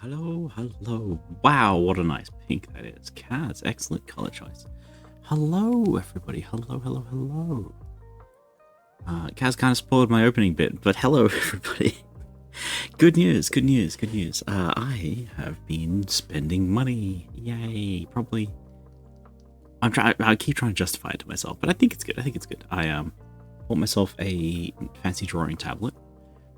hello, hello. Wow, what a nice pink that is. Kaz, excellent color choice. Hello, everybody. Hello, hello, hello. Kaz kind of spoiled my opening bit, but hello, everybody. Good news, good news, good news. I have been spending money. Yay, probably. I keep trying to justify it to myself, but I think it's good. I think it's good. I bought myself a fancy drawing tablet.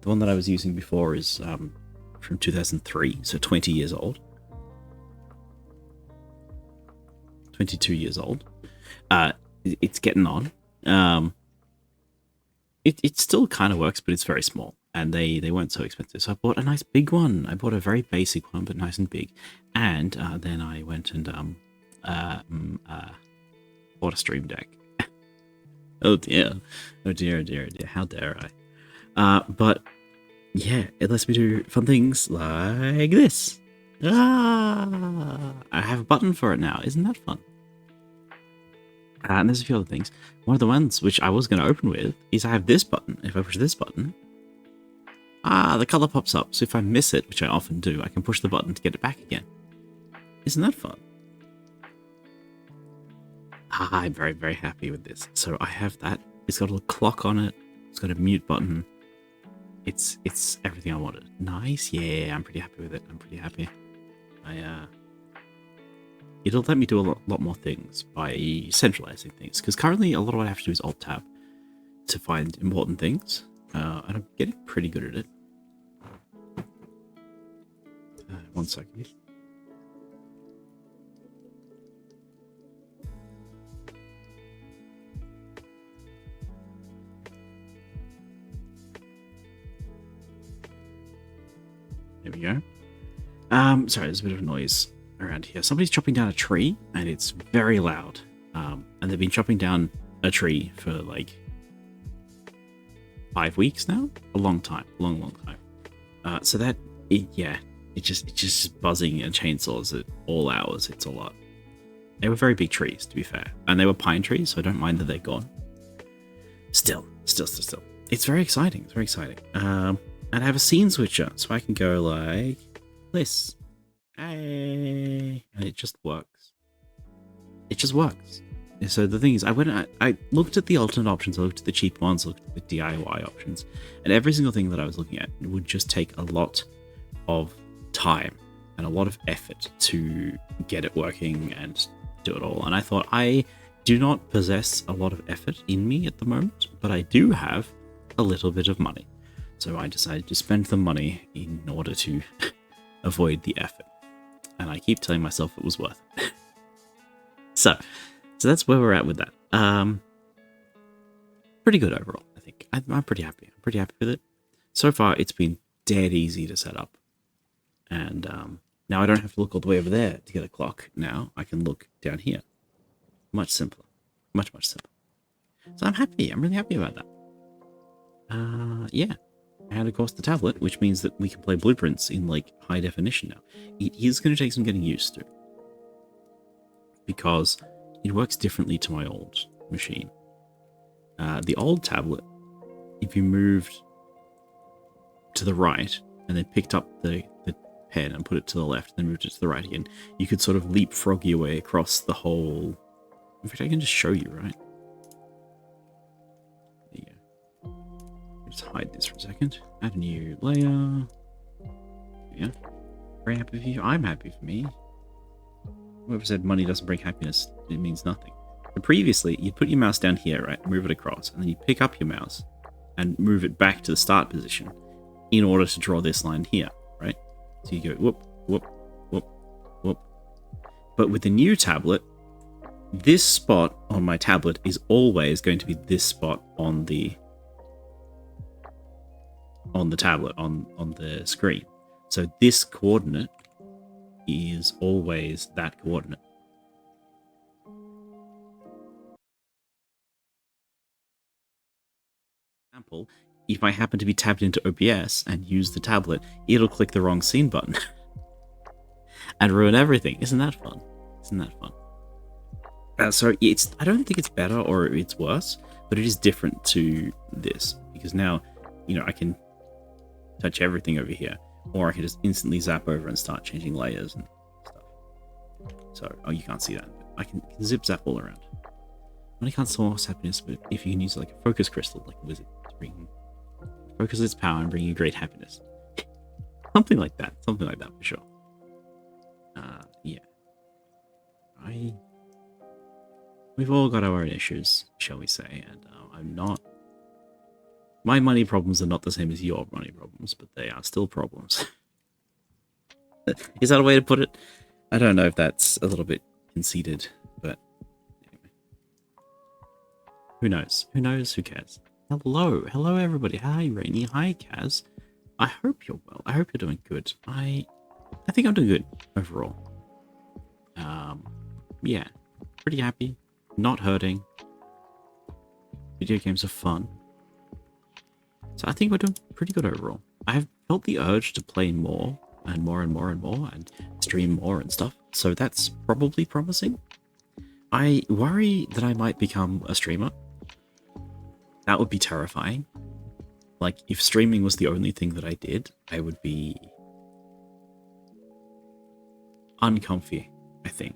The one that I was using before is from 2003, so 20 years old. 22 years old. It's getting on. It still kind of works, but it's very small, and they weren't so expensive. So I bought a nice big one. I bought a very basic one, but nice and big. And then I went and bought a Stream Deck. Oh dear, oh dear, oh dear, oh dear. How dare I? But yeah, it lets me do fun things like this. I have a button for it now. Isn't that fun? And there's a few other things. One of the ones which I was going to open with is I have this button. If I push this button, the color pops up. So if I miss it, which I often do, I can push the button to get it back again. Isn't that fun? I'm very, very happy with this. So I have that. It's got a little clock on it. It's got a mute button. It's everything I wanted. Nice. Yeah, I'm pretty happy with it. I'm pretty happy. It'll let me do a lot more things by centralizing things, because currently a lot of what I have to do is Alt-Tab to find important things, and I'm getting pretty good at it. 1 second. There we go. Sorry, there's a bit of noise around here. Somebody's chopping down a tree, and it's very loud. And they've been chopping down a tree for like 5 weeks now. A long time, long time. So that, it's just buzzing and chainsaws at all hours. It's a lot. They were very big trees, to be fair, and they were pine trees, so I don't mind that they're gone. Still. It's very exciting. It's very exciting. And I have a scene switcher, so I can go like this. Hey, and it just works. It just works. So the thing is, I looked at the alternate options, I looked at the cheap ones, I looked at the DIY options, and every single thing that I was looking at would just take a lot of time and a lot of effort to get it working and do it all. And I thought, I do not possess a lot of effort in me at the moment, but I do have a little bit of money. So I decided to spend the money in order to avoid the effort. And I keep telling myself it was worth it. So that's where we're at with that. Pretty good overall, I think. I'm pretty happy. I'm pretty happy with it. So far, it's been dead easy to set up. And now I don't have to look all the way over there to get a clock. Now I can look down here. Much simpler. Much simpler. So I'm happy. I'm really happy about that. Yeah. And of course the tablet, which means that we can play Blueprints in like high definition now. It is going to take some getting used to, because it works differently to my old machine. The old tablet, if you moved to the right and then picked up the pen and put it to the left, then moved it to the right again, you could sort of leapfrog your way across the whole. In fact, I can just show you, right? Just hide this for a second. Add a new layer. Yeah. Very happy for you. I'm happy for me. Whoever said money doesn't bring happiness, it means nothing. But previously, you'd put your mouse down here, right? Move it across. And then you pick up your mouse and move it back to the start position in order to draw this line here, right? So you go whoop, whoop, whoop, whoop. But with the new tablet, this spot on my tablet is always going to be this spot on the tablet, on the screen. So this coordinate is always that coordinate. Example, if I happen to be tabbed into OBS and use the tablet, it'll click the wrong scene button and ruin everything. Isn't that fun? Isn't that fun? So I don't think it's better or it's worse, but it is different to this, because now, I can touch everything over here. or I can just instantly zap over and start changing layers and stuff. So, oh, you can't see that. But I can zip zap all around. I can't source happiness, but if you can use like a focus crystal, like a wizard, to bring focus its power and bring you great happiness. Something like that. Something like that for sure. Yeah. We've all got our own issues, shall we say, and I'm not... My money problems are not the same as your money problems, but they are still problems. Is that a way to put it? I don't know if that's a little bit conceited, but anyway. Who knows? Who knows? Who cares? Hello. Hello, everybody. Hi, Rainy. Hi, Kaz. I hope you're well. I hope you're doing good. I think I'm doing good overall. Yeah. Pretty happy. Not hurting. Video games are fun. So I think we're doing pretty good overall. I have felt the urge to play more and more and more and more and stream more and stuff. So that's probably promising. I worry that I might become a streamer. That would be terrifying. Like, if streaming was the only thing that I did, I would be uncomfy, I think.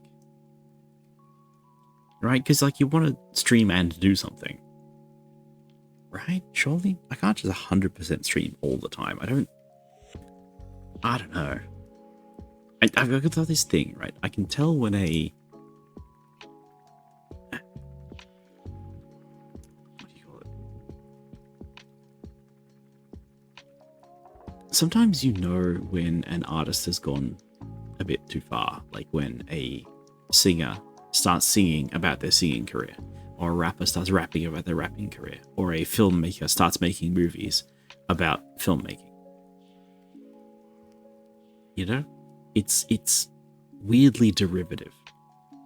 Right? Because, like, you want to stream and do something. Right? Surely? I can't just 100% stream all the time. I don't know. I've got this thing, right? I can tell when a... What do you call it? Sometimes you know when an artist has gone a bit too far. Like when a singer starts singing about their singing career, or a rapper starts rapping about their rapping career, or a filmmaker starts making movies about filmmaking. You know? It's weirdly derivative.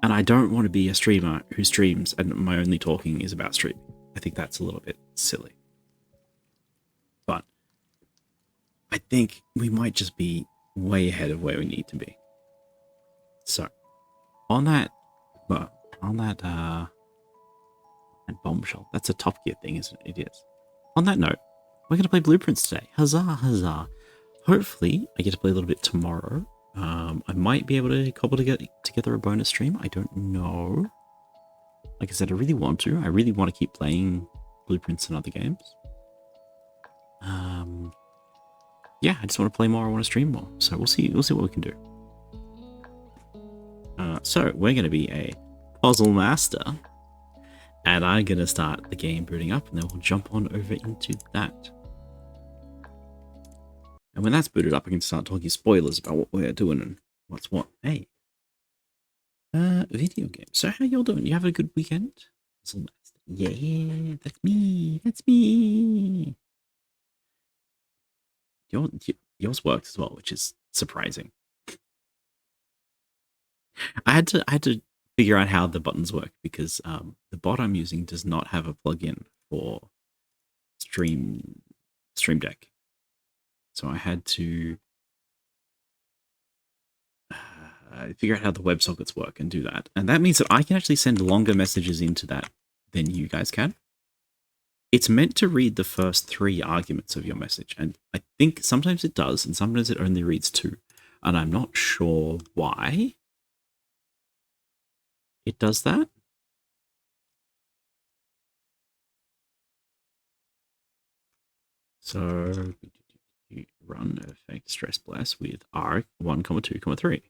And I don't want to be a streamer who streams and my only talking is about streaming. I think that's a little bit silly. But I think we might just be way ahead of where we need to be. So, on that bombshell. That's a Top Gear thing, isn't it? It is. On that note, we're going to play Blueprints today. Huzzah, huzzah. Hopefully, I get to play a little bit tomorrow. I might be able to cobble together a bonus stream. I don't know. Like I said, I really want to. I really want to keep playing Blueprints and other games. Yeah, I just want to play more. I want to stream more. So we'll see. We'll see what we can do. So we're going to be a puzzle master. And I'm going to start the game booting up, and then we'll jump on over into that. And when that's booted up, I can start talking spoilers about what we're doing and what's what. Hey. Video game. So how y'all doing? You have a good weekend? Yeah, that's me. That's me. Yours works as well, which is surprising. I had to figure out how the buttons work because the bot I'm using does not have a plugin for Stream Deck. So I had to figure out how the WebSockets work and do that. And that means that I can actually send longer messages into that than you guys can. It's meant to read the first 3 arguments of your message. And I think sometimes it does, and sometimes it only reads 2. And I'm not sure why it does that. So run effect stress blast with arg 1, 2, 3.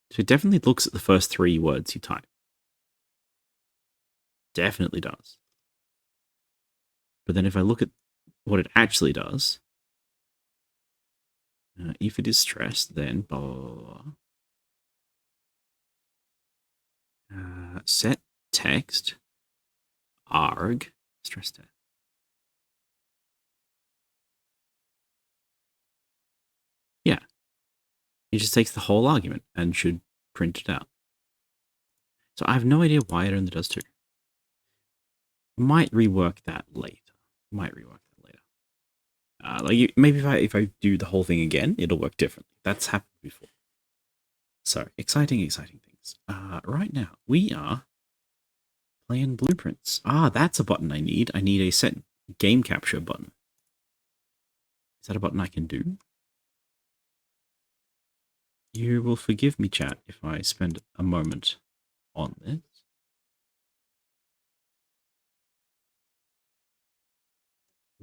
So it definitely looks at the first 3 words you type. Definitely does. But then if I look at what it actually does, if it is stressed, then blah, blah, blah. Set text arg stress test. Yeah. It just takes the whole argument and should print it out. So I have no idea why it only does 2. Might rework that later. Like maybe if I do the whole thing again, it'll work differently. That's happened before. So exciting things. Right now we are playing Blueprints. That's a button I need. I need a set game capture button. Is that a button I can do? You will forgive me, chat, if I spend a moment on this.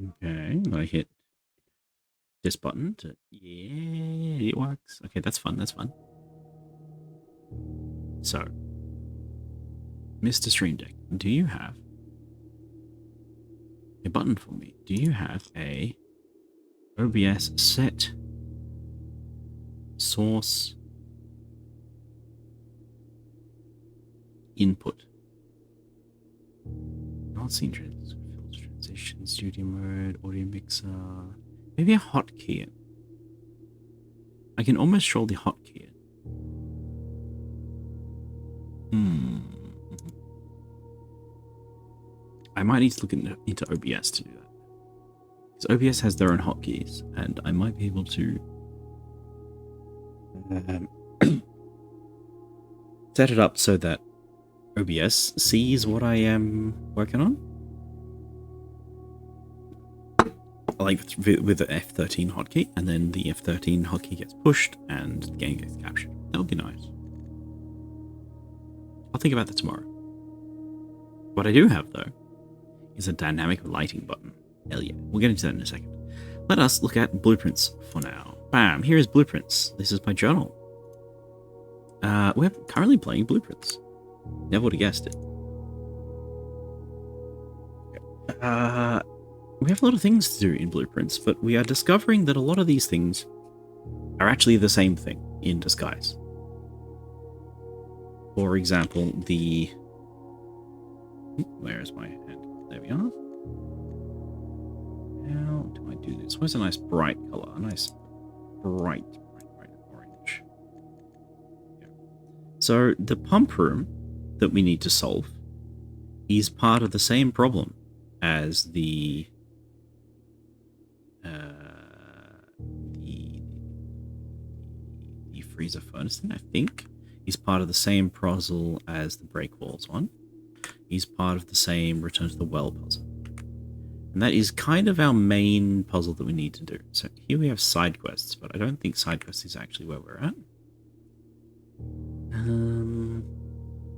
Okay, I hit this button to, yeah, it works. Okay, that's fun, that's fun. So, Mr. Stream Deck, do you have a button for me? Do you have a OBS set source input? Not seen filter transition, studio mode, audio mixer. Maybe a hotkey. I can almost show the hotkey. I might need to look into OBS to do that. Because OBS has their own hotkeys, and I might be able to set it up so that OBS sees what I am working on. Like with the F13 hotkey, and then the F13 hotkey gets pushed and the game gets captured. That would be nice. I'll think about that tomorrow. What I do have, though, is a dynamic lighting button. Hell yeah. We'll get into that in a second. Let us look at blueprints for now. Bam, here is blueprints. This is my journal. We're currently playing blueprints. Never would have guessed it. We have a lot of things to do in blueprints, but we are discovering that a lot of these things are actually the same thing in disguise. For example, the... Where is my hand? There we are. How do I do this? Where's a nice bright color? A nice bright orange. Yeah. So the pump room that we need to solve is part of the same problem as the freezer furnace thing, I think, is part of the same puzzle as the break walls one. Is part of the same return to the well puzzle. And that is kind of our main puzzle that we need to do. So here we have side quests, but I don't think side quests is actually where we're at.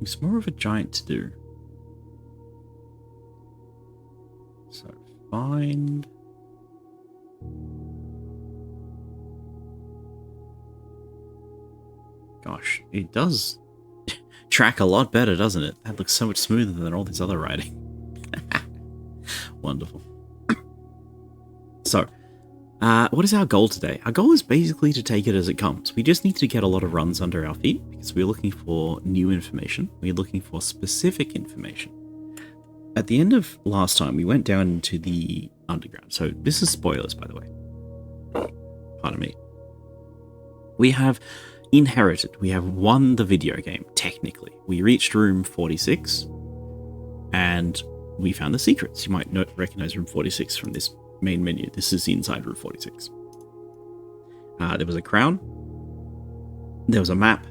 It's more of a giant to do. So find... Gosh, it does track a lot better, doesn't it? That looks so much smoother than all this other writing. Wonderful. So, what is our goal today? Our goal is basically to take it as it comes. We just need to get a lot of runs under our feet because we're looking for new information. We're looking for specific information. At the end of last time, we went down into the underground. So this is spoilers, by the way. Pardon me. We have inherited. We have won the video game, technically. We reached room 46, and we found the secrets. You might recognize room 46 from this main menu. This is inside room 46. There was a crown. There was a map.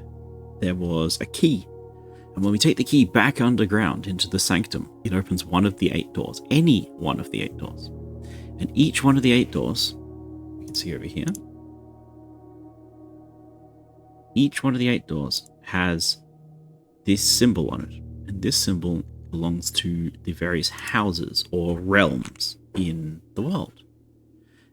There was a key. And when we take the key back underground into the sanctum, it opens one of the 8 doors. Any one of the 8 doors. And each one of the 8 doors, you can see over here, each one of the 8 doors has this symbol on it. And this symbol belongs to the various houses or realms in the world.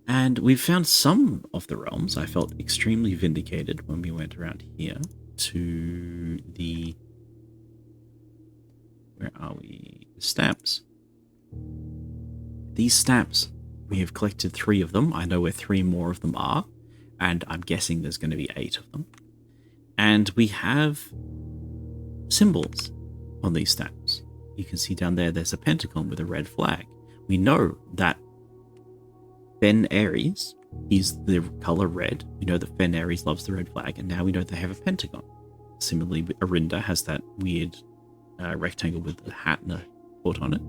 And we've found some of the realms. I felt extremely vindicated when we went around here to the... Where are we? The stamps. These stamps, we have collected 3 of them. I know where 3 more of them are. And I'm guessing there's going to be 8 of them. And we have symbols on these stamps. You can see down there, there's a pentagon with a red flag. We know that Fen Ares is the color red. We know that Fen Ares loves the red flag, and now we know they have a pentagon. Similarly, Arinda has that weird rectangle with a hat and a foot on it.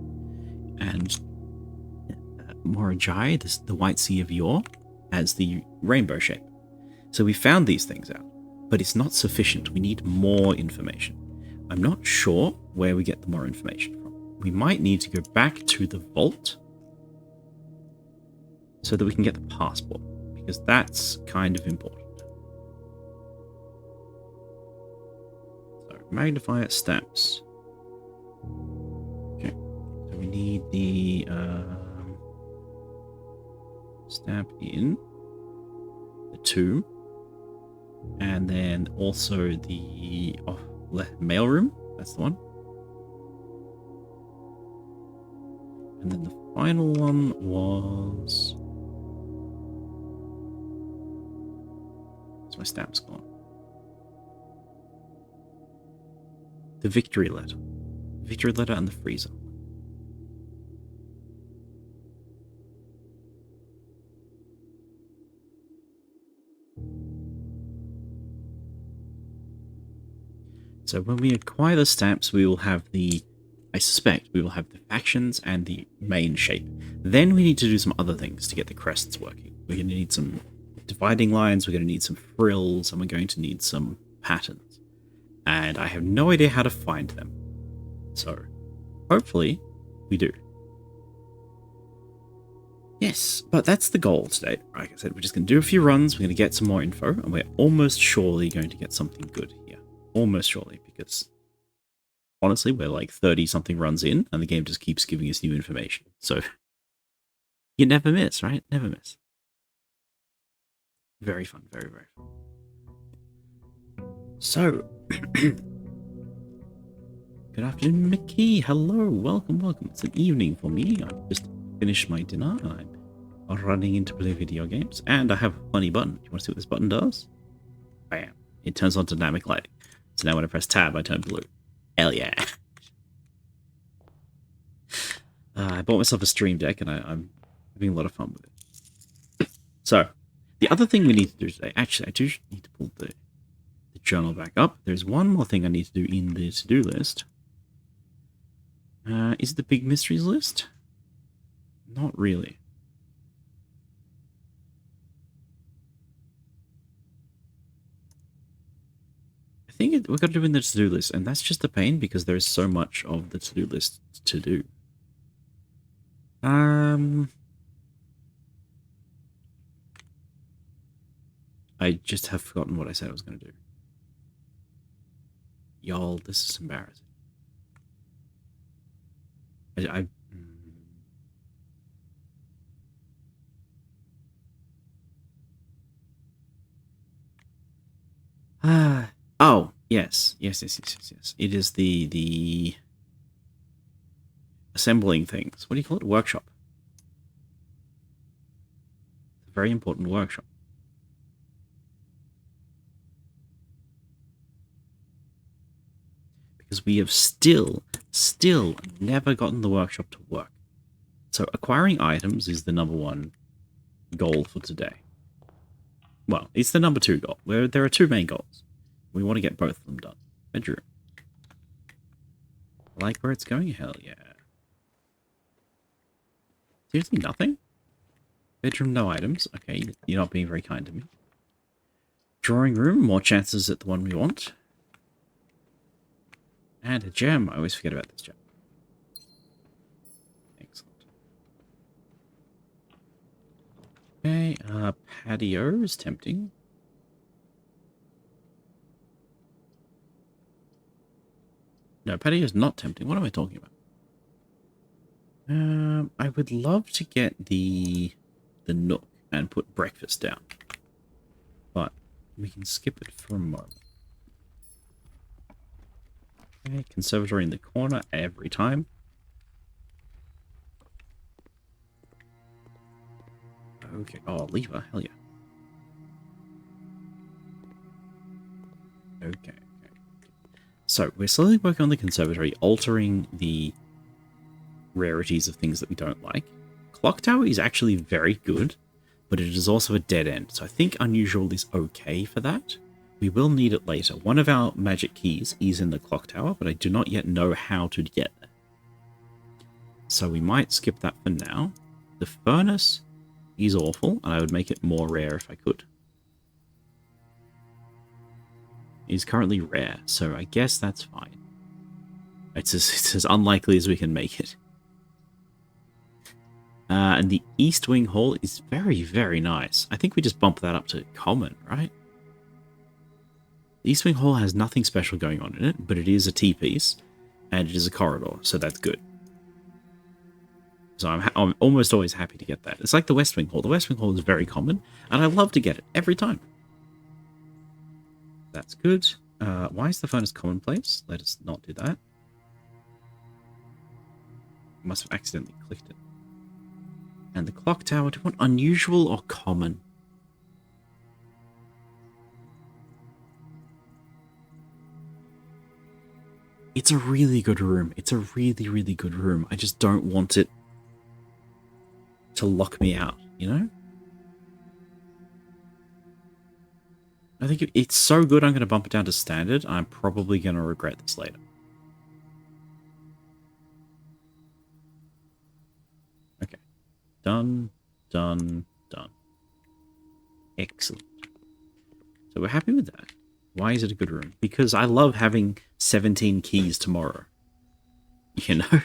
And Morajai, the White Sea of Yor, has the rainbow shape. So we found these things out, but it's not sufficient. We need more information. I'm not sure where we get the more information from. We might need to go back to the vault so that we can get the passport, because that's kind of important. So, magnifier stamps. Okay, so we need the stamp in the tomb, and then also the mailroom. That's the one. And then the final one was... Where's my stamps gone? The victory letter. Victory letter and the freezer. So when we acquire the stamps, we will have I suspect we will have the factions and the main shape. Then we need to do some other things to get the crests working. We're going to need some dividing lines, we're going to need some frills, and we're going to need some patterns. And I have no idea how to find them. So, hopefully, we do. Yes, but that's the goal today. Like I said, we're just going to do a few runs, we're going to get some more info, and we're almost surely going to get something good here. Almost surely, because honestly, we're like 30-something runs in, and the game just keeps giving us new information. So, you never miss, right? Never miss. Very fun, very, very fun. So, good afternoon, Mickey. Hello, welcome, welcome. It's an evening for me. I've just finished my dinner, and I'm running in to play video games. And I have a funny button. You want to see what this button does? Bam. It turns on dynamic lighting. So now when I press tab, I turn blue. Hell yeah. I bought myself a stream deck, and I'm having a lot of fun with it. So, the other thing we need to do today... Actually, I do need to pull the journal back up. There's one more thing I need to do in the to-do list. Is it the big mysteries list? Not really. I think we've got to do in the to-do list, and that's just a pain because there is so much of the to-do list to do. I just have forgotten what I said I was going to do. Y'all, this is embarrassing. Oh, yes. Yes. It is the assembling things. What do you call it? Workshop. It's a very important workshop. Because we have still never gotten the workshop to work. So acquiring items is the #1 goal for today. Well, it's the #2 goal. Where there are two main goals. We want to get both of them done. Bedroom. Like where it's going? Hell yeah. Seriously, nothing? Bedroom, no items. Okay, you're not being very kind to me. Drawing room, more chances at the one we want. And a gem. I always forget about this gem. Excellent. Okay, patio is tempting. No, patio is not tempting. What am I talking about? I would love to get the nook and put breakfast down. But we can skip it for a moment. Okay, conservatory in the corner every time. Okay, oh, lever, hell yeah. Okay. So, we're slowly working on the conservatory, altering the rarities of things that we don't like. Clock tower is actually very good, but it is also a dead end, so I think unusual is okay for that. We will need it later. One of our magic keys is in the clock tower, but I do not yet know how to get there. So we might skip that for now. The furnace is awful, and I would make it more rare if I could. It is currently rare, so I guess that's fine. It's as unlikely as we can make it. And the East Wing Hall is very, very nice. I think we just bump that up to common, right? The East Wing Hall has nothing special going on in it, but it is a T-piece, and it is a corridor, so that's good. So I'm almost always happy to get that. It's like the West Wing Hall. The West Wing Hall is very common, and I love to get it every time. That's good. Why is the furnace commonplace? Let us not do that. Must have accidentally clicked it. And the clock tower, do you want unusual or common? It's a really good room. It's a really, really good room. I just don't want it to lock me out, you know? I think it's so good I'm going to bump it down to standard. I'm probably going to regret this later. Okay. Done, done, done. Excellent. So we're happy with that. Why is it a good room? Because I love having 17 keys tomorrow. You know?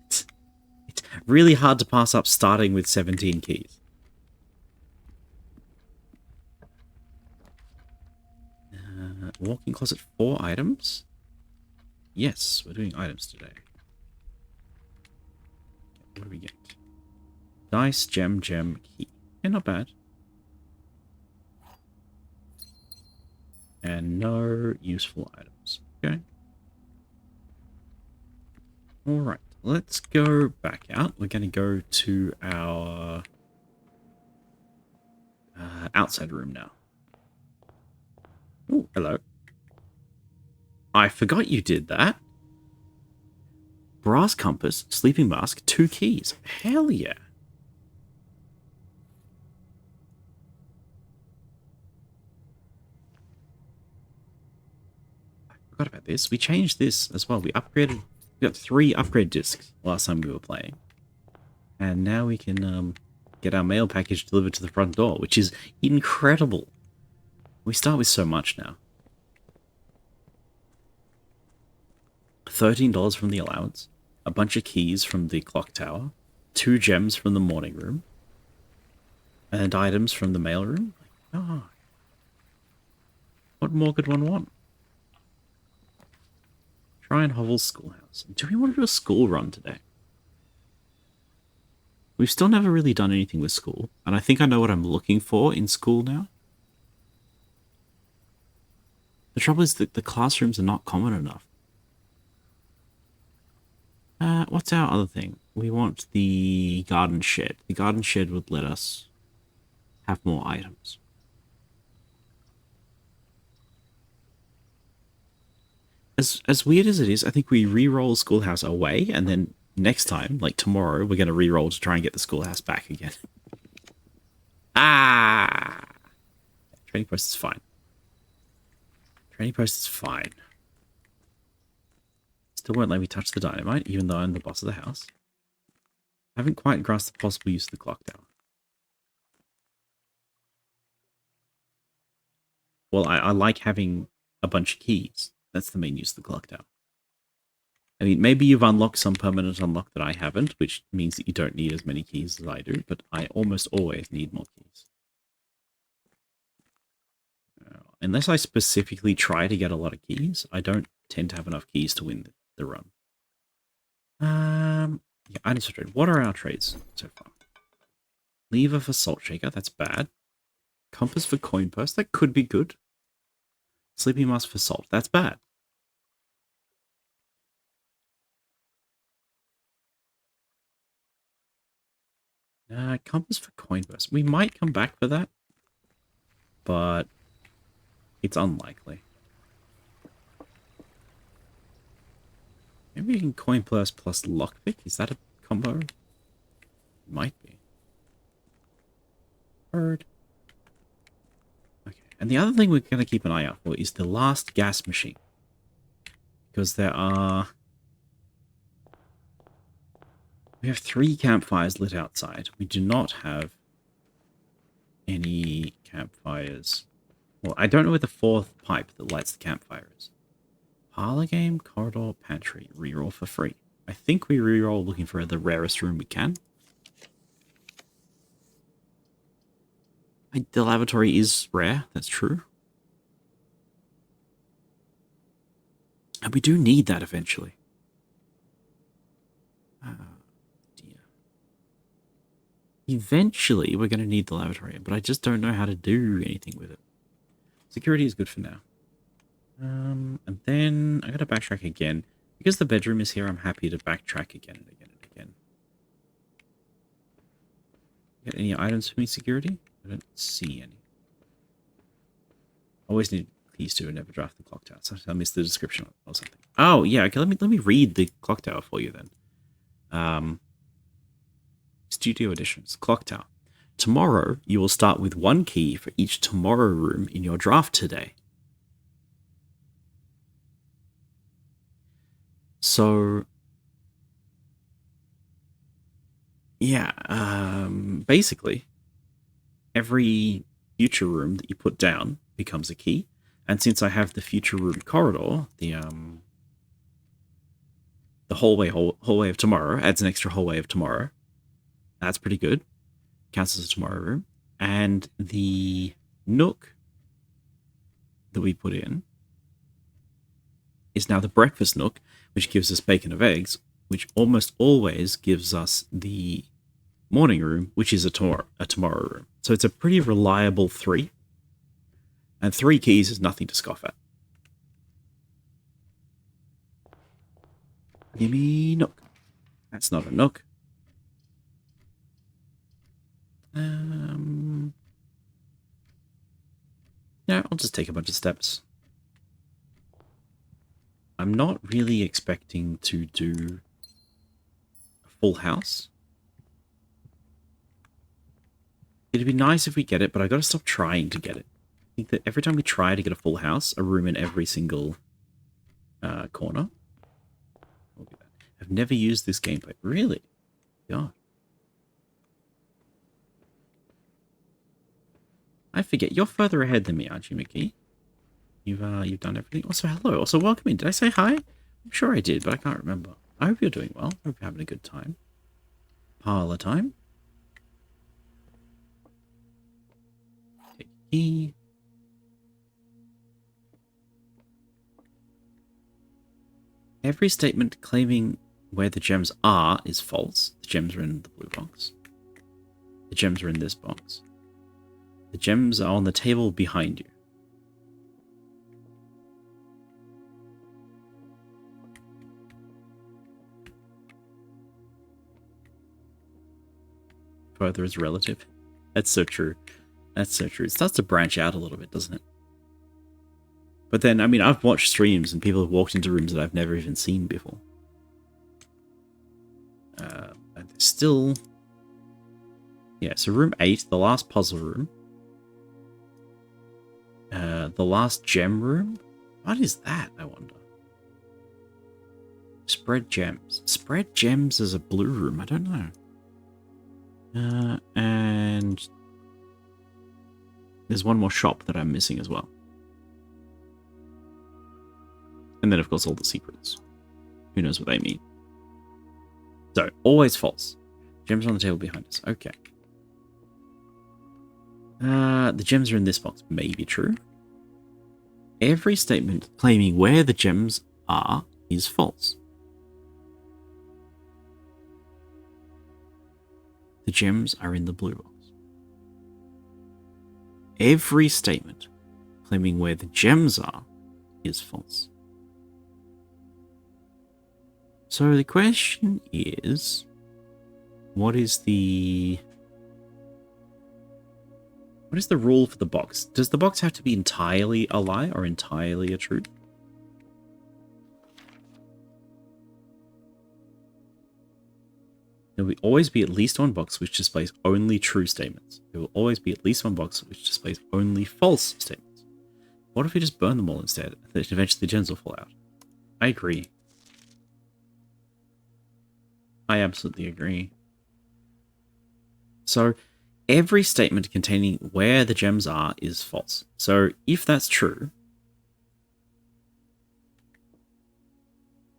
It's really hard to pass up starting with 17 keys. Walk-in closet, 4 items? Yes, we're doing items today. What do we get? Dice, gem, key. Yeah, not bad. And no useful items. Okay. Alright, let's go back out. We're going to go to our outside room now. Oh, hello. I forgot you did that. Brass compass, sleeping mask, 2 keys. Hell yeah. I forgot about this. We changed this as well. We upgraded. We got 3 upgrade discs last time we were playing. And now we can get our mail package delivered to the front door, which is incredible. We start with so much now. $13 from the allowance, a bunch of keys from the clock tower, 2 gems from the morning room, and items from the mail room. Oh, what more could one want? Try and hovel schoolhouse. Do we want to do a school run today? We've still never really done anything with school, and I think I know what I'm looking for in school now. The trouble is that the classrooms are not common enough. What's our other thing? We want the garden shed. The garden shed would let us have more items. As weird as it is, I think we re-roll Schoolhouse away, and then next time, like tomorrow, we're going to re-roll to try and get the Schoolhouse back again. Ah! Training post is fine. Training post is fine. Still won't let me touch the dynamite, even though I'm the boss of the house. I haven't quite grasped the possible use of the clock tower. Well, I like having a bunch of keys. That's the main use of the clock tower. I mean, maybe you've unlocked some permanent unlock that I haven't, which means that you don't need as many keys as I do, but I almost always need more keys. Unless I specifically try to get a lot of keys, I don't tend to have enough keys to win the run. Yeah, items for trade. What are our trades so far? Lever for salt shaker, that's bad. Compass for coin purse, that could be good. Sleeping mask for salt, that's bad. Compass for coin purse. We might come back for that, but it's unlikely. Maybe we can coin purse plus lockpick. Is that a combo? Might be. Bird. Okay. And the other thing we're going to keep an eye out for is the last gas machine. Because there are... We have 3 campfires lit outside. We do not have any campfires. Well, I don't know where the 4th pipe that lights the campfire is. Parlor game, corridor, pantry. Reroll for free. I think we reroll looking for the rarest room we can. The lavatory is rare, that's true. And we do need that eventually. Oh, dear. Eventually, we're going to need the lavatory, but I just don't know how to do anything with it. Security is good for now. And then I got to backtrack again. Because the bedroom is here, I'm happy to backtrack again and again and again. Got any items for me, security? I don't see any. Always need these two and never draft the clock tower. Sometimes I missed the description or something. Oh, yeah, okay, let me read the clock tower for you then. Studio editions, clock tower. Tomorrow, you will start with 1 key for each tomorrow room in your draft today. So, yeah, basically, every future room that you put down becomes a key. And since I have the future room corridor, the hallway of tomorrow adds an extra hallway of tomorrow. That's pretty good. Counts as a tomorrow room. And the nook that we put in is now the breakfast nook, which gives us bacon of eggs, which almost always gives us the morning room, which is a tomorrow room. So it's a pretty reliable 3. And 3 keys is nothing to scoff at. Gimme nook. That's not a nook. Yeah, I'll just take a bunch of steps. I'm not really expecting to do a full house. It'd be nice if we get it, but I gotta stop trying to get it. I think that every time we try to get a full house, a room in every single corner. I've never used this gameplay. Really? God. I forget. You're further ahead than me, aren't you, Mickey? You've done everything. Also, hello. Also, welcome in. Did I say hi? I'm sure I did, but I can't remember. I hope you're doing well. I hope you're having a good time. Parlor time. Take key. Every statement claiming where the gems are is false. The gems are in the blue box. The gems are in this box. The gems are on the table behind you. Further is relative. That's so true. That's so true. It starts to branch out a little bit, doesn't it? But then, I mean, I've watched streams and people have walked into rooms that I've never even seen before. And still... Yeah, so room 8, the last puzzle room. The last gem room? What is that, I wonder? Spread gems. Spread gems as a blue room? I don't know. And... There's one more shop that I'm missing as well. And then, of course, all the secrets. Who knows what they mean. So, always false. Gems are on the table behind us. Okay. The gems are in this box. Maybe true. Every statement claiming where the gems are is false. The gems are in the blue box. Every statement claiming where the gems are is false. So the question is, what is the rule for the box? Does the box have to be entirely a lie or entirely a truth? There will always be at least one box which displays only true statements. There will always be at least one box which displays only false statements. What if we just burn them all instead? That eventually the gems will fall out. I agree. I absolutely agree. So, every statement containing where the gems are is false. So, if that's true,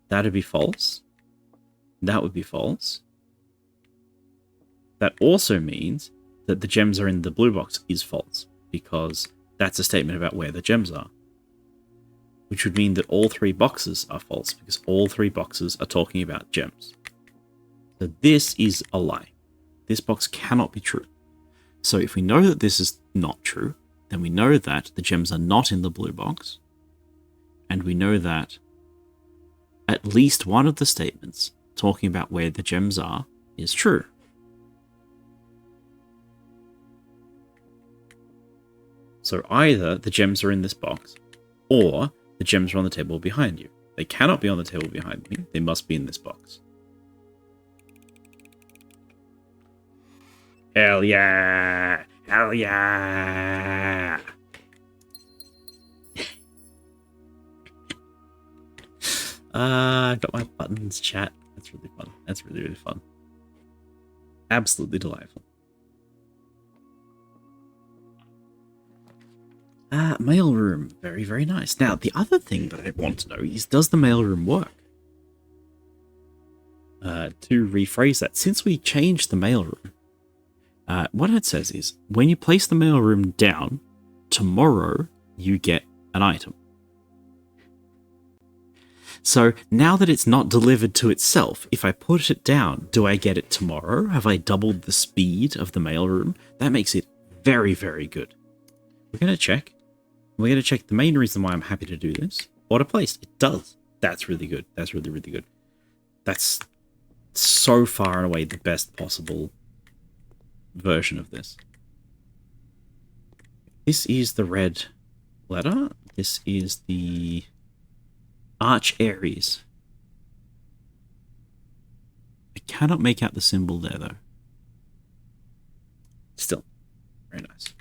that would be false. That would be false. That also means that the gems are in the blue box is false, because that's a statement about where the gems are. Which would mean that all 3 boxes are false, because all 3 boxes are talking about gems. So this is a lie. This box cannot be true. So if we know that this is not true, then we know that the gems are not in the blue box, and we know that at least one of the statements talking about where the gems are is true. So either the gems are in this box, or the gems are on the table behind you. They cannot be on the table behind me. They must be in this box. Hell yeah! Hell yeah! Got my buttons, chat. That's really fun. That's really, really fun. Absolutely delightful. Mailroom. Very, very nice. Now, the other thing that I want to know is, does the mailroom work? To rephrase that, since we changed the mailroom, what it says is, when you place the mailroom down, tomorrow you get an item. So now that it's not delivered to itself, if I put it down, do I get it tomorrow? Have I doubled the speed of the mailroom? That makes it very, very good. We're going to check. We're going to check the main reason why I'm happy to do this. Order placed. It does. That's really good. That's really, really good. That's so far and away the best possible version of this. This is the red letter. This is the Arch Aries. I cannot make out the symbol there, though. Still, very nice.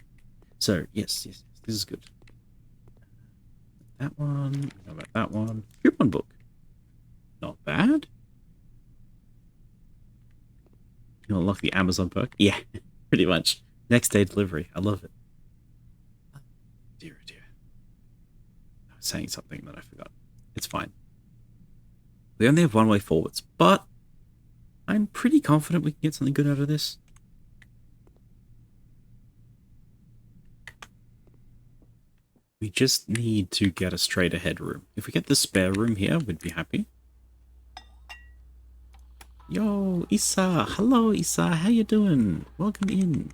So, yes, this is good. That one, how about that one? Coupon book. Not bad. You unlock the Amazon perk? Yeah, pretty much. Next day delivery. I love it. Dear, oh dear. I was saying something that I forgot. It's fine. We only have one way forwards, but I'm pretty confident we can get something good out of this. We just need to get a straight ahead room. If we get the spare room here, we'd be happy. Yo, Issa. Hello, Issa. How you doing? Welcome in.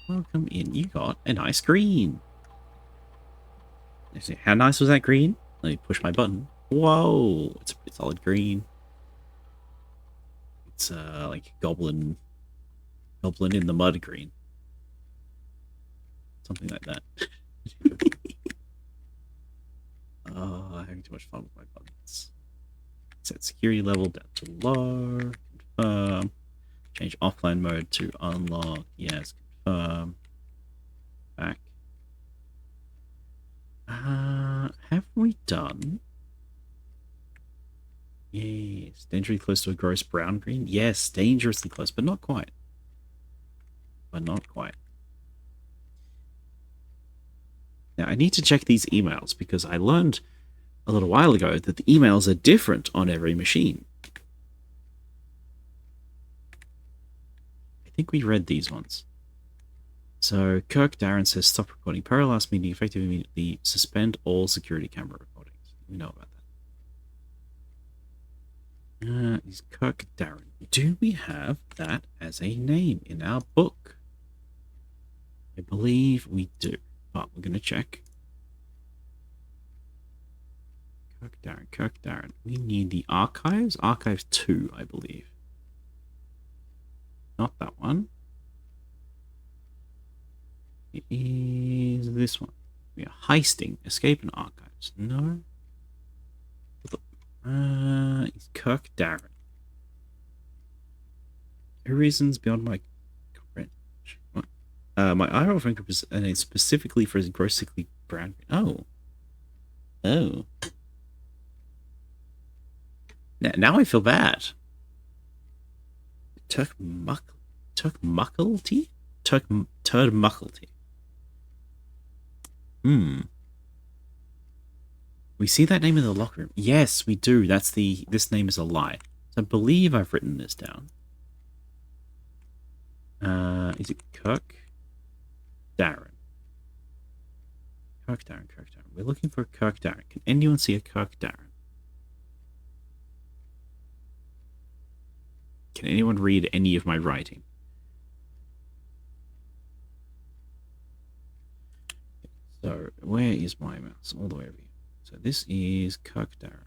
Welcome in. You got a nice green. How nice was that green? Let me push my button. Whoa, it's a pretty solid green. It's like goblin in the mud green. Something like that. Oh, I'm having too much fun with my buttons. Set security level down to low. Confirm. Change offline mode to unlock. Yes, confirm. Back. Have we done? Yes, dangerously close to a gross brown green. Yes, dangerously close, but not quite. But not quite. Now, I need to check these emails because I learned a little while ago that the emails are different on every machine. I think we read these ones. So, Kirk Darren says, stop recording. Per last meeting, effective immediately suspend all security camera recordings. We know about that. Is Kirk Darren. Do we have that as a name in our book? I believe we do. But we're going to check. Kirk Darren. We need the archives. Archives 2, I believe. Not that one. It is this one. We are heisting. Escape and archives. No. It's Kirk Darren. No reasons beyond my comprehension. What? My IRL friend group is specifically for his gross sickly brown. Oh. Oh. Now I feel bad. Turd Mucklety? We see that name in the locker room. Yes, we do. This name is a lie. So I believe I've written this down. Is it Kirk? Darren. Kirk Darren, Kirk Darren. We're looking for a Kirk Darren. Can anyone see a Kirk Darren? Can anyone read any of my writing? So, where is my mouse? All the way over here. So this is Kirk Darren.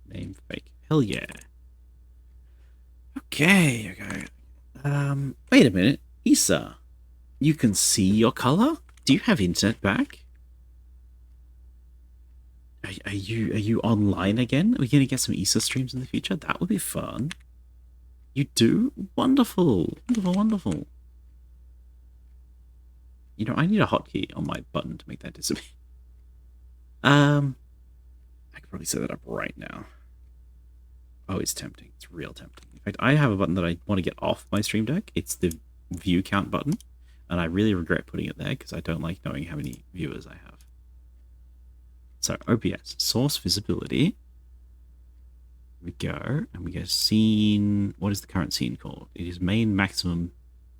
Name fake. Hell yeah. Okay. Wait a minute. Issa, you can see your color? Do you have internet back? Are you online again? Are we gonna get some Issa streams in the future? That would be fun. You do? Wonderful. Wonderful, wonderful. You know, I need a hotkey on my button to make that disappear. I could probably set that up right now. Oh, it's tempting. It's real tempting. In fact, I have a button that I want to get off my Stream Deck. It's the view count button, and I really regret putting it there because I don't like knowing how many viewers I have. So, OBS, source visibility. We go, and we get scene. What is the current scene called? It is main maximum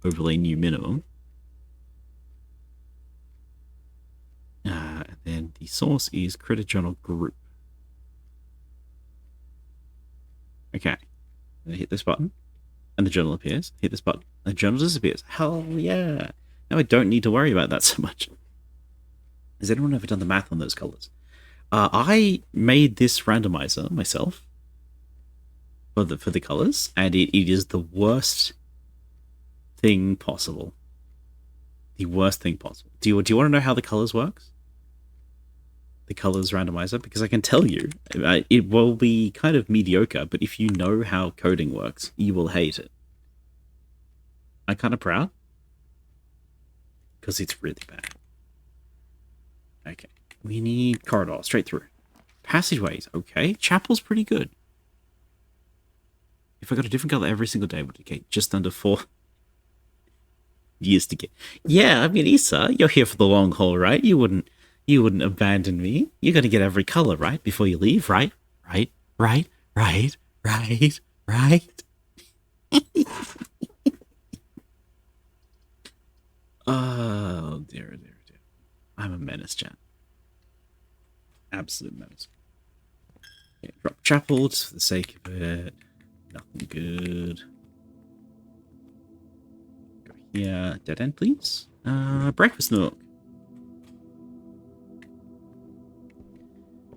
overlay new minimum. And then the source is Critter Journal Group. Okay. I hit this button, and the journal appears. Hit this button, and the journal disappears. Hell yeah. Now I don't need to worry about that so much. Has anyone ever done the math on those colors? I made this randomizer myself for the colors, and it is the worst thing possible. The worst thing possible. Do you want to know how the colors works? The colors randomizer? Because I can tell you, it will be kind of mediocre, but if you know how coding works, you will hate it. I'm kind of proud. Because it's really bad. Okay. We need corridor, straight through. Passageways, okay. Chapel's pretty good. If I got a different color every single day, it would take just under 4 years to get. Yeah, I mean, Issa, you're here for the long haul, right? You wouldn't abandon me. You're gonna get every color, right? Before you leave, right? Right. Oh, dear. I'm a menace, chat. Absolute menace. Okay, drop chapel just for the sake of it. Nothing good. Go here. Dead end, please. Breakfast nook.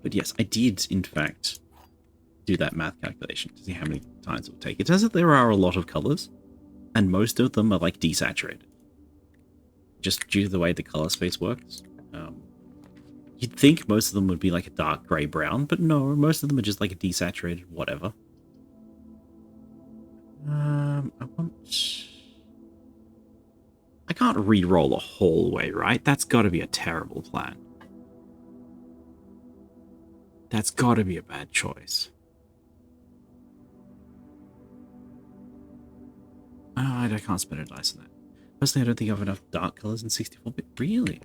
But yes, I did, in fact, do that math calculation to see how many times it would take. It turns out there are a lot of colors, and most of them are, like, desaturated. Just due to the way the color space works. You'd think most of them would be, like, a dark grey-brown, but no, most of them are just, like, a desaturated whatever. I can't re-roll a hallway, right? That's gotta be a terrible plan. That's gotta be a bad choice. I can't spend a dice on that. Personally, I don't think I have enough dark colors in 64-bit. Really?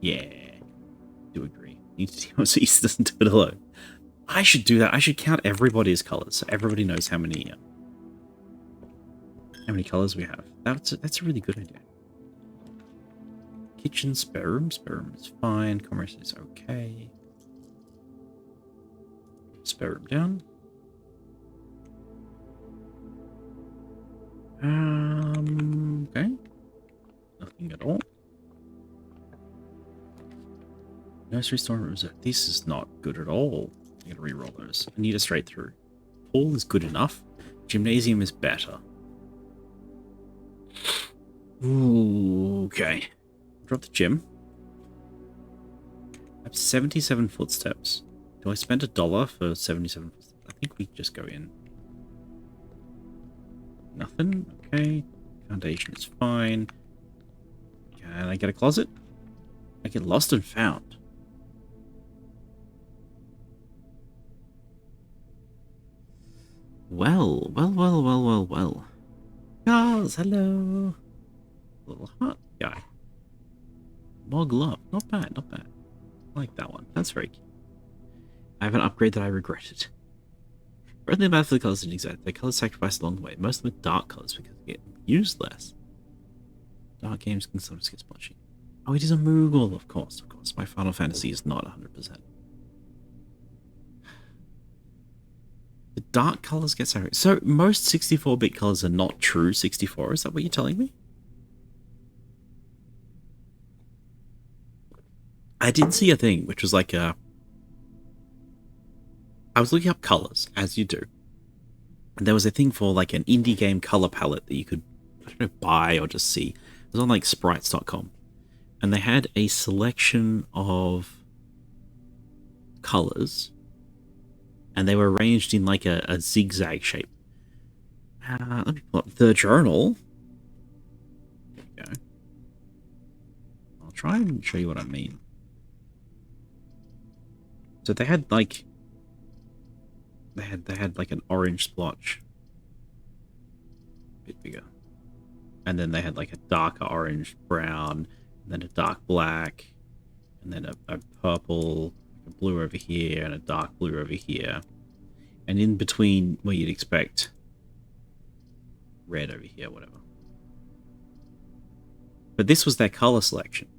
Yeah. Do agree. Need to see how East doesn't do it alone. I should do that. I should count everybody's colors so everybody knows how many colors we have. That's a really good idea. Kitchen, spare room. Spare room is fine. Commerce is okay. Spare room down. Okay. Nothing at all. Nursery store reserve. This is not good at all. I gotta re-roll those. I need a straight through. Hall is good enough. Gymnasium is better. Ooh, okay. Drop the gym. I have 77 footsteps. Do I spend $1 for 77 footsteps? I think we just go in. Nothing. Okay. Foundation is fine. Can I get a closet? I get lost and found. Well. Charles, hello. Little hot guy. Mog Love. Not bad, not bad. I like that one. That's very cute. I have an upgrade that I regretted. Rather than bad for the colors didn't exact. Their colors sacrificed along the way. Most of them are dark colors because they get used less. Dark games can sometimes get splotchy. Oh, it is a Moogle, of course, of course. My Final Fantasy is not 100%. The dark colors get sacrificed. So most 64-bit colors are not true 64. Is that what you're telling me? I did see a thing, which was like a... I was looking up colors, as you do. And there was a thing for like an indie game color palette that you could, I don't know, buy or just see. It was on like sprites.com. And they had a selection of colors. And they were arranged in like a zigzag shape. Let me pull up the journal. There you go. I'll try and show you what I mean. So they had like... They had like an orange splotch. A bit bigger. And then they had like a darker orange, brown, and then a dark black, and then a purple, a blue over here, and a dark blue over here. And in between where you'd expect red over here, whatever. But this was their color selection.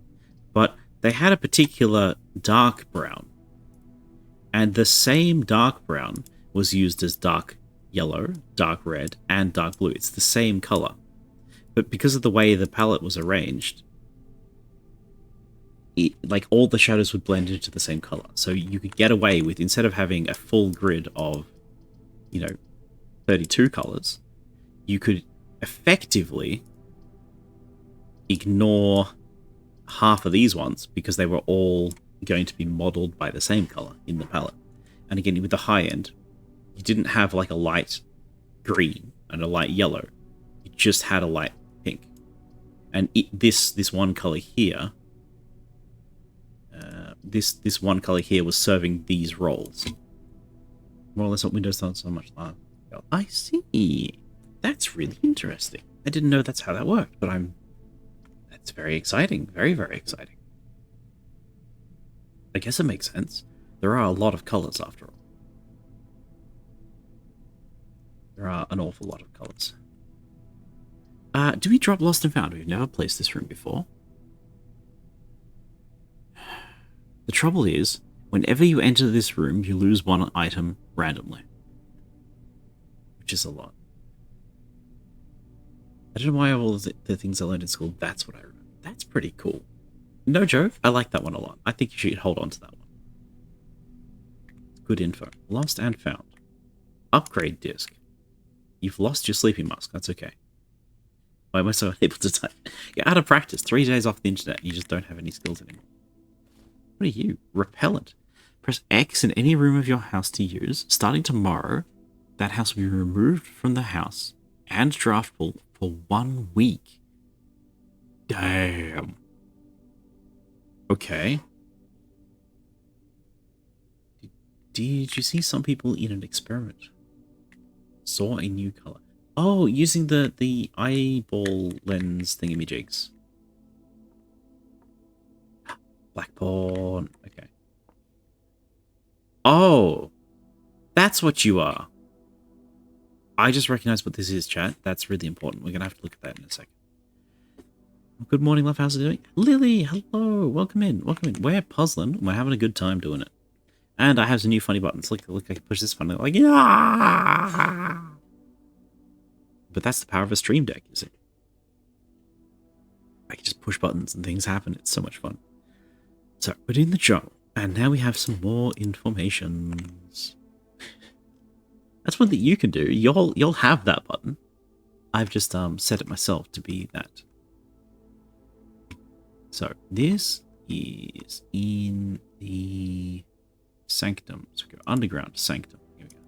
But they had a particular dark brown. And the same dark brown was used as dark yellow, dark red, and dark blue. It's the same color. But because of the way the palette was arranged, like all the shadows would blend into the same color. So you could get away with, instead of having a full grid of, 32 colors, you could effectively ignore half of these ones because they were all going to be modeled by the same color in the palette. And again, with the high end, you didn't have like a light green and a light yellow. You just had a light pink. And this one color here, this one color here was serving these roles. More or less what Windows done so much last. I see. That's really interesting. I didn't know that's how that worked, but that's very exciting. Very, very exciting. I guess it makes sense. There are a lot of colors after all. There are an awful lot of colors. Do we drop Lost and Found? We've never placed this room before. The trouble is, whenever you enter this room, you lose one item randomly. Which is a lot. I don't know why all the things I learned in school, that's what I remember. That's pretty cool. No joke, I like that one a lot. I think you should hold on to that one. Good info. Lost and Found. Upgrade disc. You've lost your sleeping mask. That's okay. Why am I so unable to type? You're out of practice. 3 days off the internet. You just don't have any skills anymore. What are you? Repellent. Press X in any room of your house to use. Starting tomorrow, that house will be removed from the house and draftable for 1 week. Damn. Okay. Did you see some people in an experiment saw a new color? Oh, using the eyeball lens thingamajigs. Blackborn. Okay. Oh, that's what you are. I just recognized what this is, chat. That's really important. We're going to have to look at that in a second. Good morning, love. How's it doing? Lily, hello. Welcome in. Welcome in. We're puzzling. We're having a good time doing it. And I have some new funny buttons. Look, I can push this funny. Like, yeah. But that's the power of a Stream Deck, is it? I can just push buttons and things happen. It's so much fun. So, we're doing the jungle. And now we have some more informations. That's one that you can do. You'll have that button. I've just set it myself to be that. So, this is in the Sanctum. So we go underground Sanctum. Here we go.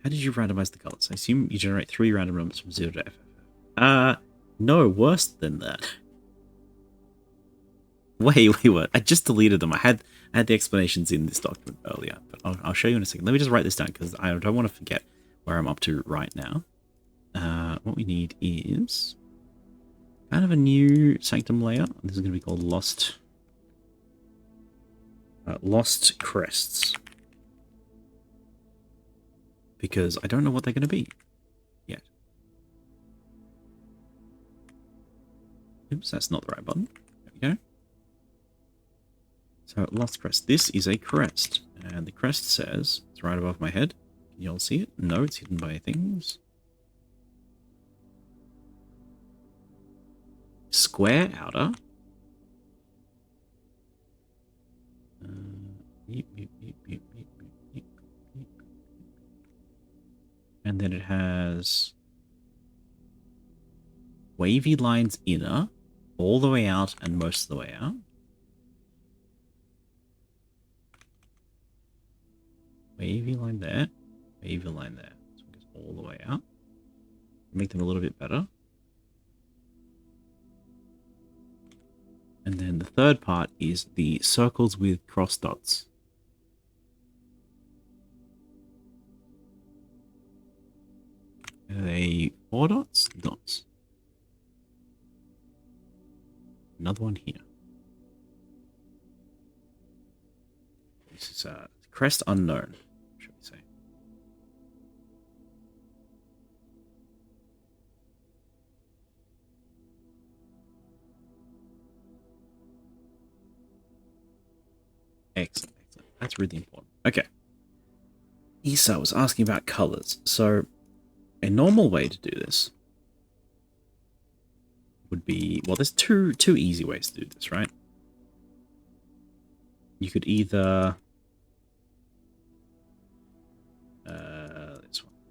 How did you randomize the colors? I assume you generate 3 random numbers from 0 to FFF. No, worse than that. Wait. I just deleted them. I had the explanations in this document earlier, but I'll show you in a second. Let me just write this down because I don't want to forget where I'm up to right now. What we need is kind of a new Sanctum layer. This is going to be called Lost Crests. Because I don't know what they're going to be yet. Oops, that's not the right button. There we go. So, Lost Crest. This is a crest. And the crest says, it's right above my head. Can you all see it? No, it's hidden by things. Square outer. And then it has wavy lines inner, all the way out and most of the way out. Wavy line there, wavy line there. So it goes all the way out. Make them a little bit better. And then the third part is the circles with cross dots. Are they 4 dots? Dots. Another one here. This is crest unknown, should we say. Excellent, excellent. That's really important. Okay. Isa was asking about colors. So, a normal way to do this would be... Well, there's two easy ways to do this, right? You could either...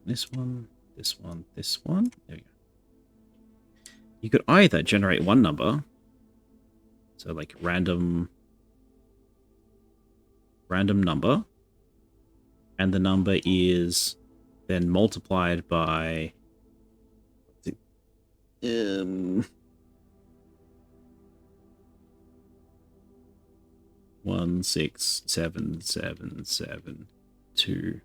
this one, this one. There we go. You could either generate one number, so like random number, and the number is then multiplied by 16777 215.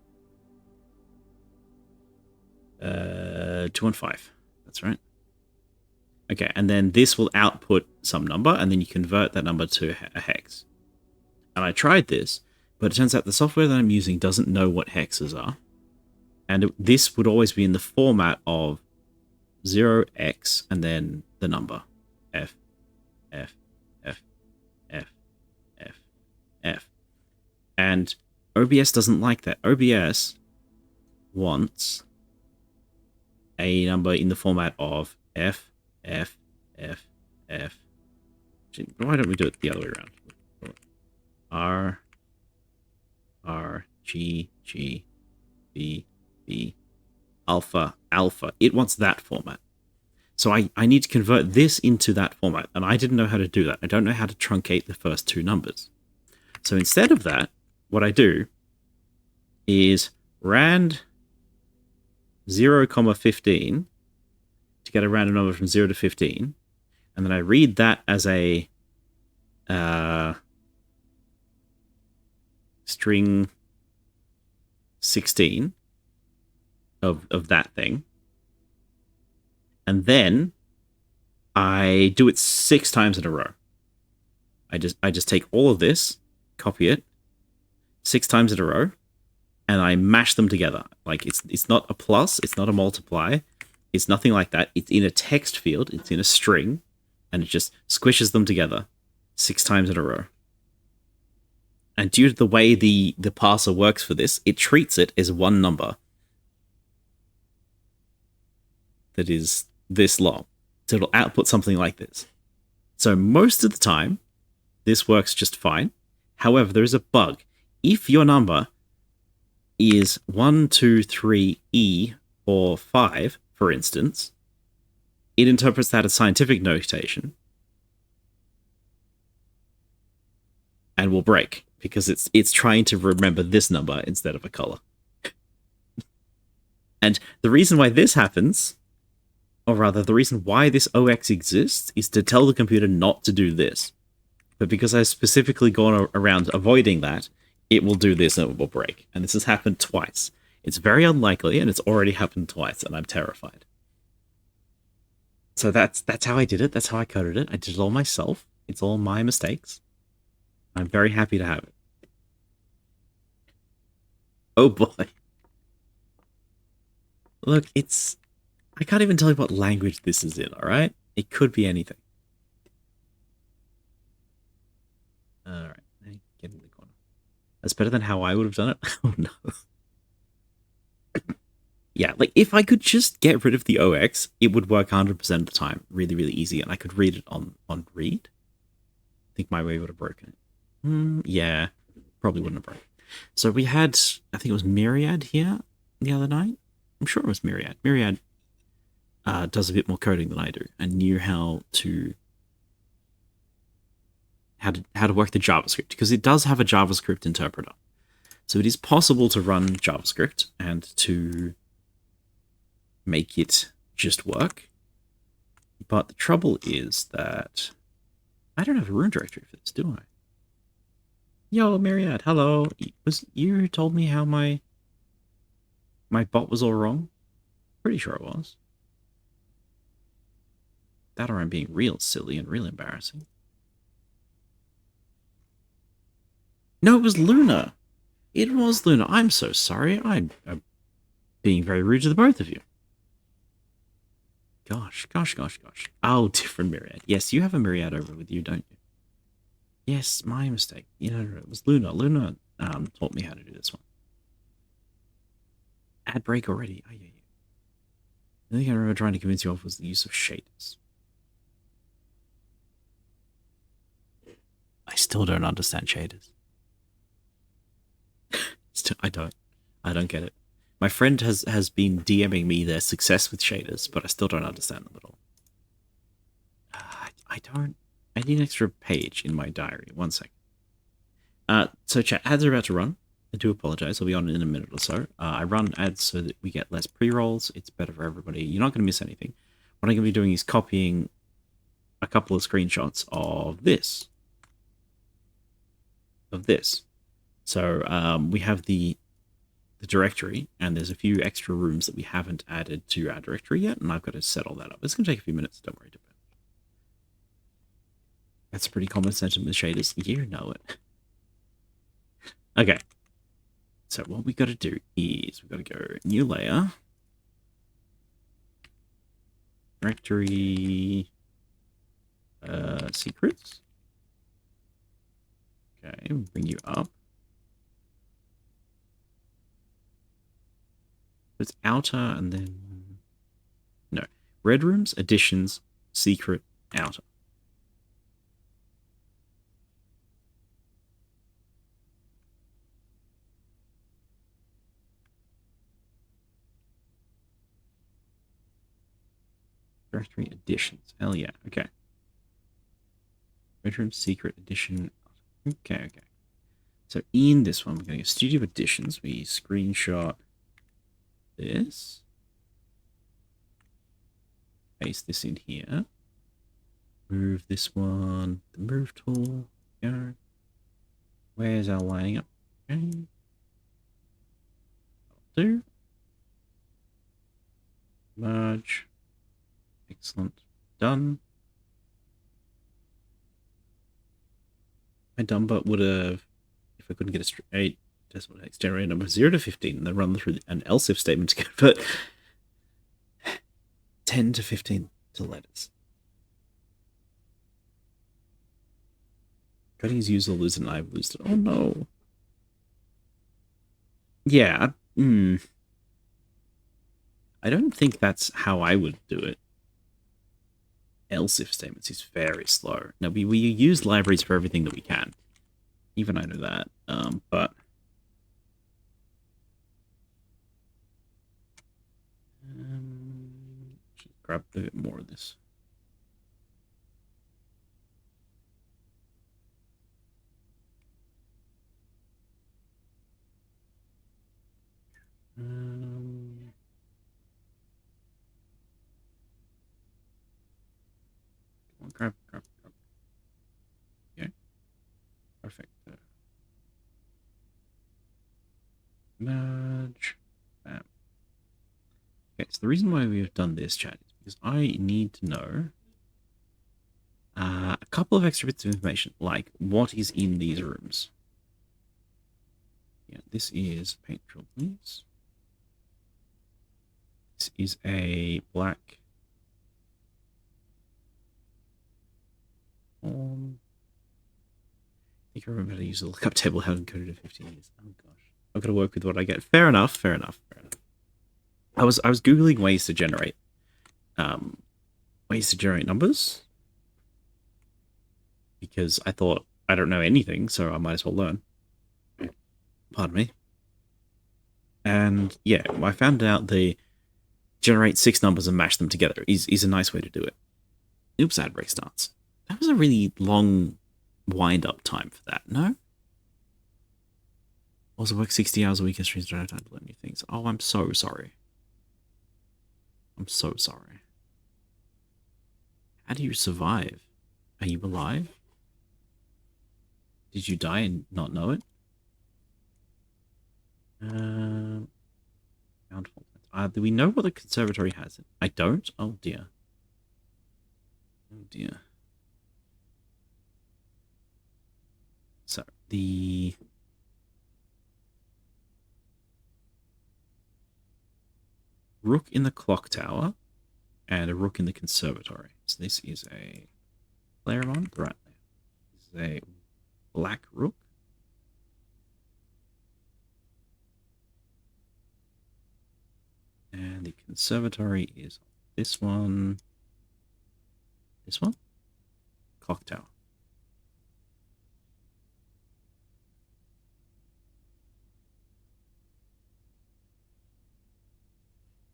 That's right. Okay, and then this will output some number, and then you convert that number to a hex. And I tried this, but it turns out the software that I'm using doesn't know what hexes are. And this would always be in the format of 0x and then the number F, F, F, F, F, F. And OBS doesn't like that. OBS wants a number in the format of F, F, F, F. Why don't we do it the other way around? R, R, G, G, B, B, alpha, alpha. It wants that format. So I need to convert this into that format, and I didn't know how to do that. I don't know how to truncate the first two numbers. So instead of that, what I do is rand 0, 15 to get a random number from 0 to 15, and then I read that as a string 16 of that thing, and then I do it 6 times in a row. I just take all of this, copy it 6 times in a row, and I mash them together. Like it's not a plus, it's not a multiply, it's nothing like that. It's in a text field, it's in a string, and it just squishes them together 6 times in a row. And due to the way the parser works for this, it treats it as one number that is this long. So it'll output something like this. So most of the time, this works just fine. However, there is a bug. If your number is 1, 2, 3, E, or 5, for instance, it interprets that as scientific notation and will break because it's trying to remember this number instead of a color. And the reason why this happens, or rather the reason why this OX exists, is to tell the computer not to do this. But because I've specifically gone around avoiding that, it will do this and it will break. And this has happened twice. It's very unlikely, and it's already happened twice, and I'm terrified. So that's how I did it. That's how I coded it. I did it all myself. It's all my mistakes. I'm very happy to have it. Oh boy. Look, it's I can't even tell you what language this is in, alright? It could be anything. Alright, get in the corner. That's better than how I would have done it. Oh no. Yeah, like if I could just get rid of the OX, it would work 100% of the time. Really, really easy. And I could read it on read. I think my way would have broken it. Yeah, probably wouldn't have broken. So we had, I think it was Myriad here the other night. I'm sure it was Myriad. Myriad does a bit more coding than I do and knew how to work the JavaScript because it does have a JavaScript interpreter. So it is possible to run JavaScript and to make it just work. But the trouble is that I don't have a room directory for this, do I? Yo, Myriad, hello. Was you who told me how my bot was all wrong? Pretty sure it was. That or I'm being real silly and real embarrassing. No, it was Luna. It was Luna. I'm so sorry. I'm being very rude to the both of you. Gosh. Oh, different Myriad. Yes, you have a Myriad over with you, don't you? Yes, my mistake. You know, it was Luna. Luna taught me how to do this one. Ad break already. Oh, yeah. The thing I remember trying to convince you of was the use of shaders. I still don't understand shaders. I don't get it. My friend has been DMing me their success with shaders, but I still don't understand them at all. I need an extra page in my diary. 1 second. So chat, ads are about to run. I do apologize. I'll be on in a minute or so. I run ads so that we get less pre-rolls. It's better for everybody. You're not going to miss anything. What I'm going to be doing is copying a couple of screenshots of this. So we have the directory, and there's a few extra rooms that we haven't added to our directory yet, and I've got to set all that up. It's going to take a few minutes. Don't worry about it. That's a pretty common sentiment with shaders. You know it. Okay. So what we got to do is we've got to go new layer, directory, secrets. Okay, bring you up. It's outer and then no red rooms, additions, secret, outer. Directory additions. Hell yeah. Okay. Red room, secret, addition. Okay. So in this one, we're going to go Studio Additions. We screenshot this. Paste this in here. Move this one. The move tool. Go. Where's our lining up? Okay. Do. Merge. Excellent. Done. My dumb butt would have, if I couldn't get a straight decimal text generator number 0 to 15, and then run through an else if statement to convert 10 to 15 to letters. Cutting his user lose and I've lost it. Oh no. Yeah. I don't think that's how I would do it. Else if statements is very slow. Now we use libraries for everything that we can. Even I know that. But should grab a bit more of this. Grab. Okay. Perfect. Merge. Bam. Okay, so the reason why we have done this, chat, is Because I need to know a couple of extra bits of information, like what is in these rooms. Yeah, this is paint drill, please. This is a black form. I think I remember how to use the lookup table. Haven't coded in 15 years. Oh gosh, I've got to work with what I get. Fair enough. Fair enough. Fair enough. I was googling ways to generate numbers because I thought I don't know anything, so I might as well learn. Pardon me. And yeah, I found out the generate 6 numbers and mash them together is a nice way to do it. Oops, ad break starts. That was a really long wind-up time for that, no? Also work 60 hours a week and streams don't have time to learn new things. Oh, I'm so sorry. I'm so sorry. How do you survive? Are you alive? Did you die and not know it? Do we know what the conservatory has? I don't? Oh dear. Oh dear. So, the... rook in the clock tower and a rook in the conservatory. So this is a Claremont, right? This is a black rook. And the conservatory is this one. This one? Clock tower.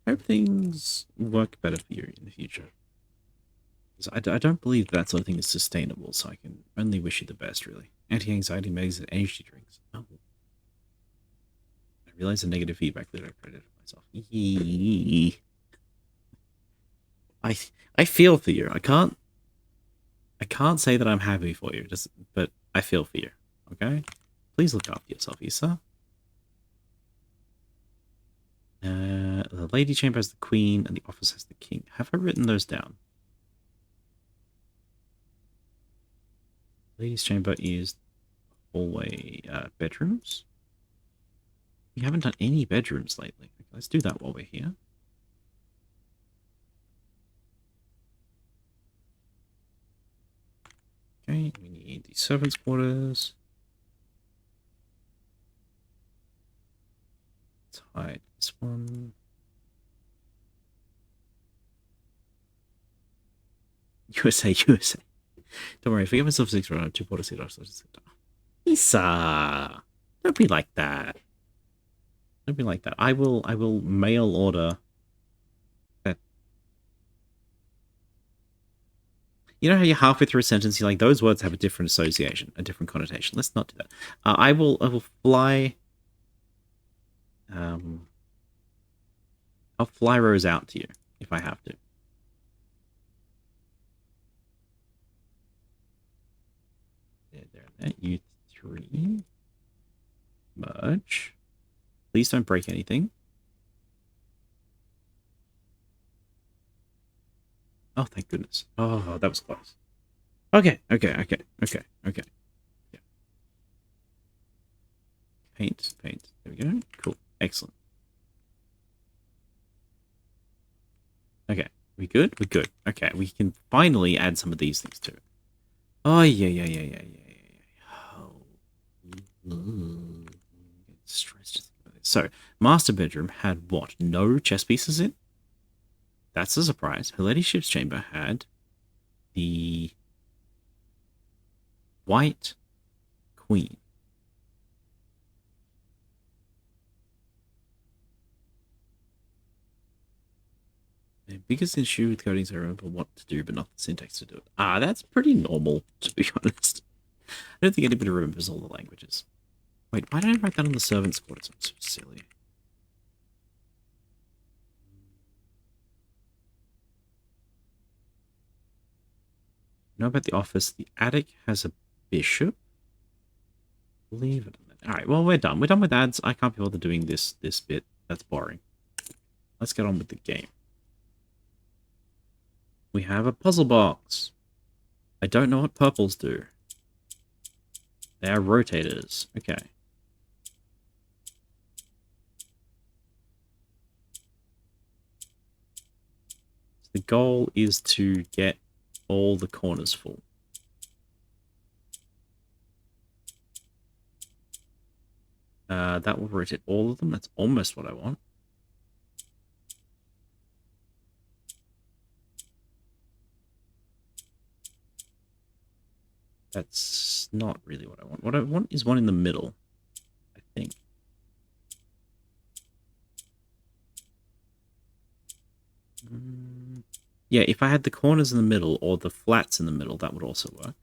Hope things work better for you in the future. I don't believe that sort of thing is sustainable, so I can only wish you the best, really. Anti-anxiety meds and energy drinks. Oh. I realize the negative feedback that I created for myself. I feel for you. I can't say that I'm happy for you, but I feel for you. Okay? Please look after yourself, Issa. The lady chamber has the queen and the office has the king. Have I written those down? Ladies' chamber is hallway bedrooms. We haven't done any bedrooms lately. Okay, let's do that while we're here. Okay, we need the servants' quarters. Let's hide this one. USA. Don't worry, if we give myself 6 rounds, 2 porters, 6. Isa! Don't be like that. Don't be like that. I will mail order that. You know how you're halfway through a sentence, you're like, those words have a different association, a different connotation. Let's not do that. I will fly. I'll fly Rose out to you if I have to. There. You 3. Merge. Please don't break anything. Oh, thank goodness. Oh, that was close. Okay. Yeah. Paint. There we go. Cool. Excellent. Okay. We good? We're good. Okay, we can finally add some of these things to it. Oh, yeah. Oh. Stressed. So, master bedroom had what? No chess pieces in? That's a surprise. Her ladyship's chamber had the white queen. The biggest issue with coding is I remember what to do, but not the syntax to do it. That's pretty normal, to be honest. I don't think anybody remembers all the languages. Wait, why did I write that on the servants' quarters? I'm so silly. Know about the office. The attic has a bishop. Leave it. Alright, well, we're done. We're done with ads. I can't be bothered doing this bit. That's boring. Let's get on with the game. We have a puzzle box. I don't know what purples do. They are rotators. Okay. The goal is to get all the corners full. That will rotate all of them. That's almost what I want. That's not really what I want. What I want is one in the middle, I think. Yeah, if I had the corners in the middle or the flats in the middle, that would also work.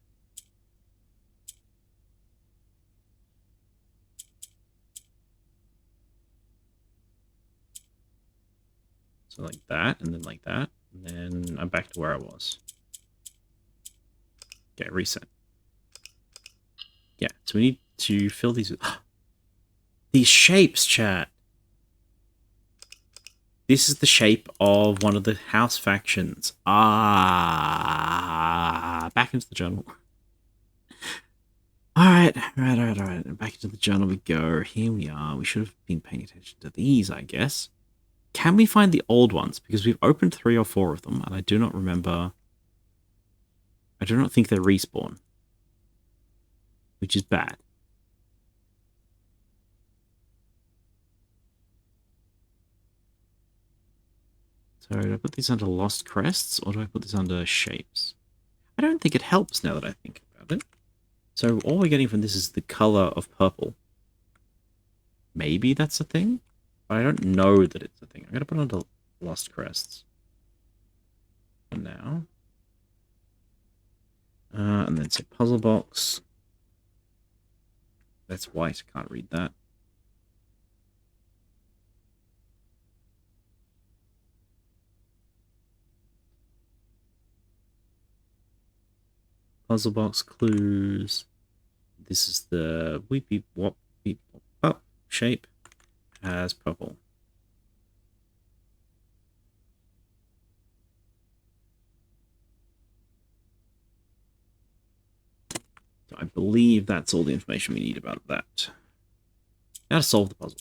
So like that, and then like that, and then I'm back to where I was. Okay, reset. Yeah, so we need to fill these with... these shapes, chat! This is the shape of one of the house factions. Back into the journal. Alright. Back into the journal we go. Here we are. We should have been paying attention to these, I guess. Can we find the old ones? Because we've opened 3 or 4 of them, and I do not remember... I do not think they respawn. Which is bad. So do I put these under Lost Crests, or do I put this under Shapes? I don't think it helps now that I think about it. So all we're getting from this is the color of purple. Maybe that's a thing? But I don't know that it's a thing. I'm going to put it under Lost Crests. For now. And then say Puzzle Box. That's white. I can't read that. Puzzle Box clues. This is the Weep Beep Wop Beep Wop shape as purple. So I believe that's all the information we need about that. How to solve the puzzle.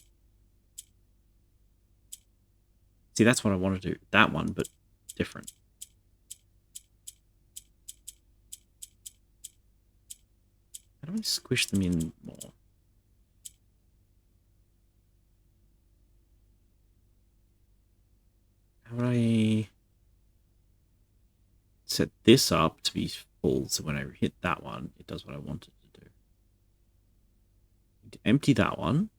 See, that's what I want to do. That one, but different. How do I squish them in more? How do I set this up to be full so when I hit that one, it does what I want it to do? To empty that one.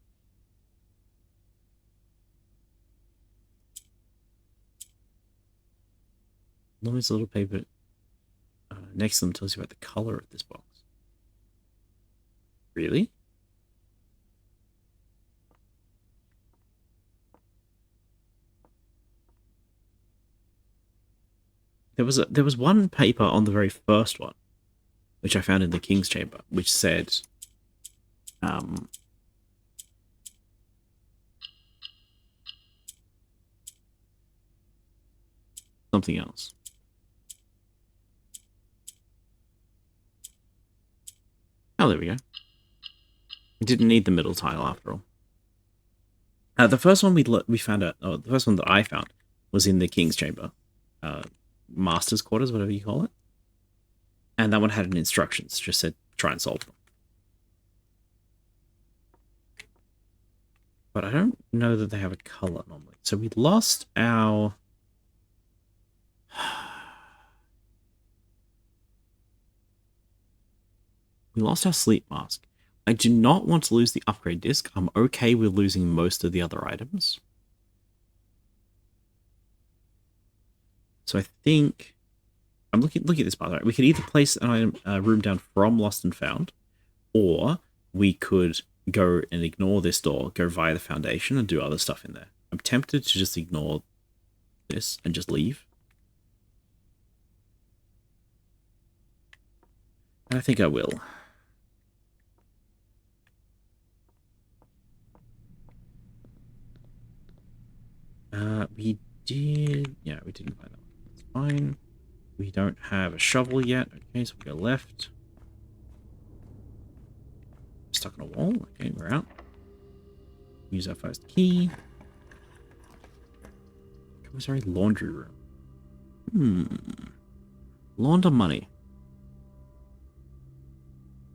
Noise a little paper next to them tells you about the color of this box. Really? There was one paper on the very first one, which I found in the King's Chamber, which said something else. Oh, there we go. We didn't need the middle tile after all. The first one we found out, the first one that I found was in the King's Chamber, Master's Quarters, whatever you call it, and that one had an instructions, just said try and solve them. But I don't know that they have a color normally. So we lost our... we lost our sleep mask. I do not want to lose the upgrade disc. I'm okay with losing most of the other items. So I think... I'm looking at this, by the way. We could either place an item, room down from Lost and Found, or we could go and ignore this door, go via the Foundation, and do other stuff in there. I'm tempted to just ignore this and just leave. And I think I will. We did... yeah, we didn't find that one. That's fine. We don't have a shovel yet. Okay, so we go left. Stuck on a wall. Okay, we're out. Use our first key. Commissary laundry room. Launder money.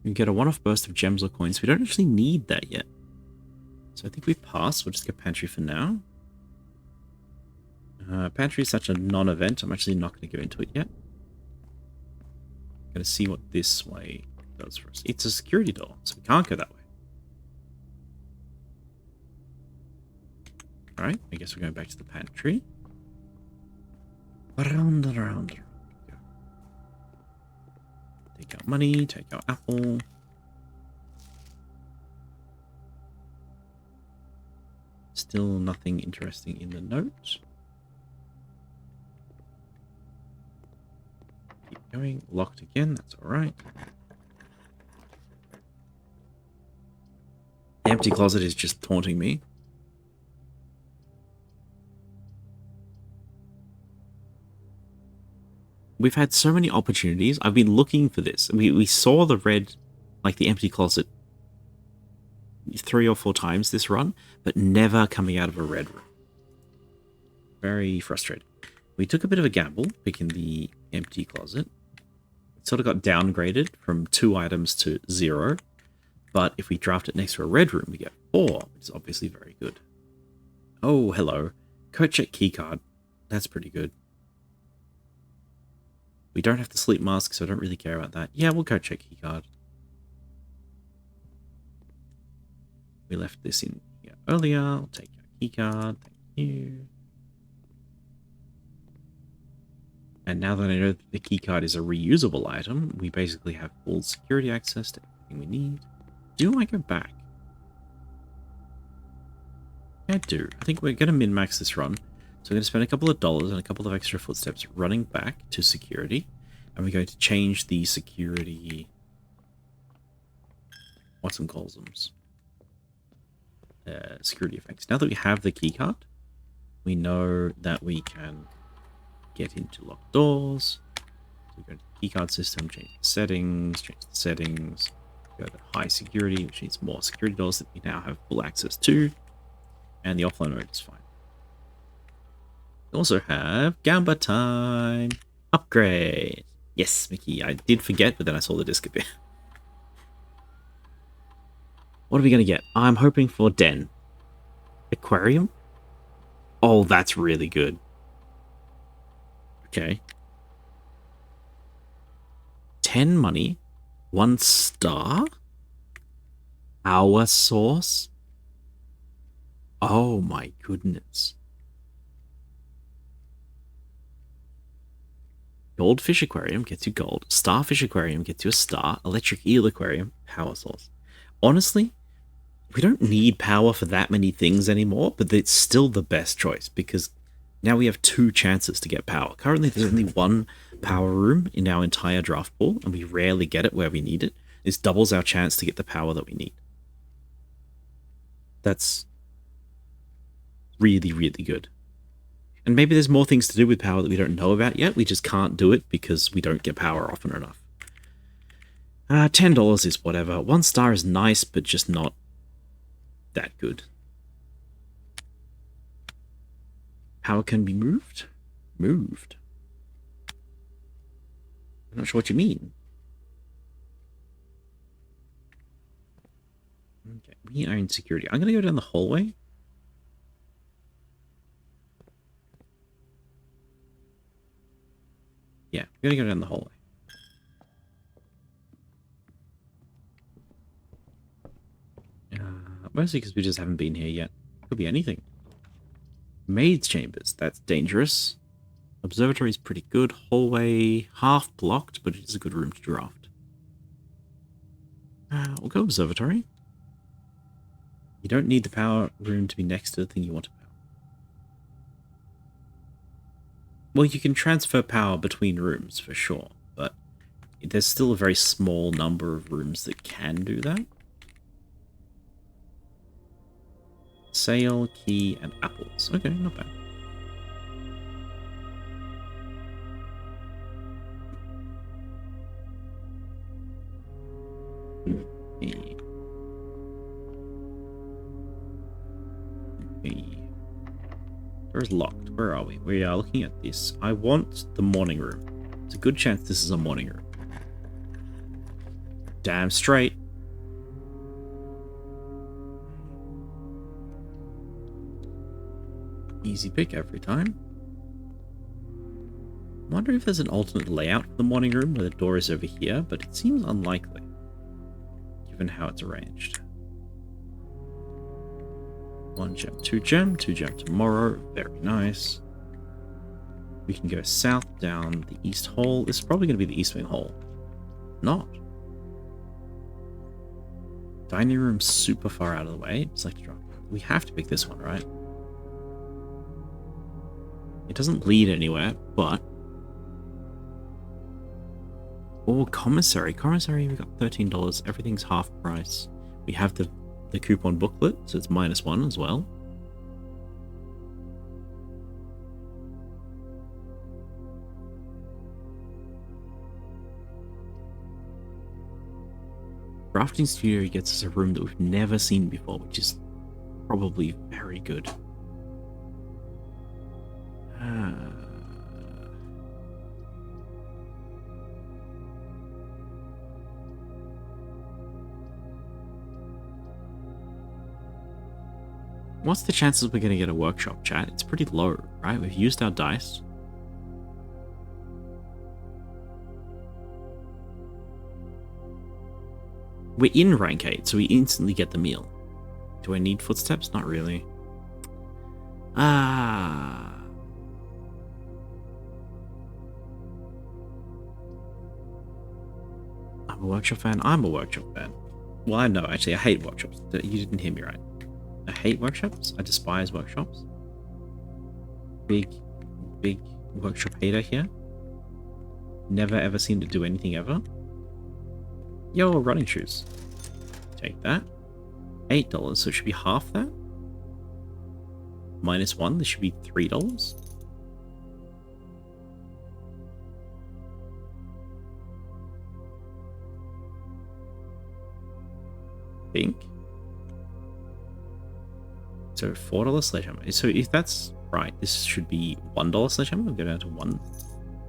You get a one-off burst of gems or coins. We don't actually need that yet. So I think we pass. We'll just get pantry for now. Pantry is such a non-event. I'm actually not going to go into it yet. Going to see what this way does for us. It's a security door, so we can't go that way. Alright, I guess we're going back to the pantry. Around and around. Take out money, take out apple. Still nothing interesting in the note. Keep going. Locked again, that's alright. The empty closet is just taunting me. We've had so many opportunities. I've been looking for this. We saw the red, like the empty closet, 3 or 4 times this run, but never coming out of a red room. Very frustrating. We took a bit of a gamble picking the empty closet. It sort of got downgraded from 2 items to 0. But if we draft it next to a red room, we get 4, which is obviously very good. Oh, hello. Coat check keycard. That's pretty good. We don't have the sleep mask, so I don't really care about that. Yeah, we'll go check keycard. We left this in here earlier. I'll take our keycard. Thank you. And now that I know that the keycard is a reusable item, we basically have full security access to everything we need. Do I go back? I do. I think we're going to min-max this run. So we're going to spend a couple of dollars and a couple of extra footsteps running back to security. And we're going to change the security... whatchamacallsums? Security effects. Now that we have the keycard, we know that we can get into locked doors. So we go to the keycard system, change the settings, go to high security, which needs more security doors that we now have full access to. And the offline mode is fine. We also have Gamba time. Upgrade. Yes, Mickey. I did forget, but then I saw the disc appear. What are we going to get? I'm hoping for Den. Aquarium? Oh, that's really good. Okay. 10 money. 1 star. Our source. Oh my goodness. Goldfish aquarium gets you gold. Starfish aquarium gets you a star. Electric eel aquarium, power source. Honestly, we don't need power for that many things anymore, but it's still the best choice because now we have 2 chances to get power. Currently, there's only 1 power room in our entire draft pool, and we rarely get it where we need it. This doubles our chance to get the power that we need. That's really, really good. And maybe there's more things to do with power that we don't know about yet. We just can't do it because we don't get power often enough. $10 is whatever. 1 star is nice, but just not that good. Power can be moved? Moved. I'm not sure what you mean. Okay, we are in security. I'm going to go down the hallway. Yeah, we're going to go down the hallway. Mostly because we just haven't been here yet. Could be anything. Maid's chambers. That's dangerous. Observatory is pretty good. Hallway, half blocked, but it is a good room to draft. We'll go observatory. You don't need the power room to be next to the thing you want to power. Well, you can transfer power between rooms for sure, but there's still a very small number of rooms that can do that. Sail, key, and apples. Okay, not bad. Door is locked. Where are we? We are looking at this. I want the morning room. It's a good chance this is a morning room. Damn straight. Easy pick every time. I wonder if there's an alternate layout for the morning room where the door is over here, but it seems unlikely, given how it's arranged. 1 gem, 2 gem, 2 gem tomorrow. Very nice. We can go south down the east hall. This is probably going to be the east wing hall. Not. Dining room super far out of the way. Select drop. We have to pick this one, right? It doesn't lead anywhere, but... Oh, commissary. Commissary, we got $13. Everything's half price. We have the coupon booklet, so it's -1 as well. Crafting Studio gets us a room that we've never seen before, which is probably very good. What's the chances we're going to get a workshop, chat? It's pretty low, right? We've used our dice. We're in rank 8, so we instantly get the meal. Do I need footsteps? Not really. I'm a workshop fan. I'm a workshop fan. Well, I know, actually, I hate workshops. You didn't hear me right. I hate workshops. I despise workshops. Big workshop hater here. Never ever seem to do anything ever. Yo, running shoes. Take that. $8, so it should be half that. -1, this should be $3. Think. So $4 sledgehammer. So if that's right, this should be $1 sledgehammer. We'll go down to 1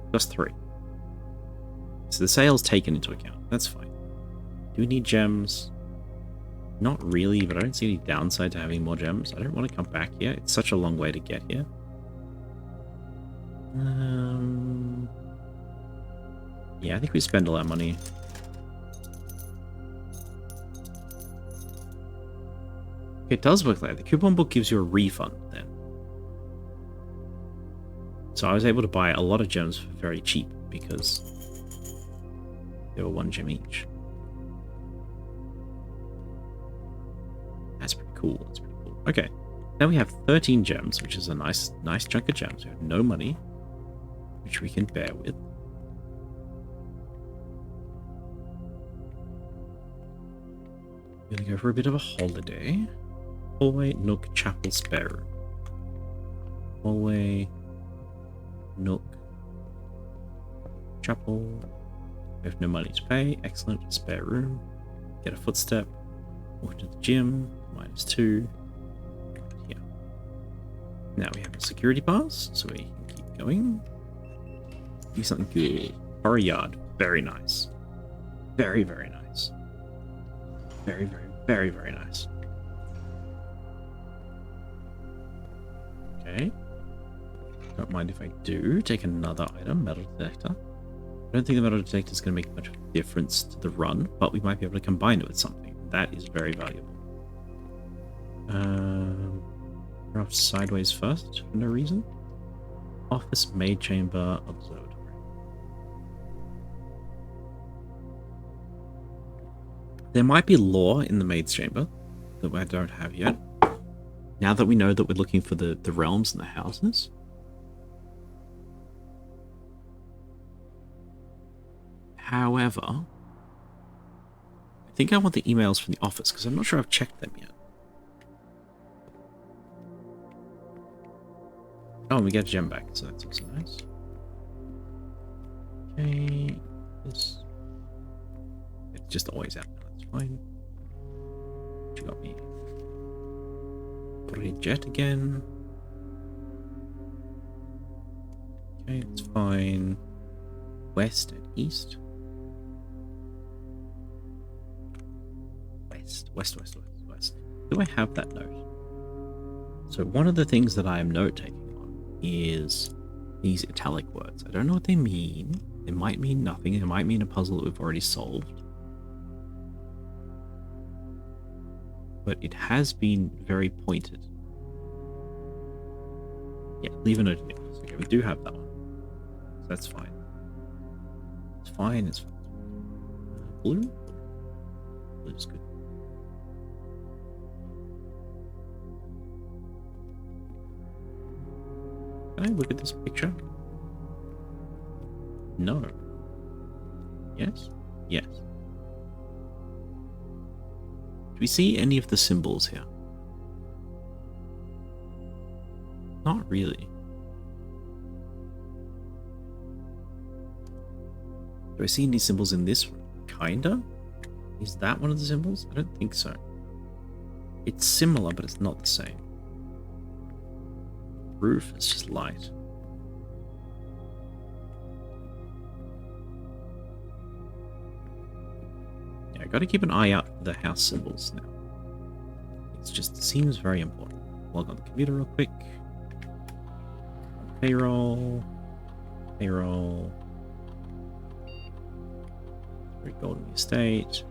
plus 3. So the sale's taken into account. That's fine. Do we need gems? Not really, but I don't see any downside to having more gems. I don't want to come back here. It's such a long way to get here. Yeah, I think we spend all our money. It does work like that. The coupon book gives you a refund then. So I was able to buy a lot of gems for very cheap because they were 1 gem each. That's pretty cool. That's pretty cool. Okay. Now we have 13 gems, which is a nice chunk of gems. We have no money, which we can bear with. We're gonna go for a bit of a holiday. Hallway, nook, chapel, spare room. Hallway, nook, chapel. We have no money to pay. Excellent. Spare room. Get a footstep. Walk to the gym. -2. Here. Now we have a security pass, so we can keep going. Do something good. Horror yard. Very nice. Very, very nice. Very, very, very, very nice. Okay. Don't mind if I do take another item, metal detector. I don't think the metal detector is going to make much of a difference to the run, but we might be able to combine it with something. That is very valuable. We're off sideways first for no reason. Office, maid chamber, observatory. There might be lore in the maid's chamber that I don't have yet. Now that we know that we're looking for the realms and the houses. However, I think I want the emails from the office because I'm not sure I've checked them yet. Oh, and we get a gem back, so that's also nice. Okay, this. It's just always out now, that's fine. What you got me? Jet again. Okay, it's fine. West and east. West. Do I have that note? So one of the things that I am note taking on is these italic words. I don't know what they mean. They might mean nothing. It might mean a puzzle that we've already solved. But it has been very pointed. Yeah, leave a note in it. Okay, we do have that one. So that's fine. It's fine. Blue? Blue's good. Can I look at this picture? No. Yes? Yes. Do we see any of the symbols here? Not really. Do I see any symbols in this one? Kinda? Is that one of the symbols? I don't think so. It's similar, but it's not the same. Roof is just light. Yeah, I gotta keep an eye out for the house symbols now. It seems very important. Log on the computer real quick. Payroll. Golden Estate.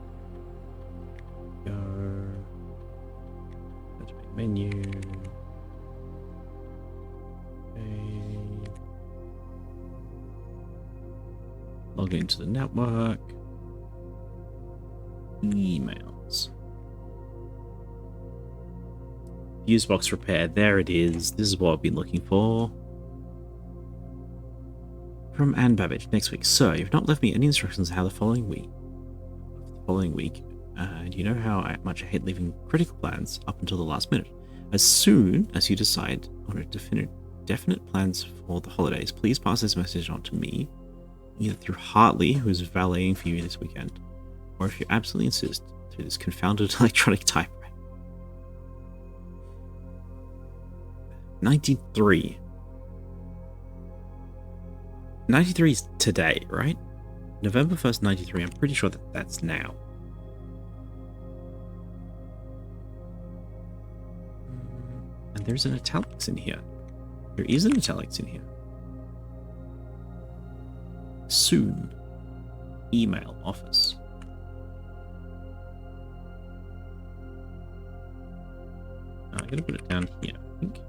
Go. Go to main menu. Okay. Log into the network. Emails. Fuse box repair. There it is. This is what I've been looking for. From Anne Babbage next week. Sir, you've not left me any instructions on how the following week. And you know how much I hate leaving critical plans up until the last minute. As soon as you decide on a definite plans for the holidays, please pass this message on to me, either through Hartley, who's valeting for you this weekend, or if you absolutely insist, through this confounded electronic typewriter. 93. 93 is today, right? November 1st, 93. I'm pretty sure that that's now. And there's an italics in here. There is an italics in here. Soon. Email office. I'm going to put it down here, I think.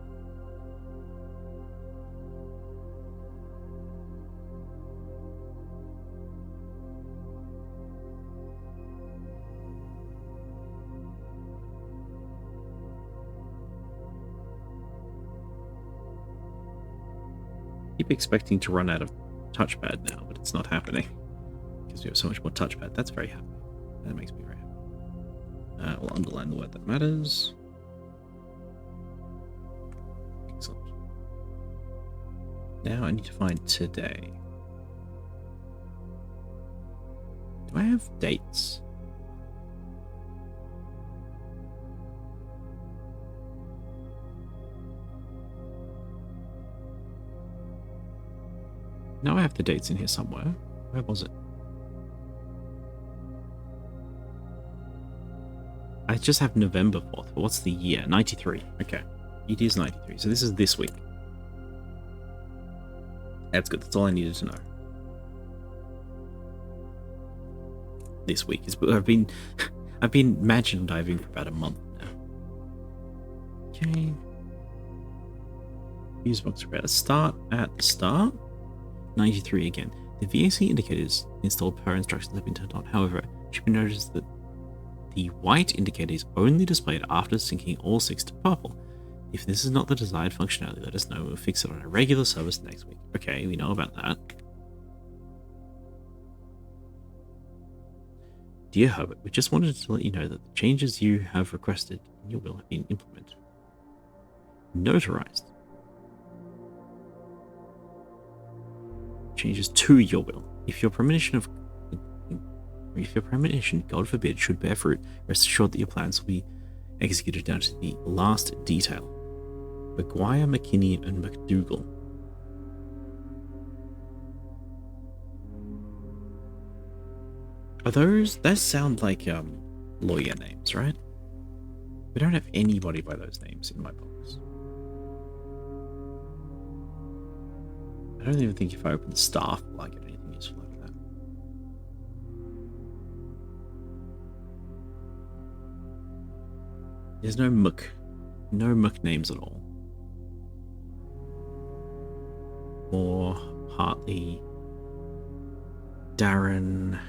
Keep expecting to run out of touchpad now, but it's not happening because we have so much more touchpad. That's very happy. That makes me very happy. We'll underline the word that matters. Excellent. Now I need to find today. Do I have dates? No, I have the dates in here somewhere. Where was it? I just have November 4th, but what's the year? 93. Okay. It is 93. So this is this week. That's good. That's all I needed to know. This week is. I've been mansion diving for about a month now. Okay. Fuse box repair. Start at the start. 93 again. The VAC indicators installed per instructions have been turned on. However, it should be noticed that the white indicator is only displayed after syncing all 6 to purple. If this is not the desired functionality, let us know. We'll fix it on a regular service next week. Okay, we know about that. Dear Herbert, we just wanted to let you know that the changes you have requested in your will have been implemented. Notarized. Changes to your will. If your premonition, God forbid, should bear fruit, rest assured that your plans will be executed down to the last detail. McGuire, McKinney, and McDougall. Are those sound like lawyer names, right? We don't have anybody by those names in my box. I don't even think if I open the staff will I get anything useful like that. There's no Mook names at all. Or Hartley, Darren,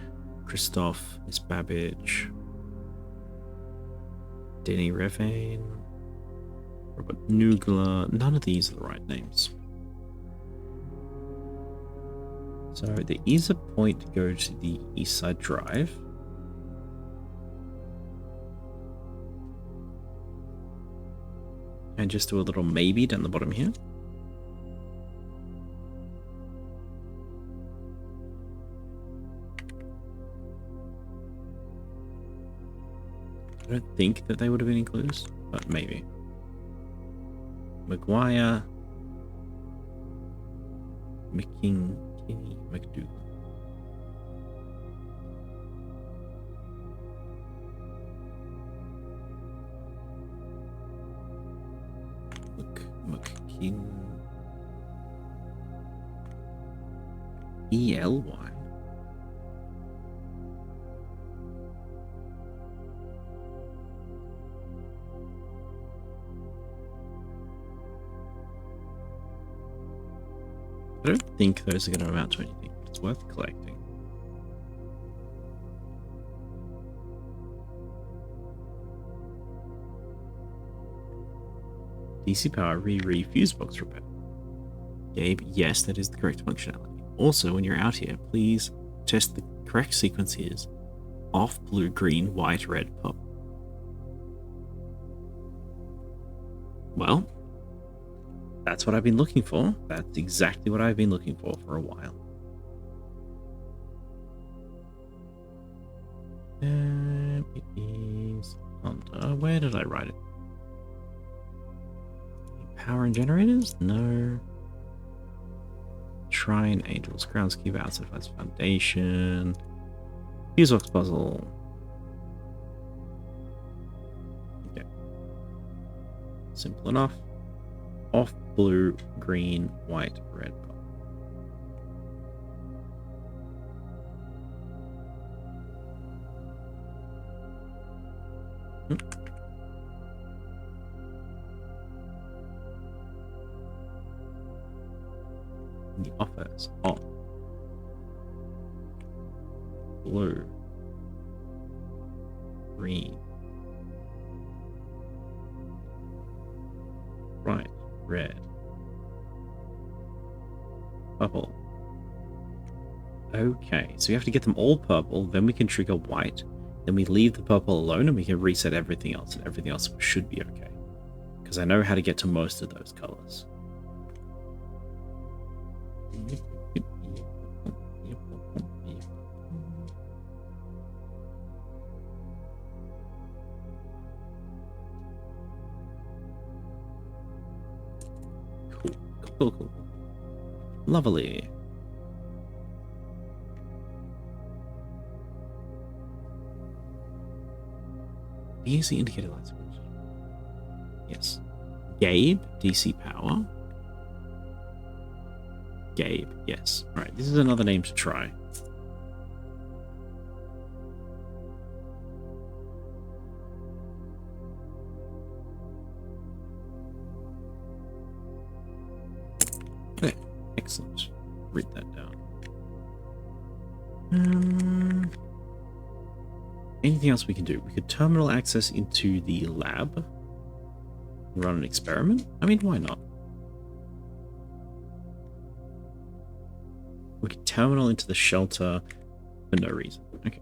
Christoph, Miss Babbage, Denny Revane, Robert Nugler. None of these are the right names. So there is a point to go to the East Side Drive. And just do a little maybe down the bottom here. I don't think that they would have been clues, but maybe. Maguire, McKinney, McDougal. McKinn. ELY. I don't think those are going to amount to anything, but it's worth collecting. DC power fuse box repair. Gabe, yes, that is the correct functionality. Also, when you're out here, please test the correct sequence is off, blue, green, white, red, pop. Well, that's what I've been looking for. That's exactly what I've been looking for a while. It is under. Where did I write it? Power and generators? No. Shrine, Angels, Groundskeeper, Outside Fights Foundation. Fuse box puzzle. Okay. Simple enough. Off, blue, green, white, red. The office off, blue, green, right, red, purple. Okay, so we have to get them all purple, then we can trigger white, then we leave the purple alone and we can reset everything else, and everything else should be okay. Because I know how to get to most of those colors. Cool. Lovely. BAC indicator lights. Yes. Gabe, DC power. Gabe, yes. Alright, this is another name to try. Okay, excellent. Read that down. Anything else we can do? We could terminal access into the lab. Run an experiment? I mean, why not? We could terminal into the shelter for no reason. Okay.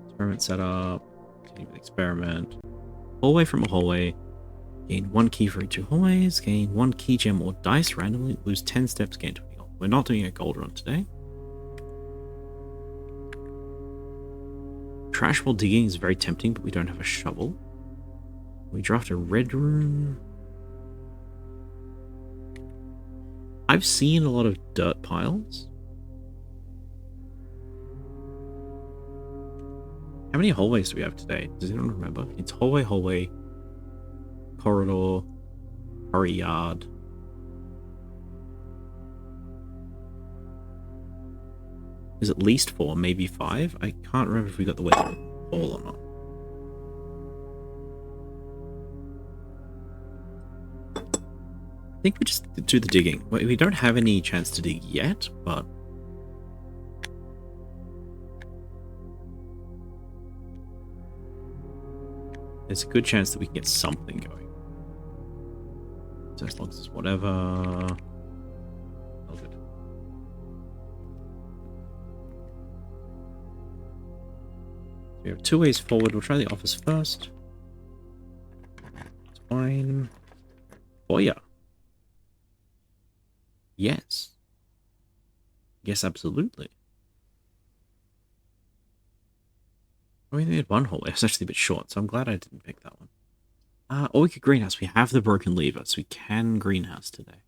Experiment setup. Continue with experiment. Hallway from a hallway. Gain 1 key for each 2 hallways. Gain 1 key gem or dice randomly. Lose 10 steps. Gain 20 gold. We're not doing a gold run today. Trash while digging is very tempting, but we don't have a shovel. We draft a red room. I've seen a lot of dirt piles. How many hallways do we have today? Does anyone remember? It's hallway, corridor, yard. There's at least 4, maybe 5. I can't remember if we got the weather hall or not. I think we just do the digging. We don't have any chance to dig yet, but there's a good chance that we can get something going. So as long as it's whatever. All good. So we have 2 ways forward. We'll try the office first. It's fine. Foyer. Yes. Yes, absolutely. I mean, they had 1 hallway. It's actually a bit short, so I'm glad I didn't pick that one. Or we could greenhouse. We have the broken lever, so we can greenhouse today.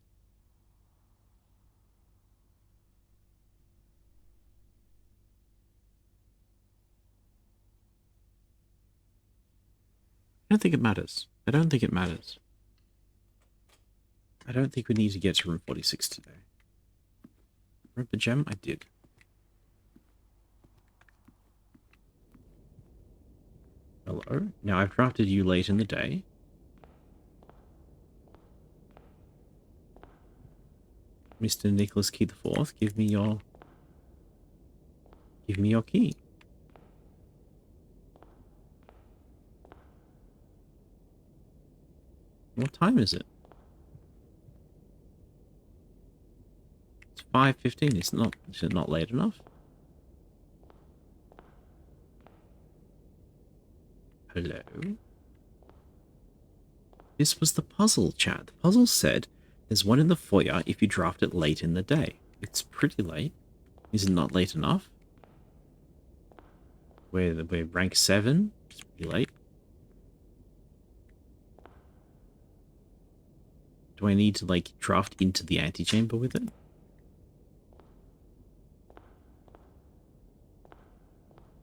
I don't think it matters. I don't think it matters. I don't think we need to get to room 46 today. Rip the gem? I did. Hello? Now I've drafted you late in the day. Mr. Nicholas Key IV, give me your key. What time is it? It's 5:15. Is it not late enough? Hello? This was the puzzle, chat. The puzzle said there's one in the foyer if you draft it late in the day. It's pretty late. Is it not late enough? We're rank 7. It's pretty late. Do I need to, like, draft into the antechamber with it?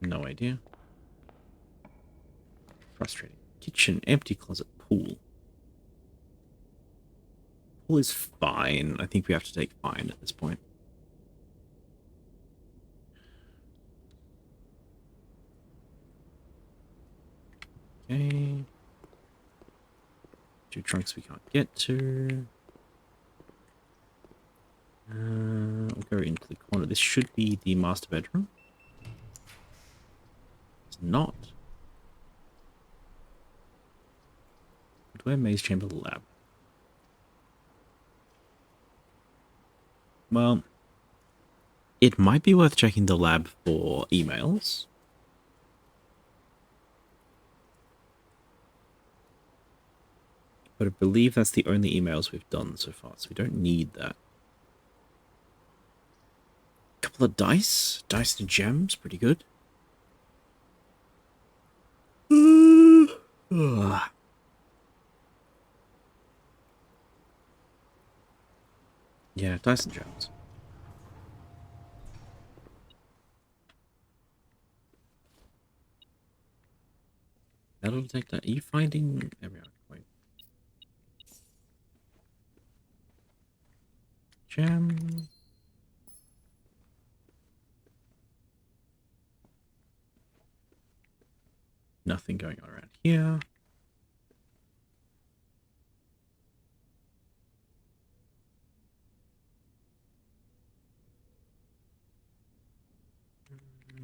No idea. Frustrating. Kitchen, empty closet, pool. Pool is fine. I think we have to take fine at this point. Okay. 2 trunks we can't get to. We'll go into the corner. This should be the master bedroom. It's not. Where maze chamber lab? Well, it might be worth checking the lab for emails. But I believe that's the only emails we've done so far, so we don't need that. Couple of dice. Dice and gems, pretty good. Yeah, dice and gems. Metal detector. Are you finding every point? Gem. Nothing going on around here.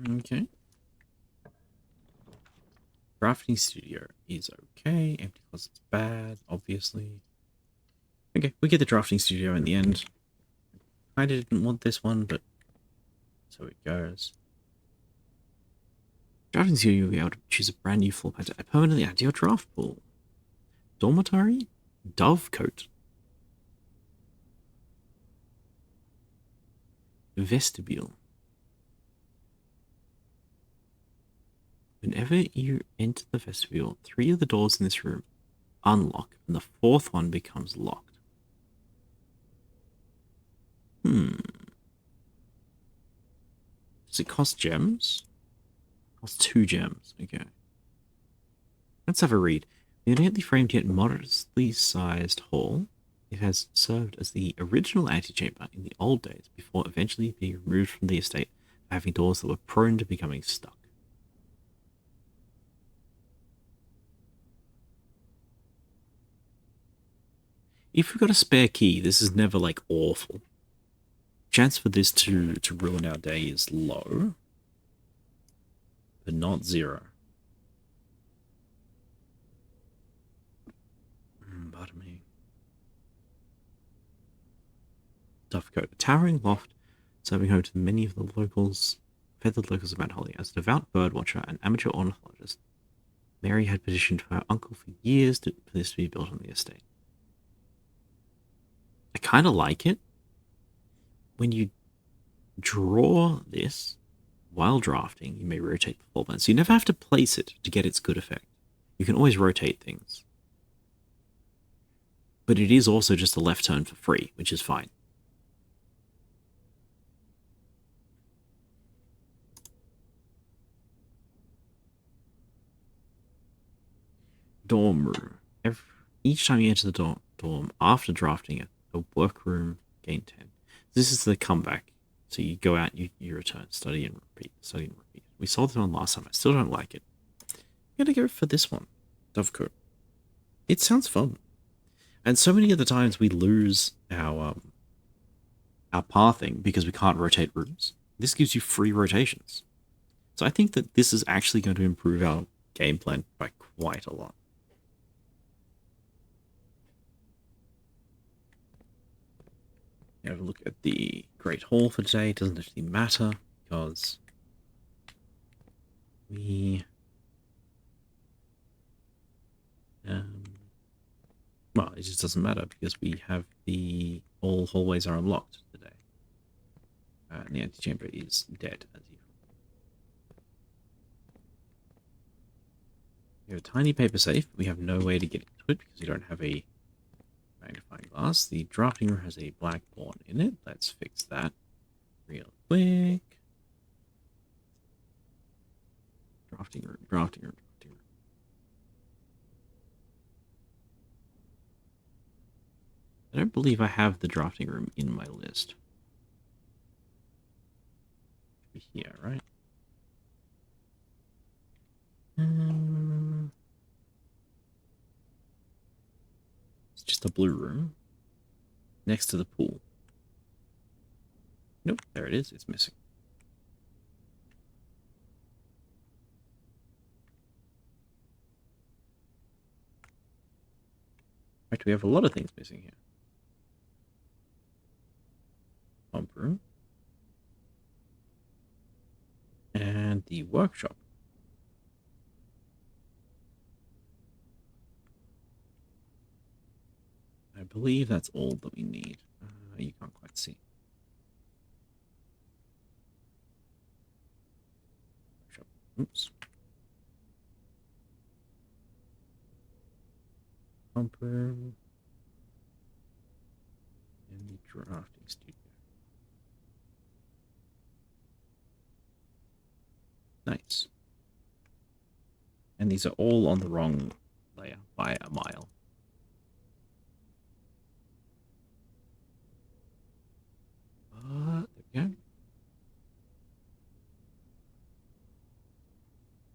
Okay. Crafting studio is okay. Empty closet's bad, obviously. Okay, we get the drafting studio in the end. I didn't want this one, but so it goes. Drafting studio, you'll be able to choose a brand new floor plan to permanently add to your draft pool. Dormitory? Dovecote. Vestibule. Whenever you enter the vestibule, 3 of the doors in this room unlock, and the fourth one becomes locked. Does it cost gems? It costs 2 gems. Okay. Let's have a read. The ornately framed yet modestly sized hall, it has served as the original antechamber in the old days before eventually being removed from the estate for having doors that were prone to becoming stuck. If we've got a spare key, this is never like awful. Chance for this to ruin our day is low, but not zero. Pardon me. Dovecote, a towering loft serving home to many of the feathered locals of Mount Holly. As a devout birdwatcher and amateur ornithologist, Mary had petitioned her uncle for years for this to be built on the estate. I kind of like it. When you draw this while drafting, you may rotate the floor plan. So you never have to place it to get its good effect. You can always rotate things. But it is also just a left turn for free, which is fine. Dorm room. Each time you enter the dorm after drafting it, a workroom gain 10. This is the comeback. So you go out, you return, study and repeat, study and repeat. We saw this one last time. I still don't like it. I'm gonna go for this one, Dovecote. It sounds fun, and so many of the times we lose our pathing because we can't rotate rooms. This gives you free rotations, so I think that this is actually going to improve our game plan by quite a lot. Have a look at the Great Hall for today. It doesn't actually matter because we well, it just doesn't matter because we have all hallways are unlocked today. And the antechamber is dead as usual. We have a tiny paper safe. We have no way to get into it because we don't have a magnifying glass. The drafting room has a black pawn in it. Let's fix that real quick. Drafting room, drafting room, drafting room. I don't believe I have the drafting room in my list. Should be here, right? It's just a blue room next to the pool. Nope, there it is. It's missing. Right, we have a lot of things missing here. Pump room. And the workshop. I believe that's all that we need. You can't quite see. Workshop. Oops. Pump room. And the drafting studio. Nice. And these are all on the wrong layer by a mile. There we go.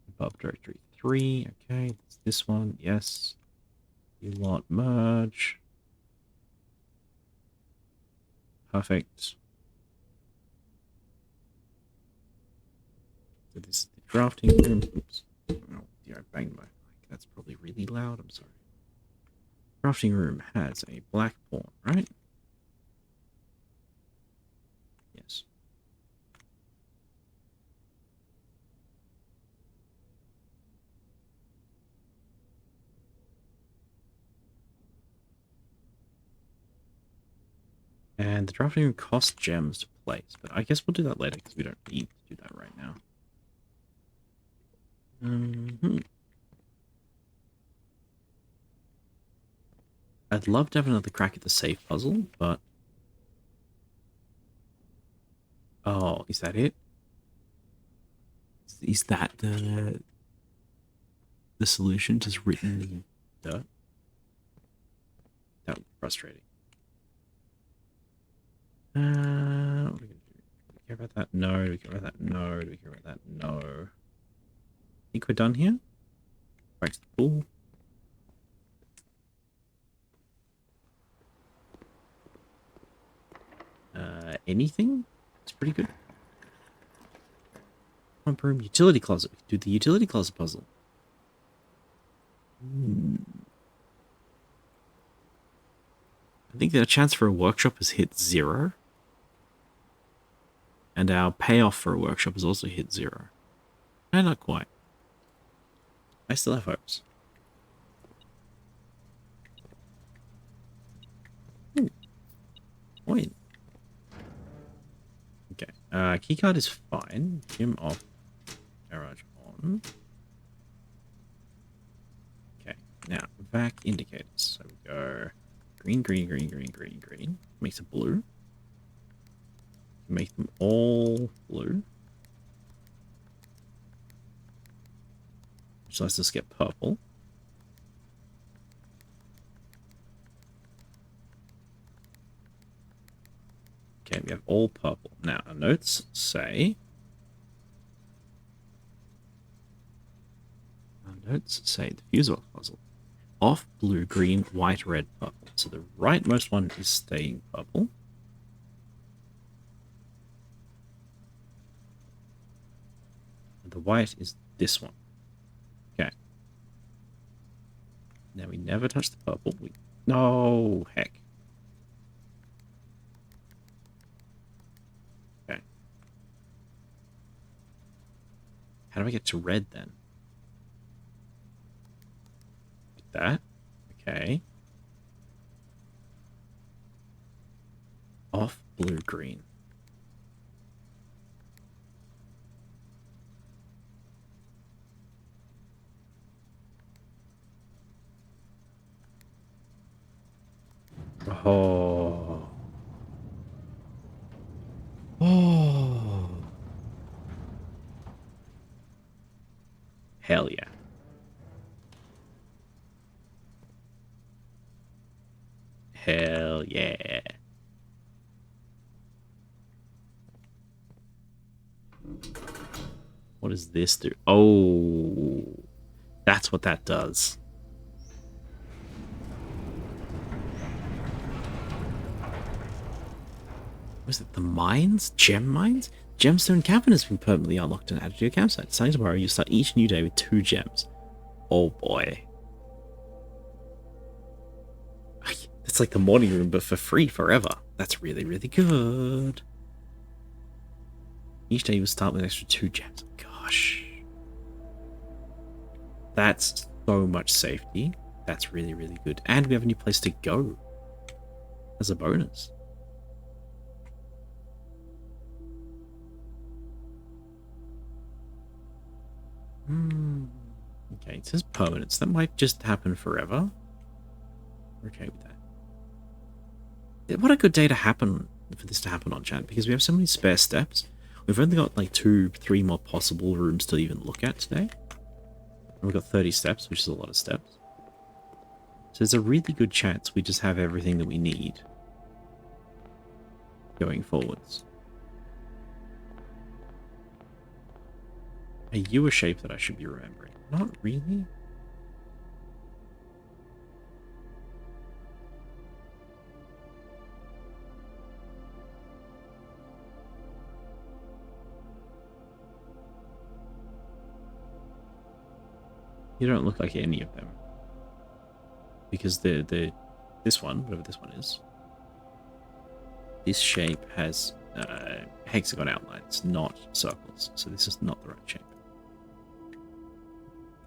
Above directory 3. Okay, it's this one. Yes. You want merge. Perfect. So this is the drafting room. Oops. Oh, yeah, I banged my mic. That's probably really loud. I'm sorry. Drafting room has a black pawn, right? Yes. And the drafting room costs gems to place, but I guess we'll do that later because we don't need to do that right now. I'd love to have another crack at the safe puzzle, but... Oh, is that it? Is that the solution? Just written in dirt? That would be frustrating. What are we gonna do? Do we care about that? No. Do we care about that? No. Do we care about that? No. Think we're done here? Back to the pool. Anything? It's pretty good. Pump room, utility closet. We can do the utility closet puzzle. I think the chance for a workshop has hit 0. And our payoff for a workshop has also hit 0. No, not quite. I still have hopes. Ooh. Point. Okay. Keycard is fine. Gym off. Garage on. Okay. Now, vac indicators. So we go green, green, green, green, green, green. Makes it blue. Make them all blue. Which lets us get purple. Okay, we have all purple. Now, our notes say... the fuse box puzzle. Off, blue, green, white, red, purple. So the rightmost one is staying purple. And the white is this one. Okay. Now we never touch the purple. No, heck. Okay. How do I get to red then? Like that. Okay. Off, blue, green. Oh. Oh. Hell yeah. Hell yeah. What does this do? Oh. That's what that does. Was it the mines? Gem mines? Gemstone Cavern has been permanently unlocked and added to your campsite. Starting tomorrow, you start each new day with 2 gems. Oh boy. It's like the morning room, but for free forever. That's really, really good. Each day you will start with an extra 2 gems. Gosh. That's so much safety. That's really, really good. And we have a new place to go as a bonus. Okay, it says permanence. That might just happen forever. We're okay with that. What a good day to happen for this to happen on, chat, because we have so many spare steps. We've only got like 2-3 more possible rooms to even look at today. And we've got 30 steps, which is a lot of steps. So there's a really good chance we just have everything that we need going forwards. Are you a shape that I should be remembering? Not really. You don't look like any of them. Because this one, whatever this one is, this shape has hexagon outlines, not circles. So this is not the right shape.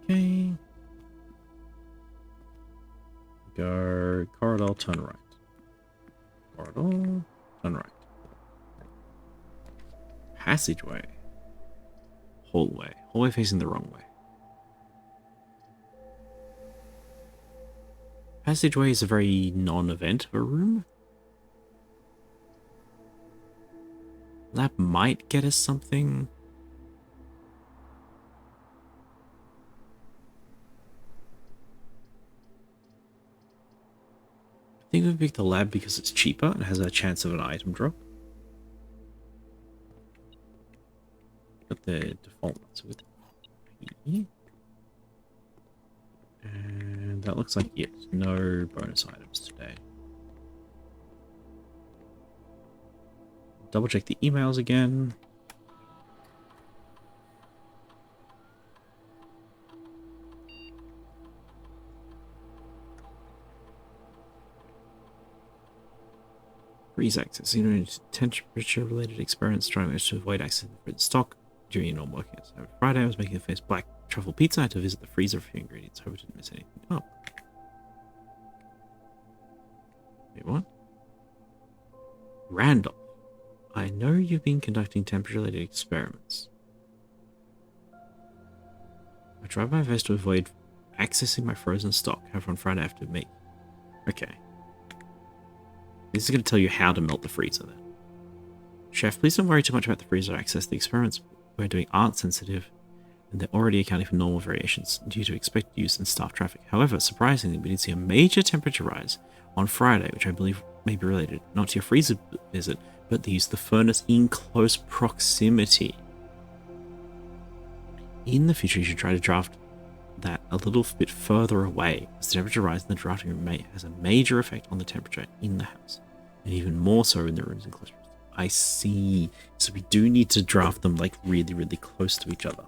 Okay. Go corridor, turn right. Corridor, turn right. Passageway. Hallway. Hallway facing the wrong way. Passageway is a very non-event of a room. Lab might get us something. I think we pick the lab because it's cheaper and has a chance of an item drop. Got the default ones with P. And that looks like it. No bonus items today. Double check the emails again. Freeze access. You know, temperature-related experiments trying to avoid access to the stock during your normal working hours. So Friday, I was making the first black truffle pizza. I had to visit the freezer for ingredients. Hope I didn't miss anything. Oh. Wait, what? Randolph. I know you've been conducting temperature-related experiments. I tried my best to avoid accessing my frozen stock. However, on Friday I have to make... Okay. This is going to tell you how to melt the freezer then. Chef, please don't worry too much about the freezer access. The experiments we're doing aren't sensitive, and they're already accounting for normal variations due to expected use and staff traffic. However, surprisingly, we did see a major temperature rise on Friday, which I believe may be related not to your freezer visit, but the use of the furnace in close proximity. In the future, you should try to draft that a little bit further away, as the temperature rise in the drafting room has a major effect on the temperature in the house, and even more so in the rooms and close rooms. I see. So we do need to draft them like really, really close to each other.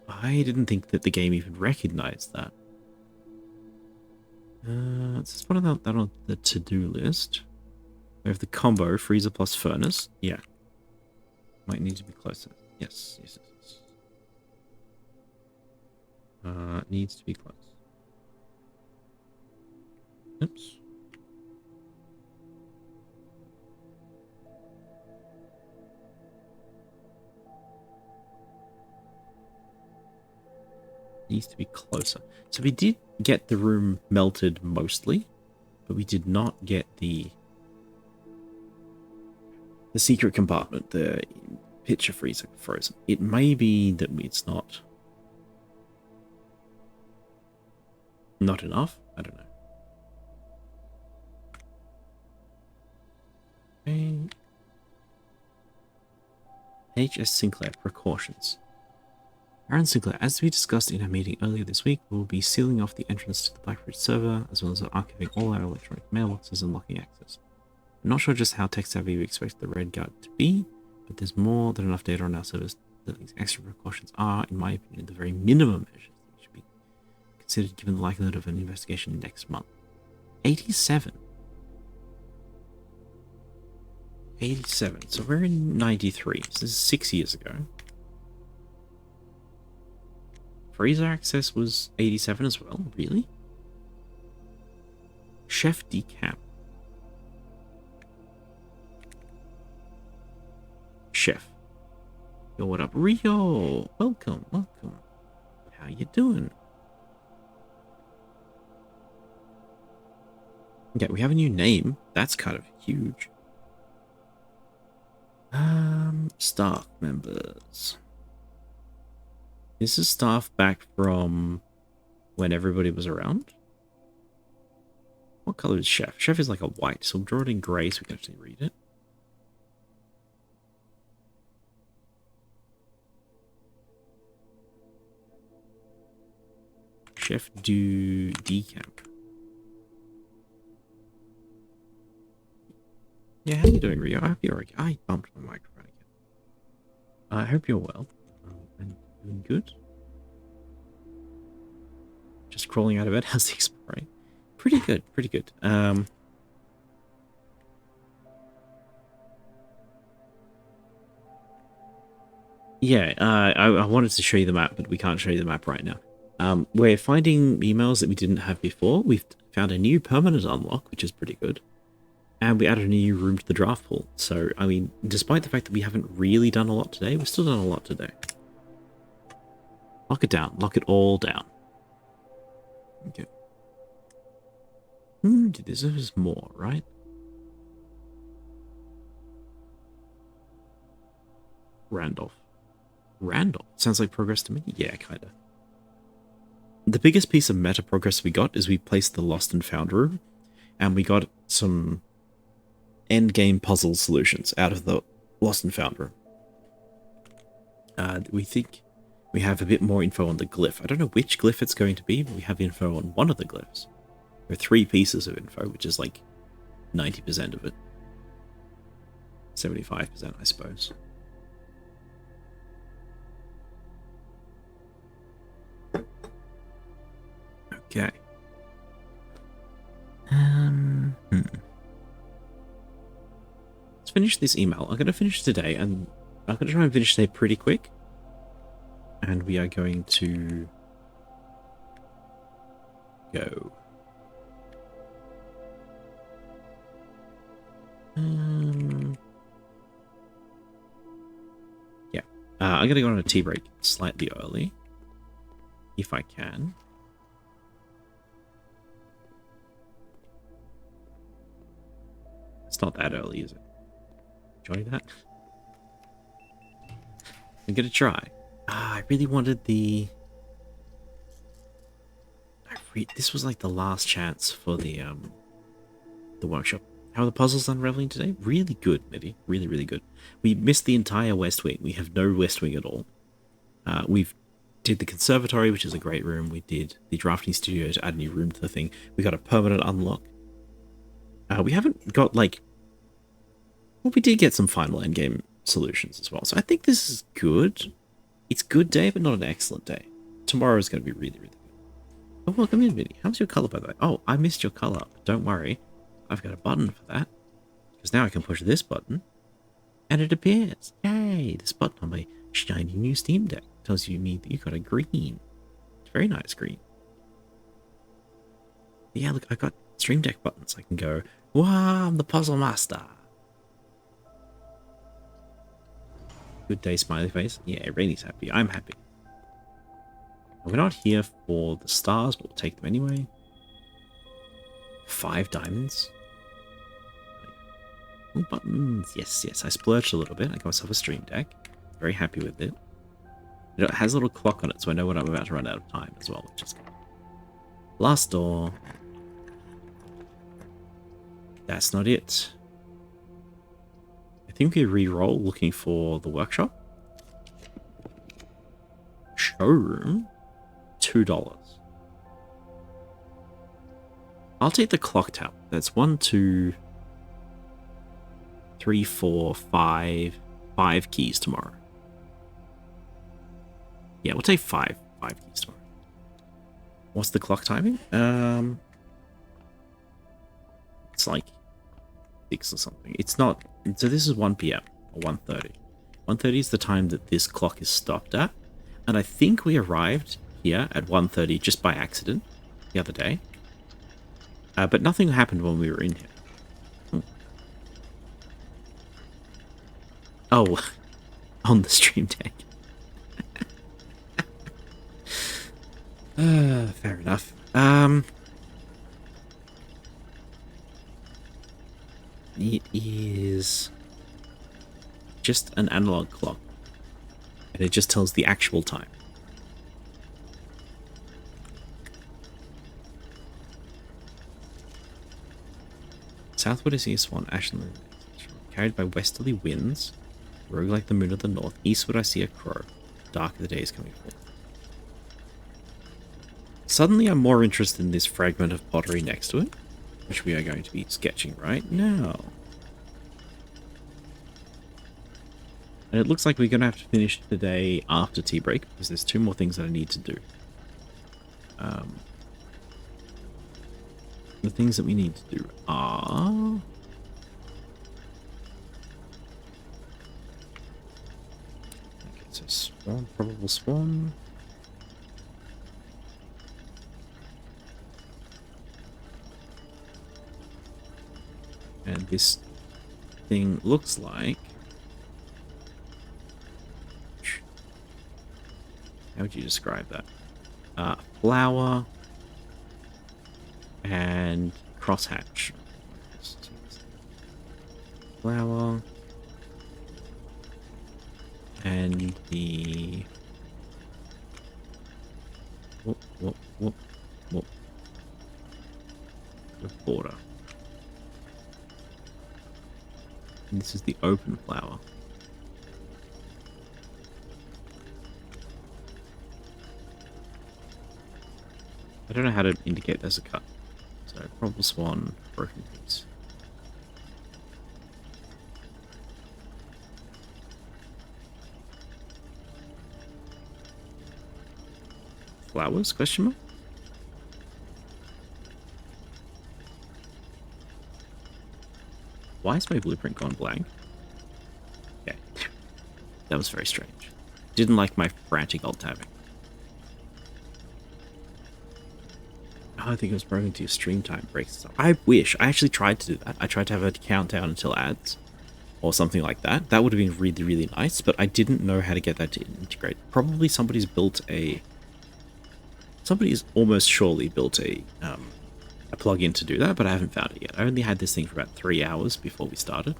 I didn't think that the game even recognized that. Let's just put that on the to-do list. We have the combo, freezer plus furnace. Yeah. Might need to be closer. Yes. Needs to be close. Oops. Needs to be closer. So we did get the room melted mostly, but we did not get the secret compartment, the pitcher freezer frozen. It may be that it's not enough. I don't know. Okay. H.S. Sinclair, precautions. Aaron Sinclair, as we discussed in our meeting earlier this week, we will be sealing off the entrance to the Blackbridge server, as well as archiving all our electronic mailboxes and locking access. I'm not sure just how tech-savvy we expect the Red Guard to be, but there's more than enough data on our servers that these extra precautions are, in my opinion, the very minimum measures that should be considered given the likelihood of an investigation next month. 87. 87. So we're in 93. So this is 6 years ago. Freezer access was 87 as well, really? Chef Decamp. Chef. Yo, what up? Rio! Welcome. How you doing? Okay, we have a new name. That's kind of huge. Staff members. This is staff back from when everybody was around. What color is Chef? Chef is like a white, so we'll draw it in grey so we can actually read it. Chef du Decamp. Yeah, how you doing, Rio? I hope you're okay. I bumped my microphone again. I hope you're well. And doing good. Just crawling out of bed. How's the exploring? Pretty good, pretty good. Yeah, I wanted to show you the map, but we can't show you the map right now. We're finding emails that we didn't have before. We've found a new permanent unlock, which is pretty good. And we added a new room to the draft pool. So, I mean, despite the fact that we haven't really done a lot today, we've still done a lot today. Lock it down. Lock it all down. Okay. This is more, right? Randolph. Randolph? Sounds like progress to me. Yeah, kind of. The biggest piece of meta progress we got is we placed the Lost and Found room, and we got some end game puzzle solutions out of the Lost and Found room. We think we have a bit more info on the glyph. I don't know which glyph it's going to be, but we have info on one of the glyphs. There are 3 pieces of info, which is like 90% of it. 75%, I suppose. Okay. Let's finish this email. I'm going to finish today, and I'm going to try and finish today pretty quick. And we are going to go. Yeah. I'm going to go on a tea break slightly early, if I can. It's not that early, is it? Enjoy that. I'm going to try. I really wanted the... This was like the last chance for the workshop. How are the puzzles unraveling today? Really good, Mitty. Really, really good. We missed the entire West Wing. We have no West Wing at all. We've did the conservatory, which is a great room. We did the drafting studio to add a new room to the thing. We got a permanent unlock. We haven't got, like... Well, we did get some final endgame solutions as well. So I think this is good. It's a good day, but not an excellent day. Tomorrow is going to be really, really good. Oh, welcome in, Vinny. How's your color, by the way? Oh, I missed your color. Don't worry. I've got a button for that. Because now I can push this button, and it appears. Yay! This button on my shiny new Steam Deck tells you that you got a green. It's a very nice green. Yeah, look, I got Stream Deck buttons. I can go, wow, I'm the puzzle master. Good day, smiley face. Yeah, Rainy's happy. I'm happy. We're not here for the stars, but we'll take them anyway. 5 diamonds. Ooh, buttons. Yes, yes. I splurged a little bit. I got myself a Stream Deck. Very happy with it. It has a little clock on it, so I know when I'm about to run out of time as well, which is good. Last door. That's not it. I think we re-roll looking for the workshop. Showroom. $2. I'll take the clock tower. That's 1, 2, 3, 4, 5. 5 keys tomorrow. Yeah, we'll take 5 keys tomorrow. What's the clock timing? It's like 6 or something. It's not. So this is 1 p.m. or 1:30. 1:30 is the time that this clock is stopped at, and I think we arrived here at 1:30 just by accident the other day. But nothing happened when we were in here. Oh, on the Stream Deck. Fair enough. It is just an analog clock, and it just tells the actual time. Southward is Eastward, Ashland, carried by westerly winds, rogue like the moon of the north. Eastward I see a crow, dark of the day is coming forth. Suddenly I'm more interested in this fragment of pottery next to it, which we are going to be sketching right now. And it looks like we're going to have to finish today after tea break, because there's 2 more things that I need to do. The things that we need to do are... Okay, so spawn, probable spawn. And this thing looks like... How would you describe that? Flower and crosshatch. Flower. And the... Whoop, whoop, whoop, whoop. The border. And this is the open flower. I don't know how to indicate there's a cut. So, Probable Swan, Broken Piece. Flowers? Question mark? Why is my blueprint gone blank? Okay. That was very strange. Didn't like my frantic alt tabbing. Oh, I think it was broken to your stream time breaks. Stuff. I wish. I actually tried to do that. I tried to have a countdown until ads. Or something like that. That would have been really, really nice, but I didn't know how to get that to integrate. Probably somebody's built a... Somebody's almost surely built a plugin to do that, but I haven't found it yet. I only had this thing for about 3 hours before we started.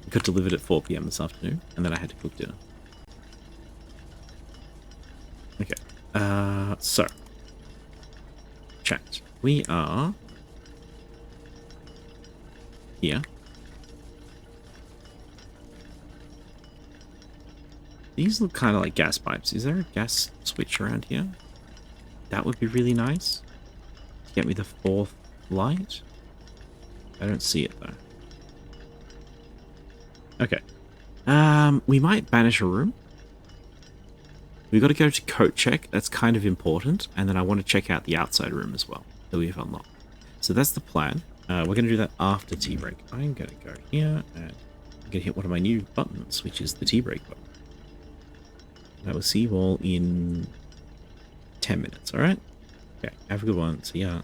It got delivered at 4 PM this afternoon, and then I had to cook dinner. Okay, so... Chat. We are... here. These look kind of like gas pipes. Is there a gas switch around here? That would be really nice. To get me the 4th light. I don't see it though. Okay. We might banish a room. We've got to go to coat check. That's kind of important. And then I want to check out the outside room as well that we've unlocked. So that's the plan. We're going to do that after tea break. I'm going to go here and I'm going to hit one of my new buttons, which is the tea break button. I will see you all in 10 minutes, alright? Okay, have a good one. See ya.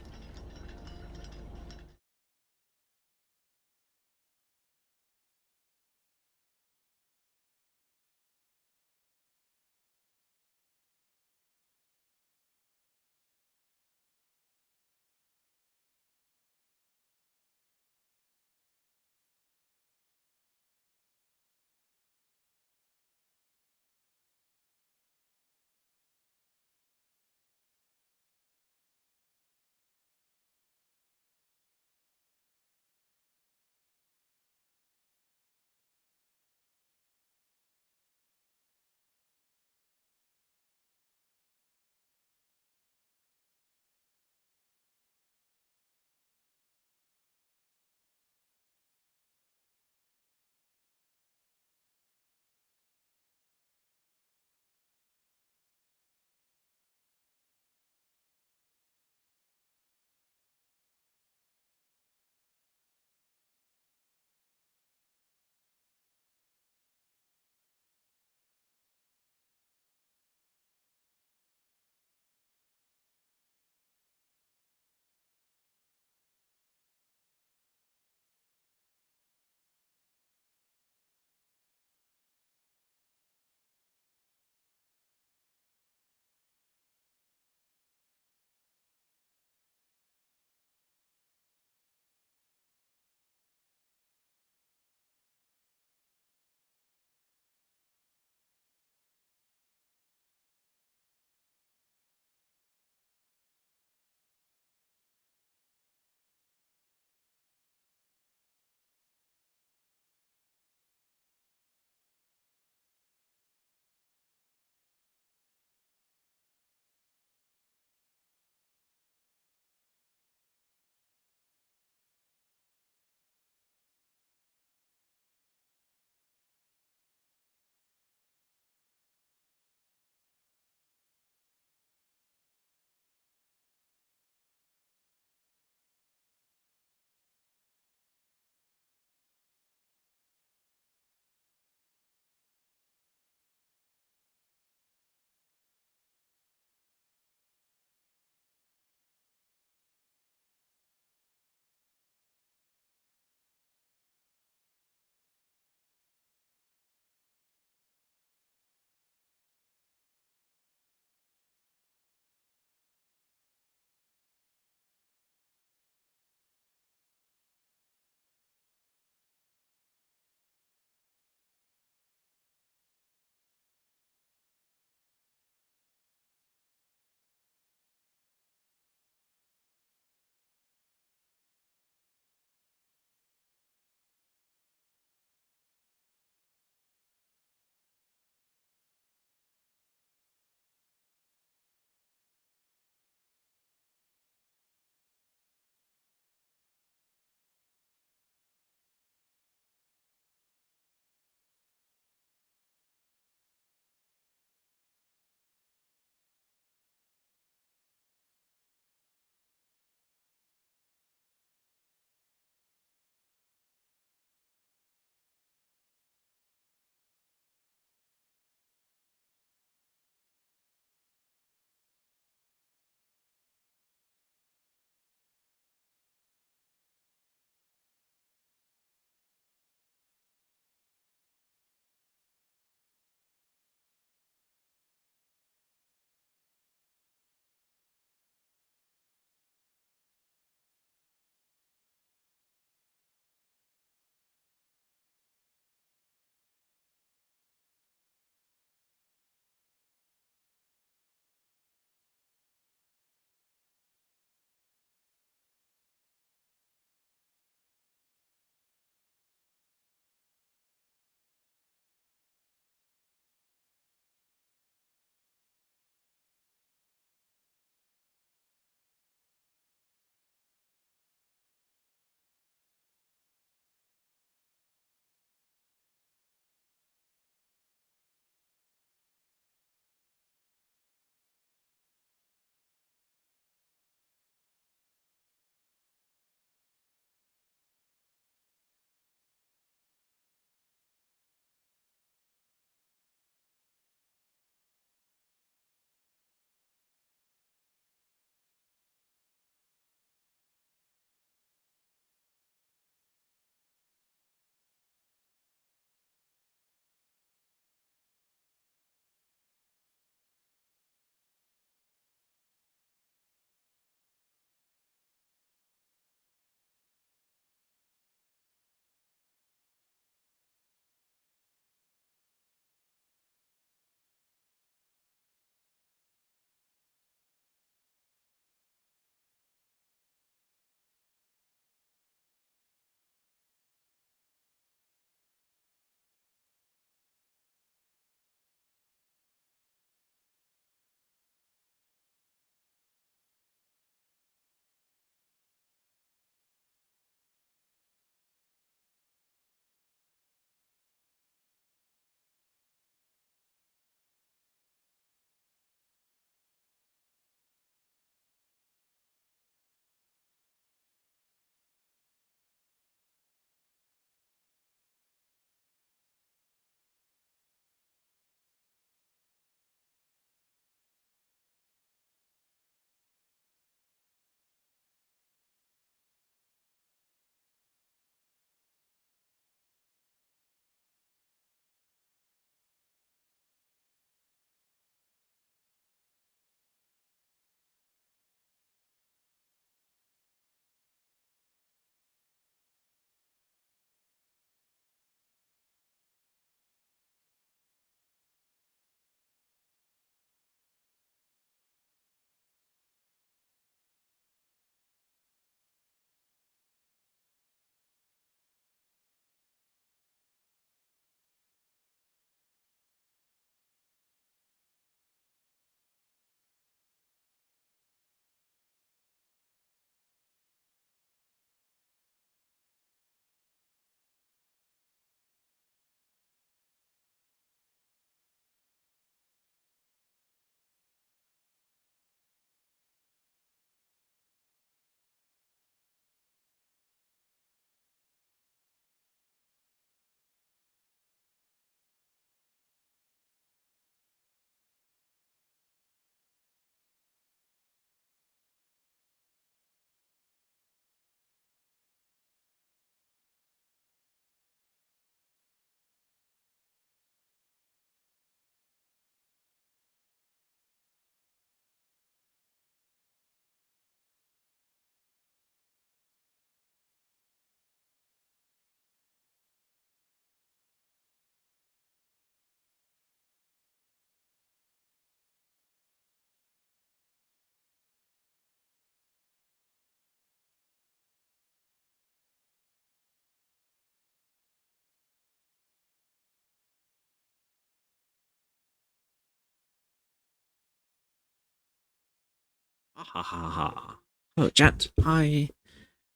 Ah, ha ha ha. Hello, chat. Hi.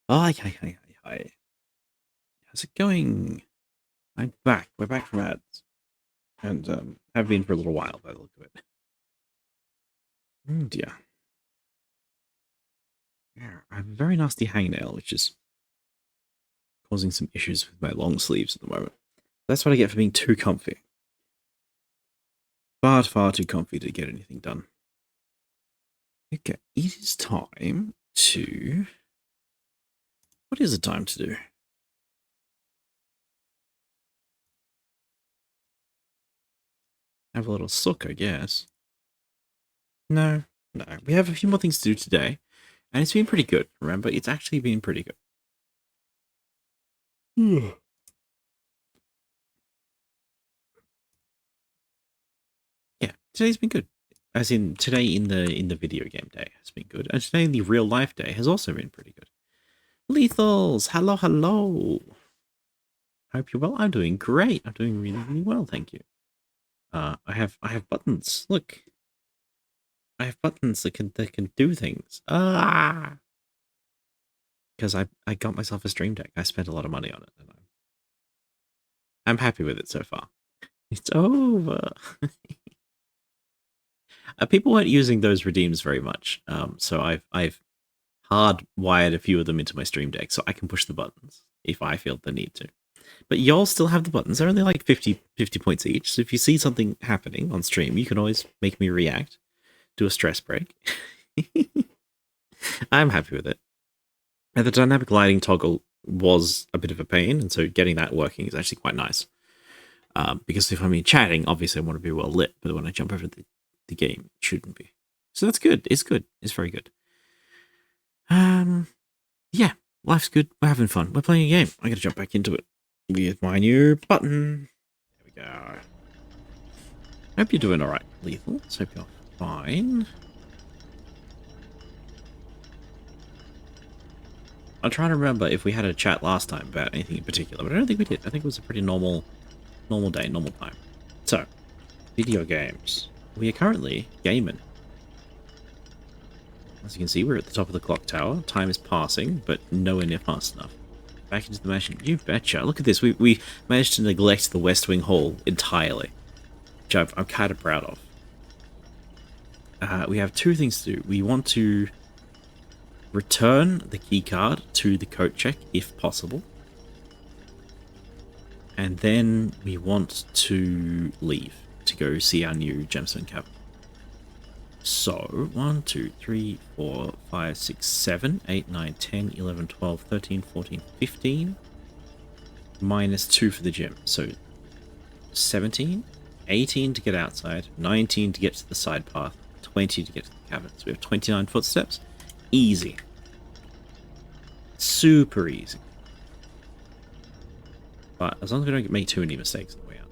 Hi. How's it going? I'm back. We're back from ads. And have been for a little while by the look of it. Oh dear. Yeah, I have a very nasty hangnail, which is causing some issues with my long sleeves at the moment. That's what I get for being too comfy. Far too comfy to get anything done. Okay, it is time to... What is it time to do? Have a little sook, I guess. No. We have a few more things to do today. And it's been pretty good, remember? It's actually been pretty good. Yeah, today's been good. As in today in the video game day has been good. And today in the real life day has also been pretty good. Lethals, hello. Hope you're well. I'm doing great. I'm doing really well, thank you. I have buttons. Look. I have buttons that can do things. Because I got myself a Stream Deck. I spent a lot of money on it, and I'm happy with it so far. It's over. People weren't using those redeems very much, so I've hardwired a few of them into my Stream Deck so I can push the buttons if I feel the need to. But y'all still have the buttons. They're only like 50 points each. So if you see something happening on stream, you can always make me react, do a stress break. I'm happy with it. And the dynamic lighting toggle was a bit of a pain, and so getting that working is actually quite nice. Because if I'm chatting, obviously I want to be well lit, but when I jump over the game, it shouldn't be. So that's good. It's good. It's very good. Yeah, life's good. We're having fun. We're playing a game. I gotta jump back into it with my new button. There we go. Hope you're doing alright, Lethal. Hope you're fine. I'm trying to remember if we had a chat last time about anything in particular, but I don't think we did. I think it was a pretty normal day, normal time. So, video games. We are currently gaming. As you can see, we're at the top of the clock tower. Time is passing, but nowhere near fast enough. Back into the mansion. You betcha. Look at this. We managed to neglect the West Wing Hall entirely, which I'm kind of proud of. We have two things to do. We want to return the keycard to the coat check, if possible. And then we want to leave to go see our new gemstone cavern. So, 1, 2, 3, 4, 5, 6, 7, 8, 9, 10, 11, 12, 13, 14, 15. Minus 2 for the gym. So, 17, 18 to get outside, 19 to get to the side path, 20 to get to the cavern. So we have 29 footsteps. Easy. Super easy. But as long as we don't make too many mistakes on the way out.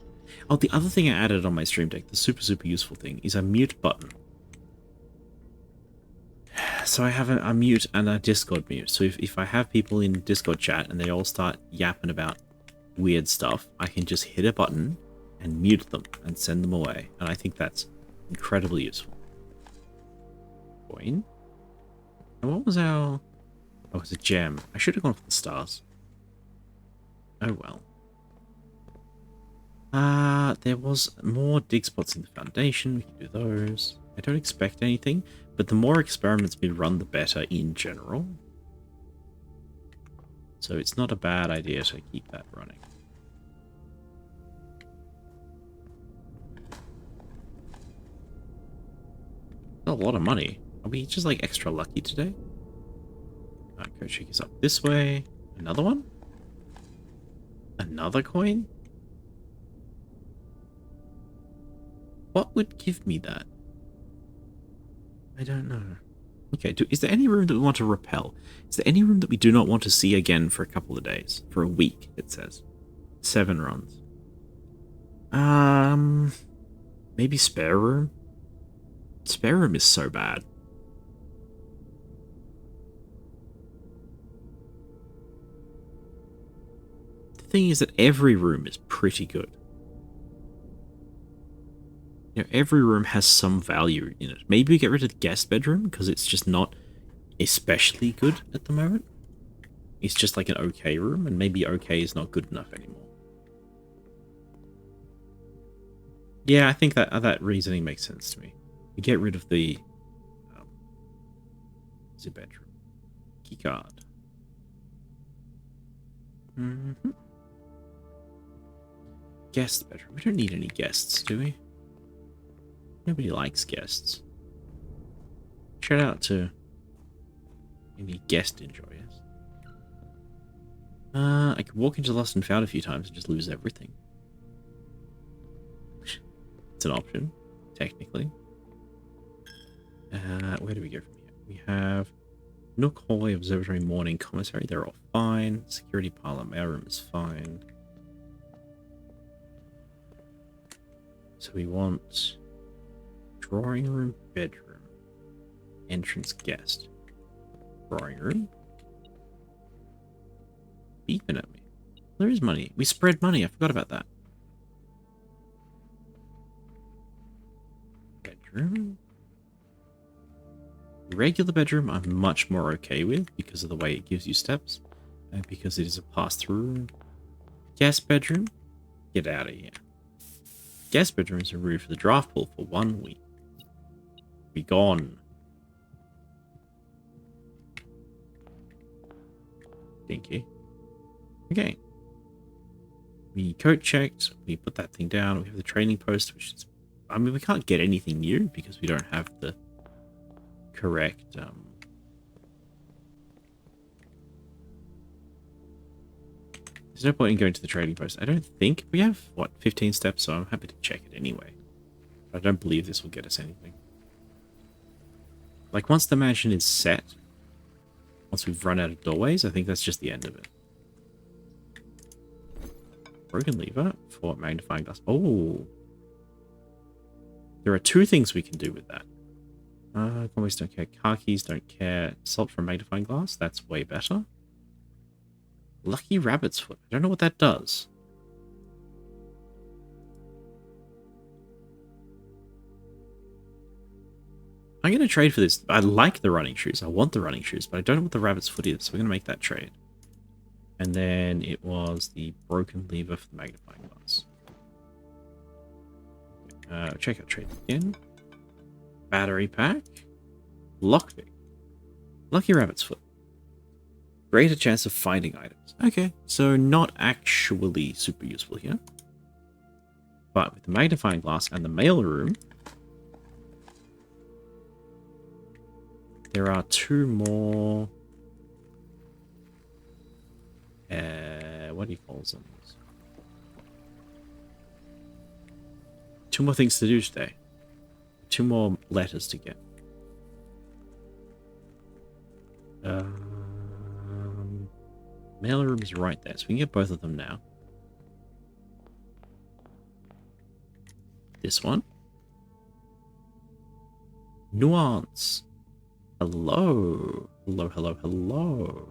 Oh, the other thing I added on my Stream Deck, the super useful thing, is a mute button. So I have a mute and a Discord mute. So if I have people in Discord chat and they all start yapping about weird stuff, I can just hit a button and mute them and send them away. And I think that's incredibly useful. Coin. And what was our... Oh, it was a gem. I should have gone for the stars. Oh well. There was more dig spots in the foundation. We can do those. I don't expect anything, but the more experiments we run, the better in general. So it's not a bad idea to keep that running. A lot of money. Are we just like extra lucky today? Alright, Coach Cheek is up this way. Another one? Another coin? What would give me that? I don't know. Okay, is there any room that we want to repel? Is there any room that we do not want to see again for a couple of days? For a week, it says. 7 runs. Maybe spare room? Spare room is so bad. The thing is that every room is pretty good. You know, every room has some value in it. Maybe we get rid of the guest bedroom because it's just not especially good at the moment. It's just like an okay room, and maybe okay is not good enough anymore. Yeah, I think that reasoning makes sense to me. We get rid of the bedroom. Keycard. Guest bedroom. We don't need any guests, do we? Nobody likes guests. Shout out to any guest enjoyers. I could walk into Lost and Found a few times and just lose everything. It's an option, technically. Where do we go from here? We have Nook, Hallway, Observatory, Morning, Commissary. They're all fine. Security Parlor, Mailroom is fine. So we want drawing room, bedroom, entrance, guest. Drawing room. Beeping at me. There is money. We spread money. I forgot about that. Bedroom. Regular bedroom I'm much more okay with because of the way it gives you steps and because it is a pass-through room. Guest bedroom, get out of here. Guest bedroom is removed for the draft pool for 1 week. Be gone. Dinky. Okay. We code checked, we put that thing down, we have the training post, which is, I mean, we can't get anything new because we don't have the correct there's no point in going to the trading post. I don't think we have, what, 15 steps, so I'm happy to check it anyway. But I don't believe this will get us anything. Like, once the mansion is set, once we've run out of doorways, I think that's just the end of it. Broken lever for magnifying glass. Oh! There are 2 things we can do with that. Convicts don't care. Car keys don't care. Salt from magnifying glass. That's way better. Lucky rabbit's foot. I don't know what that does. I'm going to trade for this. I like the running shoes. I want the running shoes, but I don't know what the rabbit's foot is, so we're going to make that trade. And then it was the broken lever for the magnifying glass. Check out trade again. Battery pack. Lockpick. Lucky rabbit's foot. Greater chance of finding items. Okay, so not actually super useful here. But with the magnifying glass and the mail room, there are 2 more... what do you call them? 2 more things to do today. 2 more letters to get. Mail room is right there, so we can get both of them now. This one. Nuance. Hello. Hello, hello, hello.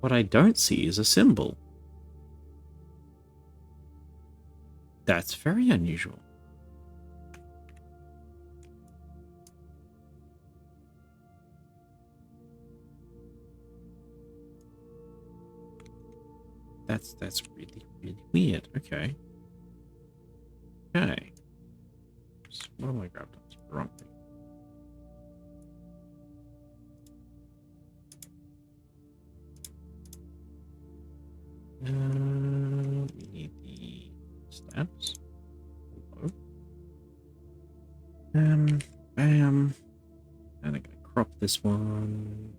What I don't see is a symbol. That's very unusual. That's really, really weird. Okay. Okay. What am I grabbed? That's the wrong thing. We need the stamps. Hello. Bam. And I'm gonna crop this one.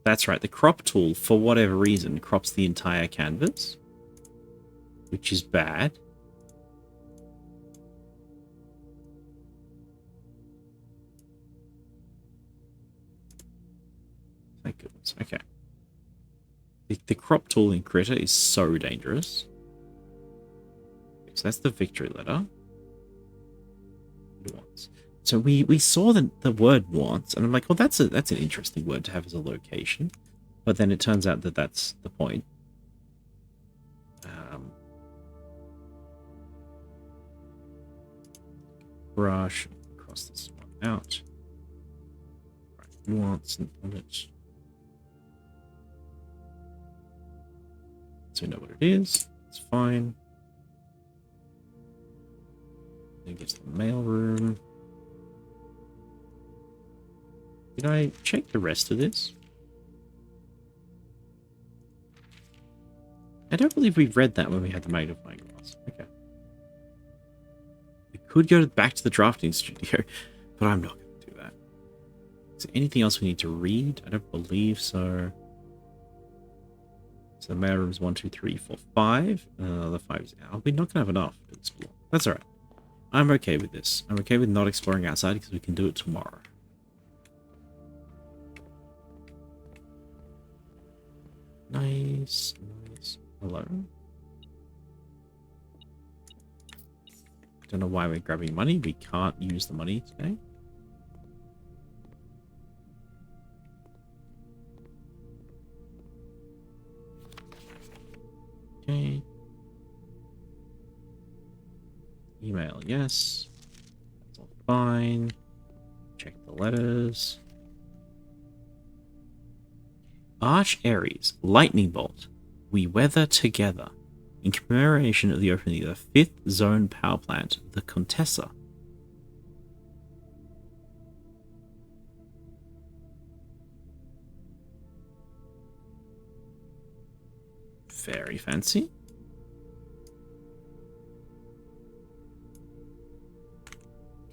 That's right, the crop tool, for whatever reason, crops the entire canvas, which is bad. Thank goodness. Okay. The crop tool in Critter is so dangerous. So that's the victory letter. Nuance. So we saw the word once, and I'm like, well, that's an interesting word to have as a location. But then it turns out that that's the point. brush. Cross this one out. Right, nuance on it. So we know what it is. It's fine. Then get to the mail room. Did I check the rest of this? I don't believe we read that when we had the magnifying glass. Okay. We could go back to the drafting studio, but I'm not going to do that. Is there anything else we need to read? I don't believe so. So the mail room's 1, 2, 3, 4, 5. The 5 is out. We're not going to have enough to explore. That's alright. I'm okay with this. I'm okay with not exploring outside because we can do it tomorrow. Nice. Nice. Hello. Don't know why we're grabbing money. We can't use the money today. Okay. Email, yes. That's all fine. Check the letters. Arch Ares, Lightning Bolt. We weather together. In commemoration of the opening of the 5th Zone Power Plant, the Contessa. Very fancy.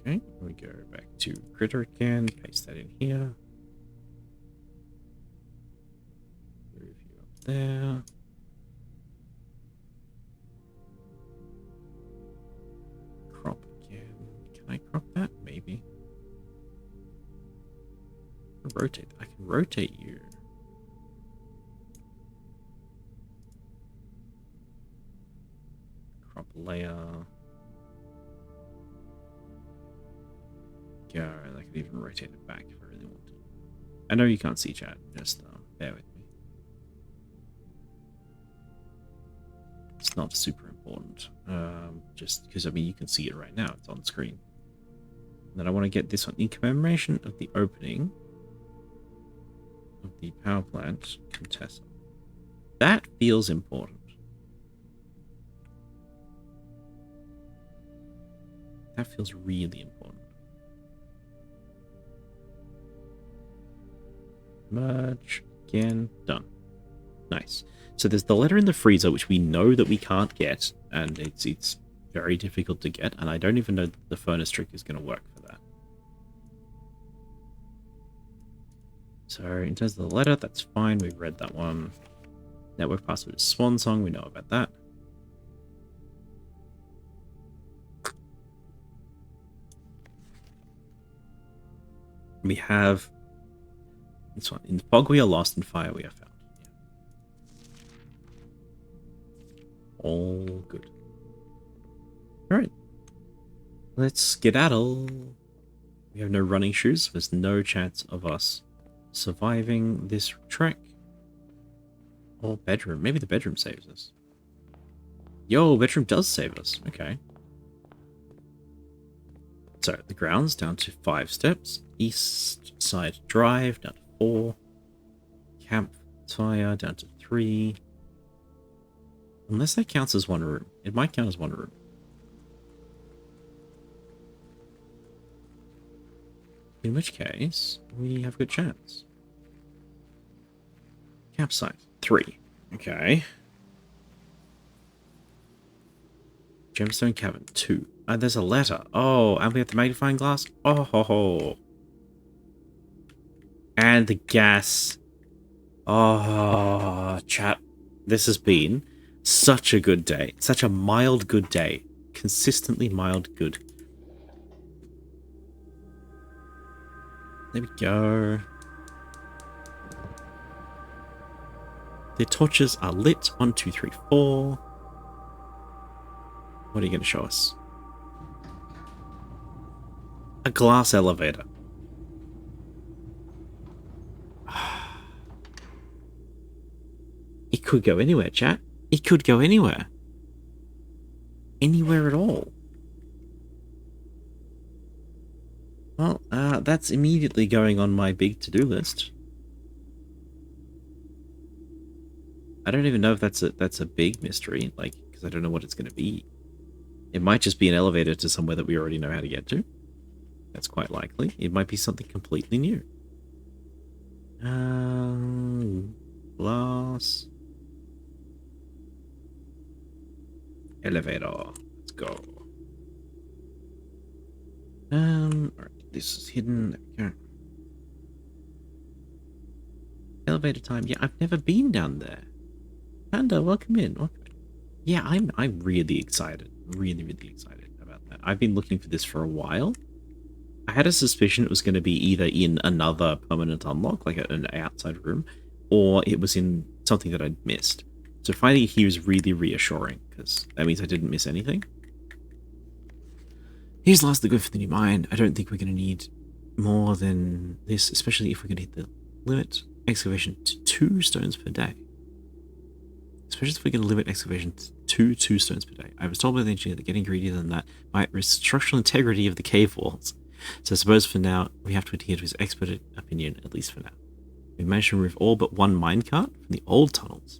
Okay, we go back to Critter again, paste that in here. Move you up there. Crop again. Can I crop that? Maybe. Rotate. I can rotate you. Crop layer. Go, and I can even rotate it back if I really want to. I know you can't see chat, just bear with me. It's not super important, just because I mean you can see it right now, it's on screen. And then I want to get this one in commemoration of the opening of the power plant Contessa. That feels important. That feels really important. Merge again, done. Nice. So there's the letter in the freezer, which we know that we can't get, and it's very difficult to get, and I don't even know that the furnace trick is going to work for that. So in terms of the letter, that's fine. We've read that one. Network password is Swan Song. We know about that. We have this one. In fog we are lost, in fire we are found. Yeah. All good. Alright. Let's skedaddle. We have no running shoes. There's no chance of us surviving this trek. Or bedroom. Maybe the bedroom saves us. Yo, bedroom does save us. Okay. So, the grounds down to 5 steps. East side drive down to 4. Campfire down to 3. Unless that counts as one room. It might count as one room. In which case, we have a good chance. Campsite 3. Okay. Gemstone Cavern 2. There's a letter. Oh, and we have the magnifying glass. Oh, ho, ho. And the gas. Oh, chat. This has been such a good day. Such a mild good day. Consistently mild good. There we go. The torches are lit. 1, 2, 3, 4. What are you going to show us? A glass elevator. It could go anywhere, chat. It could go anywhere. Anywhere at all. Well, that's immediately going on my big to-do list. I don't even know if that's a big mystery, like, because I don't know what it's going to be. It might just be an elevator to somewhere that we already know how to get to. That's quite likely. It might be something completely new. Glass. Elevator. Let's go. Alright, this is hidden. There we go. Elevator time. Yeah, I've never been down there. Panda, welcome in. Welcome in. Yeah, I'm really excited. Really, really excited about that. I've been looking for this for a while. I had a suspicion it was going to be either in another permanent unlock, like an outside room, or it was in something that I'd missed. So finding it here is really reassuring, because that means I didn't miss anything. Here's last the good for the new mine. I don't think we're going to need more than this, especially if we're going to hit the limit excavation to 2 stones per day. Especially if we're going to limit excavation to 2 stones per day. I was told by the engineer that getting greedier than that might risk structural integrity of the cave walls. So I suppose for now, we have to adhere to his expert opinion, at least for now. We've managed to remove all but 1 minecart from the old tunnels.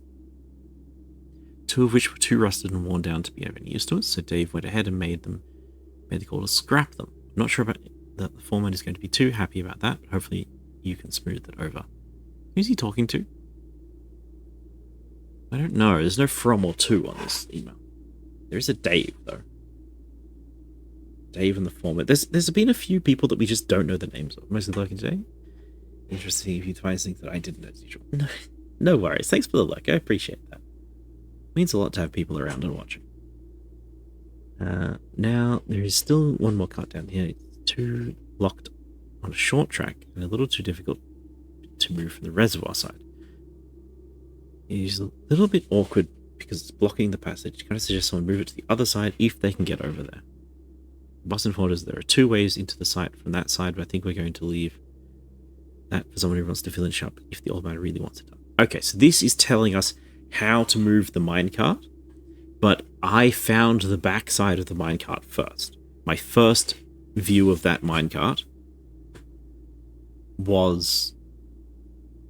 2 of which were too rusted and worn down to be of any use to us, so Dave went ahead and made the call to scrap them. I'm not sure about that the foreman is going to be too happy about that, but hopefully you can smooth that over. Who's he talking to? I don't know. There's no from or to on this email. There is a Dave, though. Dave and the foreman. There's been a few people that we just don't know the names of. Mostly lurking today. Interesting if you find things that I didn't know as usual. No worries. Thanks for the look. I appreciate that. It means a lot to have people around and watching. Now, there is still one more cart down here. It's too locked on a short track and a little too difficult to move from the reservoir side. It is a little bit awkward because it's blocking the passage. Kind of suggest someone move it to the other side if they can get over there. Boss informed us there are 2 ways into the site from that side, but I think we're going to leave that for someone who wants to fill in shop if the old man really wants it done. Okay, so this is telling us how to move the minecart, but I found the back side of the minecart first. My first view of that minecart was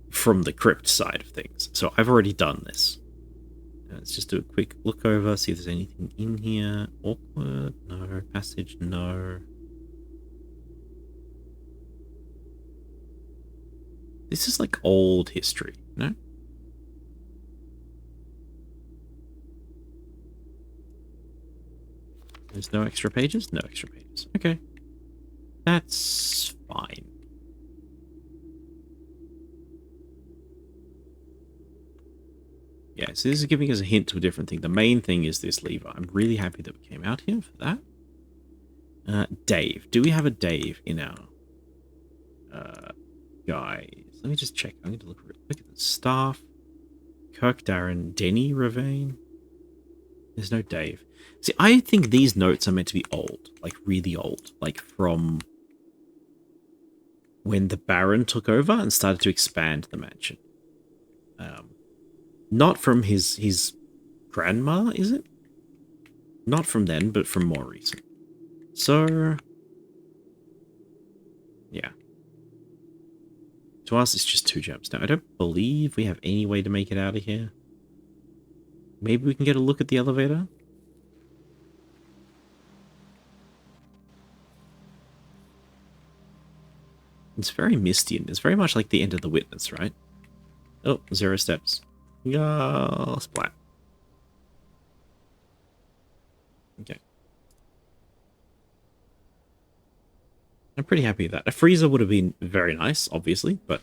from the crypt side of things. So I've already done this. Let's just do a quick look over, see if there's anything in here. Awkward, no. Passage, no. This is like old history, no? There's no extra pages? No extra pages. Okay. That's fine. Yeah, so this is giving us a hint to a different thing. The main thing is this lever. I'm really happy that we came out here for that. Dave. Do we have a Dave in our guys? Let me just check. I'm going to look real quick at the staff. Kirk Darren, Denny Ravane. There's no Dave. See, I think these notes are meant to be old. Like, really old. Like, from when the Baron took over and started to expand the mansion. Not from his grandma, is it? Not from then, but from more recent. So, yeah. To us, it's just 2 gems. Now, I don't believe we have any way to make it out of here. Maybe we can get a look at the elevator? It's very misty, and it's very much like the end of The Witness, right? Oh, 0 steps. Yeah, splat. Okay. I'm pretty happy with that. A freezer would have been very nice, obviously, but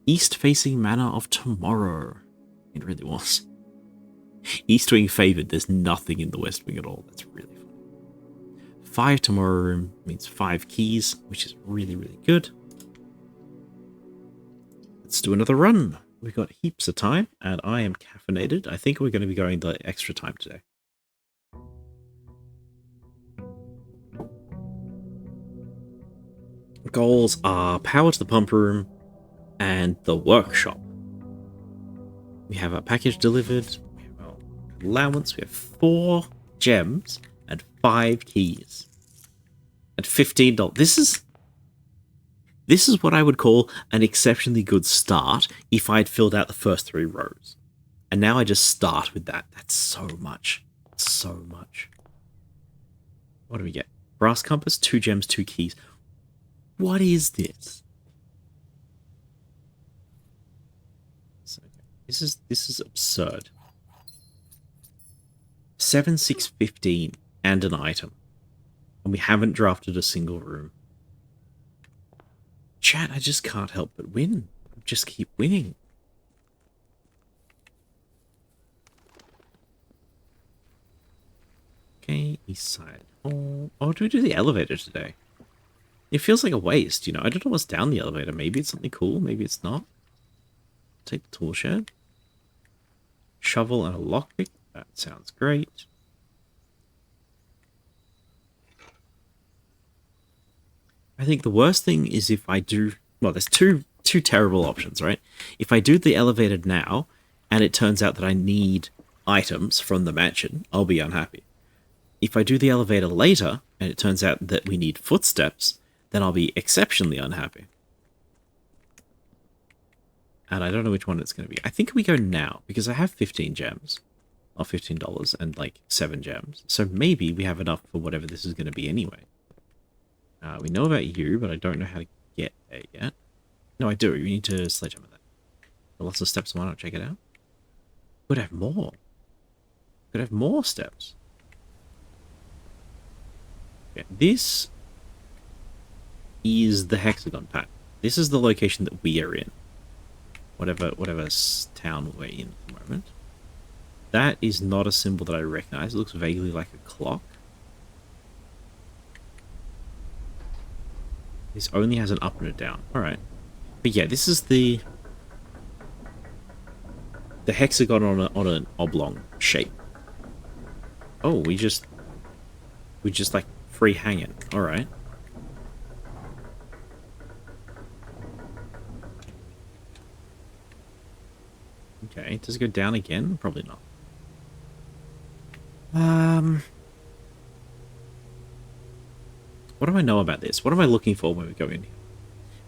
east-facing manor of tomorrow. It really was. East wing favored. There's nothing in the west wing at all. That's really funny. 5 tomorrow room means 5 keys, which is really, really good. Let's do another run. We've got heaps of time, and I am caffeinated. I think we're going to be going the extra time today. Goals are power to the pump room and the workshop. We have our package delivered. We have our allowance. We have 4 gems and 5 keys. At $15. This is what I would call an exceptionally good start if I'd filled out the first 3 rows. And now I just start with that. That's so much. So much. What do we get? Brass compass, 2 gems, 2 keys. What is this? This is absurd. 7, 6, 15 and an item. And we haven't drafted a single room. Chat, I just can't help but win. Just keep winning. Okay, east side. Oh, do we do the elevator today? It feels like a waste, you know. I don't know what's down the elevator. Maybe it's something cool. Maybe it's not. Take the tool shed. Shovel and a lockpick. That sounds great. I think the worst thing is if I do... Well, there's two terrible options, right? If I do the elevator now, and it turns out that I need items from the mansion, I'll be unhappy. If I do the elevator later, and it turns out that we need footsteps, then I'll be exceptionally unhappy. And I don't know which one it's going to be. I think we go now, because I have 15 gems. Or $15 and like 7 gems. So maybe we have enough for whatever this is going to be anyway. We know about you, but I don't know how to get there yet. No, I do. We need to sledgehammer that. Lots of steps. Why not check it out? Could have more. Could have more steps. Okay, this is the hexagon pattern. This is the location that we are in. Whatever town we're in at the moment. That is not a symbol that I recognize. It looks vaguely like a clock. This only has an up and a down. Alright. But yeah, this is the hexagon on an oblong shape. Oh, we just like free hanging. Alright. Okay, does it go down again? Probably not. What do I know about this? What am I looking for when we go in here?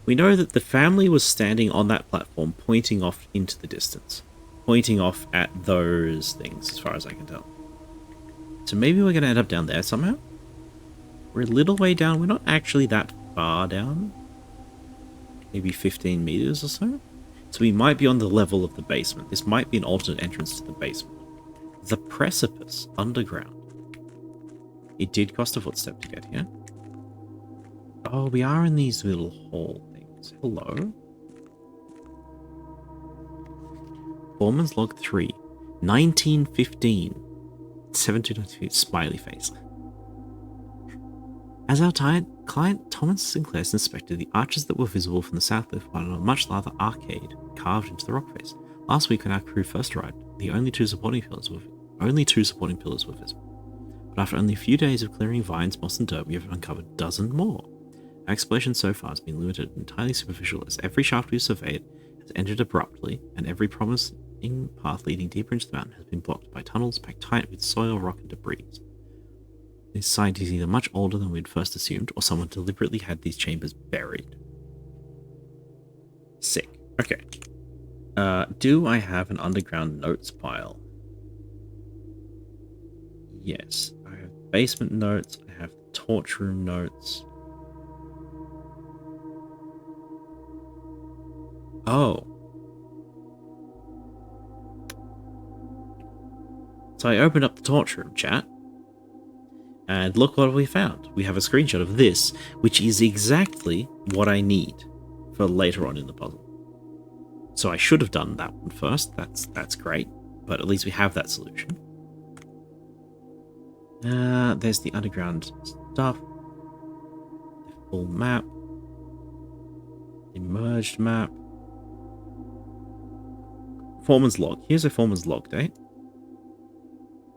We know that the family was standing on that platform, pointing off into the distance. Pointing off at those things, as far as I can tell. So maybe we're going to end up down there somehow? We're a little way down. We're not actually that far down. Maybe 15 meters or so? So we might be on the level of the basement. This might be an alternate entrance to the basement. The precipice underground. It did cost a footstep to get here. Oh, we are in these little hall things. Hello? Foreman's log 3. 1915. 7292. Smiley face. As our client Thomas Sinclair inspected, the arches that were visible from the south lift on a much larger arcade carved into the rock face. Last week when our crew first arrived, the only two supporting pillars were visible. But after only a few days of clearing vines, moss and dirt, we have uncovered a dozen more. Our exploration so far has been limited and entirely superficial, as every shaft we've surveyed has ended abruptly, and every promising path leading deeper into the mountain has been blocked by tunnels packed tight with soil, rock, and debris. This site is either much older than we'd first assumed, or someone deliberately had these chambers buried. Sick. Okay. Do I have an underground notes pile? Yes. I have basement notes. I have torch room notes. Oh. So I opened up the torch room, chat. And look what we found. We have a screenshot of this, which is exactly what I need for later on in the puzzle. So I should have done that one first. That's great. But at least we have that solution. There's the underground stuff. The full map. The merged map. Foreman's log. Here's a Foreman's log date.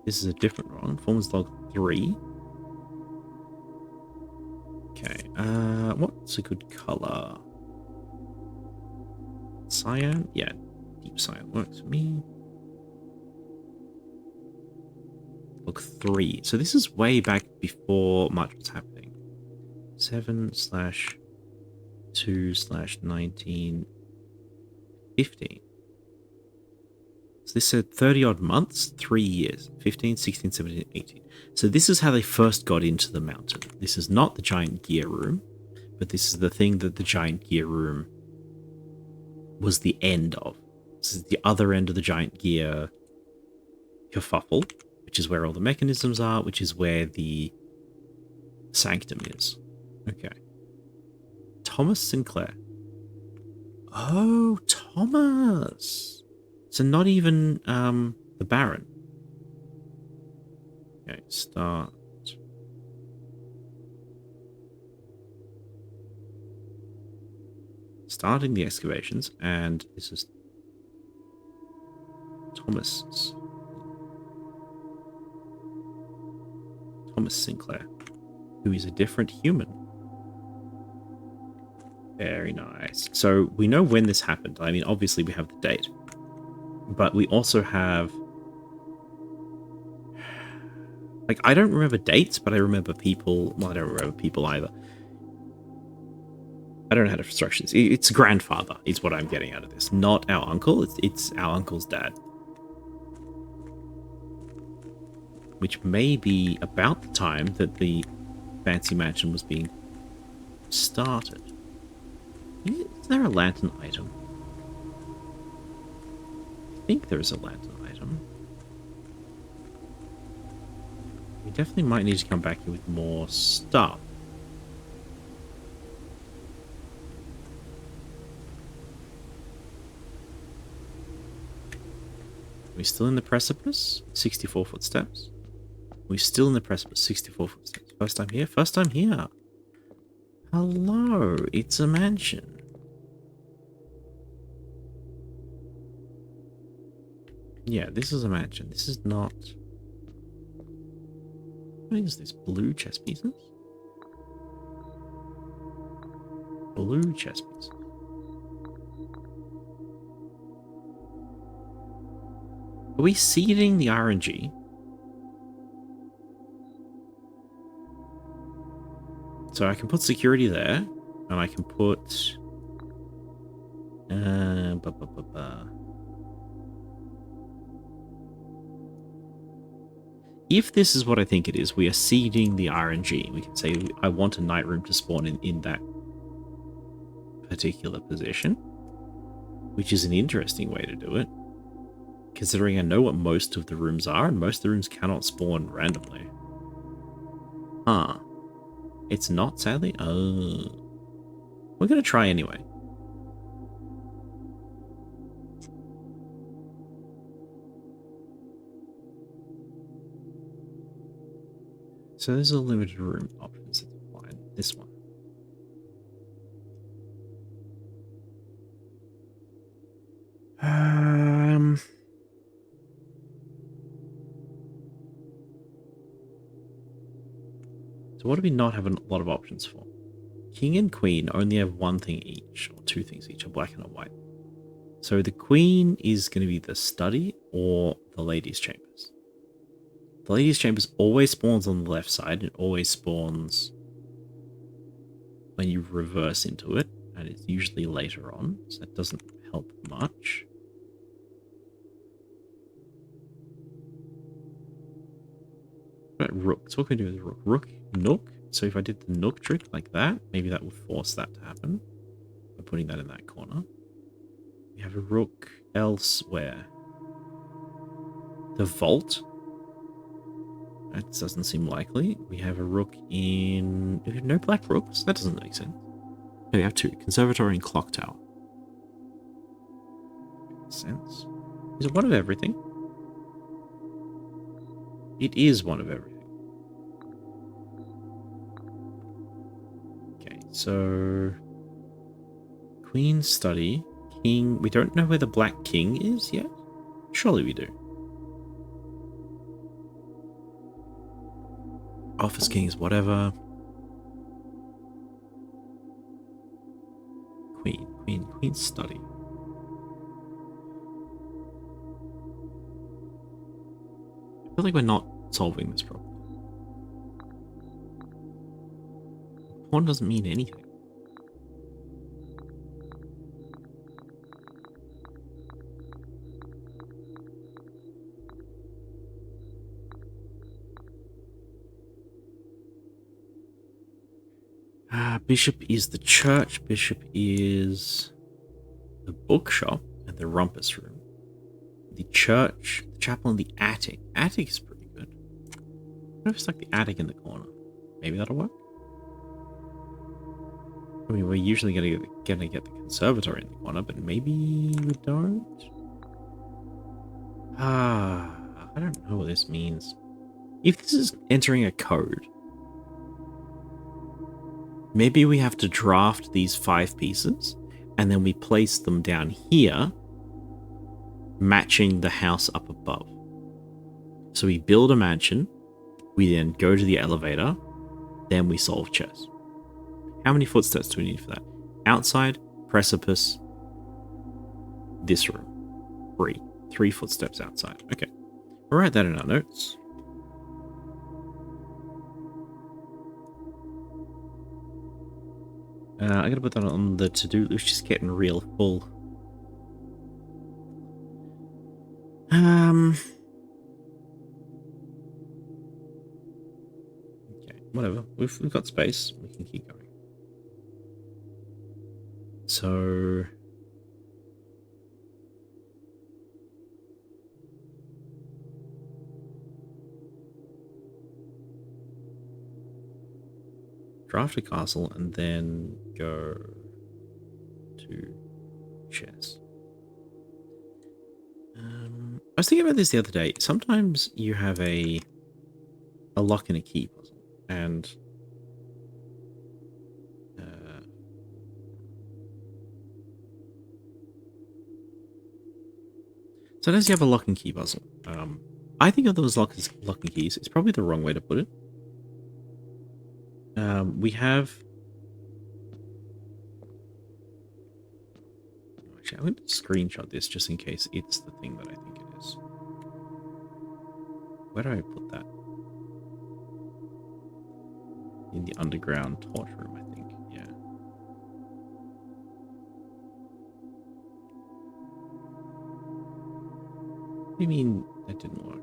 This is a different one. Foreman's log 3. Okay, what's a good color? Cyan? Yeah, deep cyan works for me. Log 3. So this is way back before much was happening. 7/2/1915. So this said 30 odd months, 3 years, 15, 16, 17, 18. So this is how they first got into the mountain. This is not the giant gear room, but this is the thing that the giant gear room was the end of. This is the other end of the giant gear kerfuffle, which is where all the mechanisms are, which is where the sanctum is. Okay. Thomas Sinclair. Oh, Thomas. So not even the Baron. Okay, start. Starting the excavations, and this is Thomas Sinclair, who is a different human. Very nice. So we know when this happened. I mean, obviously we have the date, but we also have, like, I don't remember dates, but I remember people. Well, I don't remember people either. I don't know how to instructions. It's grandfather is what I'm getting out of this. Not our uncle. It's our uncle's dad. Which may be about the time that the fancy mansion was being started. Is there a lantern item? I think there is a lantern item. We definitely might need to come back here with more stuff. Are we still in the precipice? 64 footsteps. We're still in the precipice. 64 footsteps. First time here? First time here. Hello, it's a mansion. Yeah, this is a mansion. This is not... What is this? Blue chess pieces? Blue chess pieces. Are we seeding the RNG? So I can put security there, and I can put... If this is what I think it is, we are seeding the RNG. We can say, I want a night room to spawn in that particular position, which is an interesting way to do it, considering I know what most of the rooms are, and most of the rooms cannot spawn randomly. Huh. It's not, sadly? Oh. We're going to try anyway. So there's a limited room options that apply. This one. So what do we not have a lot of options for? King and Queen only have one thing each, or two things each, a black and a white. So the Queen is going to be the study or the Ladies' Chambers. The Ladies' Chambers always spawns on the left side. It always spawns when you reverse into it, and it's usually later on, so that doesn't help much. What about Rook? So what can we do with Rook? Rook, Nook. So if I did the Nook trick like that, maybe that will force that to happen by putting that in that corner. We have a Rook elsewhere. The Vault. That doesn't seem likely. We have a Rook in... We have no black Rooks? That doesn't make sense. No, we have two. Conservatory and Clock Tower. Makes sense. Is it one of everything? It is one of everything. Okay, so... Queen's Study. King... We don't know where the Black King is yet? Surely we do. Office Kings, whatever. Queen's Study. I feel like we're not solving this problem. pawn doesn't mean anything. Bishop is the church. Bishop is the bookshop and the rumpus room. The church, the chapel, and the attic. Attic is pretty good. What if it's like the attic in the corner? Maybe that'll work. I mean, we're usually gonna get the conservatory in the corner, but maybe we don't. I don't know what this means. If this is entering a code, maybe we have to draft these 5 pieces, and then we place them down here, matching the house up above. So we build a mansion, we then go to the elevator, then we solve chess. How many footsteps do we need for that? Outside, precipice, this room. 3. 3 footsteps outside. Okay. We'll write that in our notes. I gotta put that on the to-do list, just getting real full. Okay, whatever. We've got space. We can keep going. So draft a castle and then go to chess. I was thinking about this the other day. Sometimes you have a lock and a key puzzle, and sometimes you have a lock and key puzzle. I think of those lock and keys. It's probably the wrong way to put it. We have... Actually, I'm going to screenshot this just in case it's the thing that I think it is. Where do I put that? In the underground torch room, I think. Yeah. What do you mean that didn't work?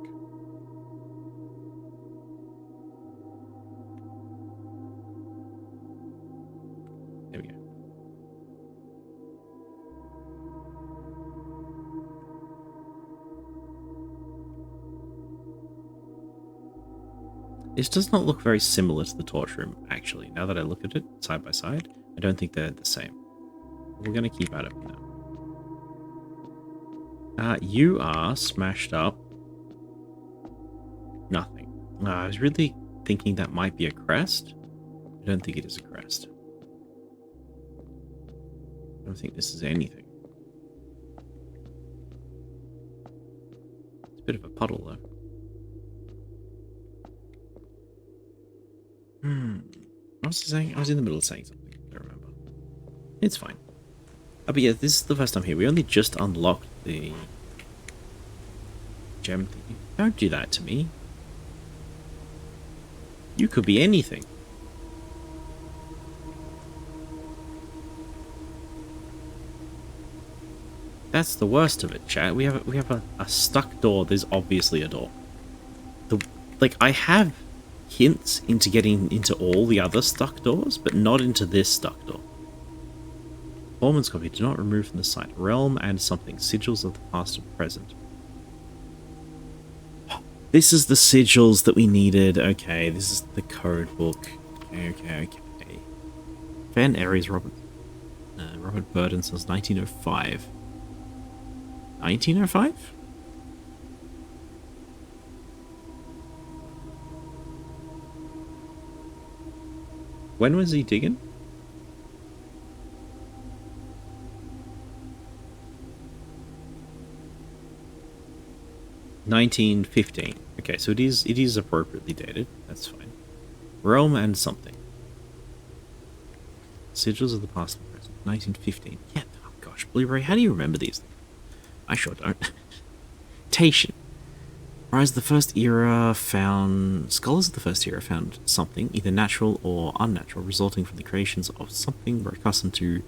There we go. This does not look very similar to the torch room, actually. Now that I look at it side by side, I don't think they're the same. We're going to keep at it for now. You are smashed up. Nothing. I was really thinking that might be a crest. I don't think it is a crest. I don't think this is anything. It's a bit of a puddle, though. What was I saying? I was in the middle of saying something. I don't remember. It's fine. But yeah, this is the first time here. We only just unlocked the gem thing. Don't do that to me. You could be anything. That's the worst of it, chat. We have a stuck door. There's obviously a door. I have hints into getting into all the other stuck doors, but not into this stuck door. Foreman's copy. Do not remove from the site. Realm and something. Sigils of the past and present. This is the sigils that we needed. Okay, this is the code book. Okay. Van Aries, Robert Burden says 1905. 1905? When was he digging? $1915. Okay, so it is appropriately dated. That's fine. Realm and something. Sigils of the past and present. 1915. Yeah, oh gosh, Blu-ray, how do you remember these things? I sure don't. Tation. Whereas the first era found scholars of the first era found something, either natural or unnatural, resulting from the creations of something were accustomed to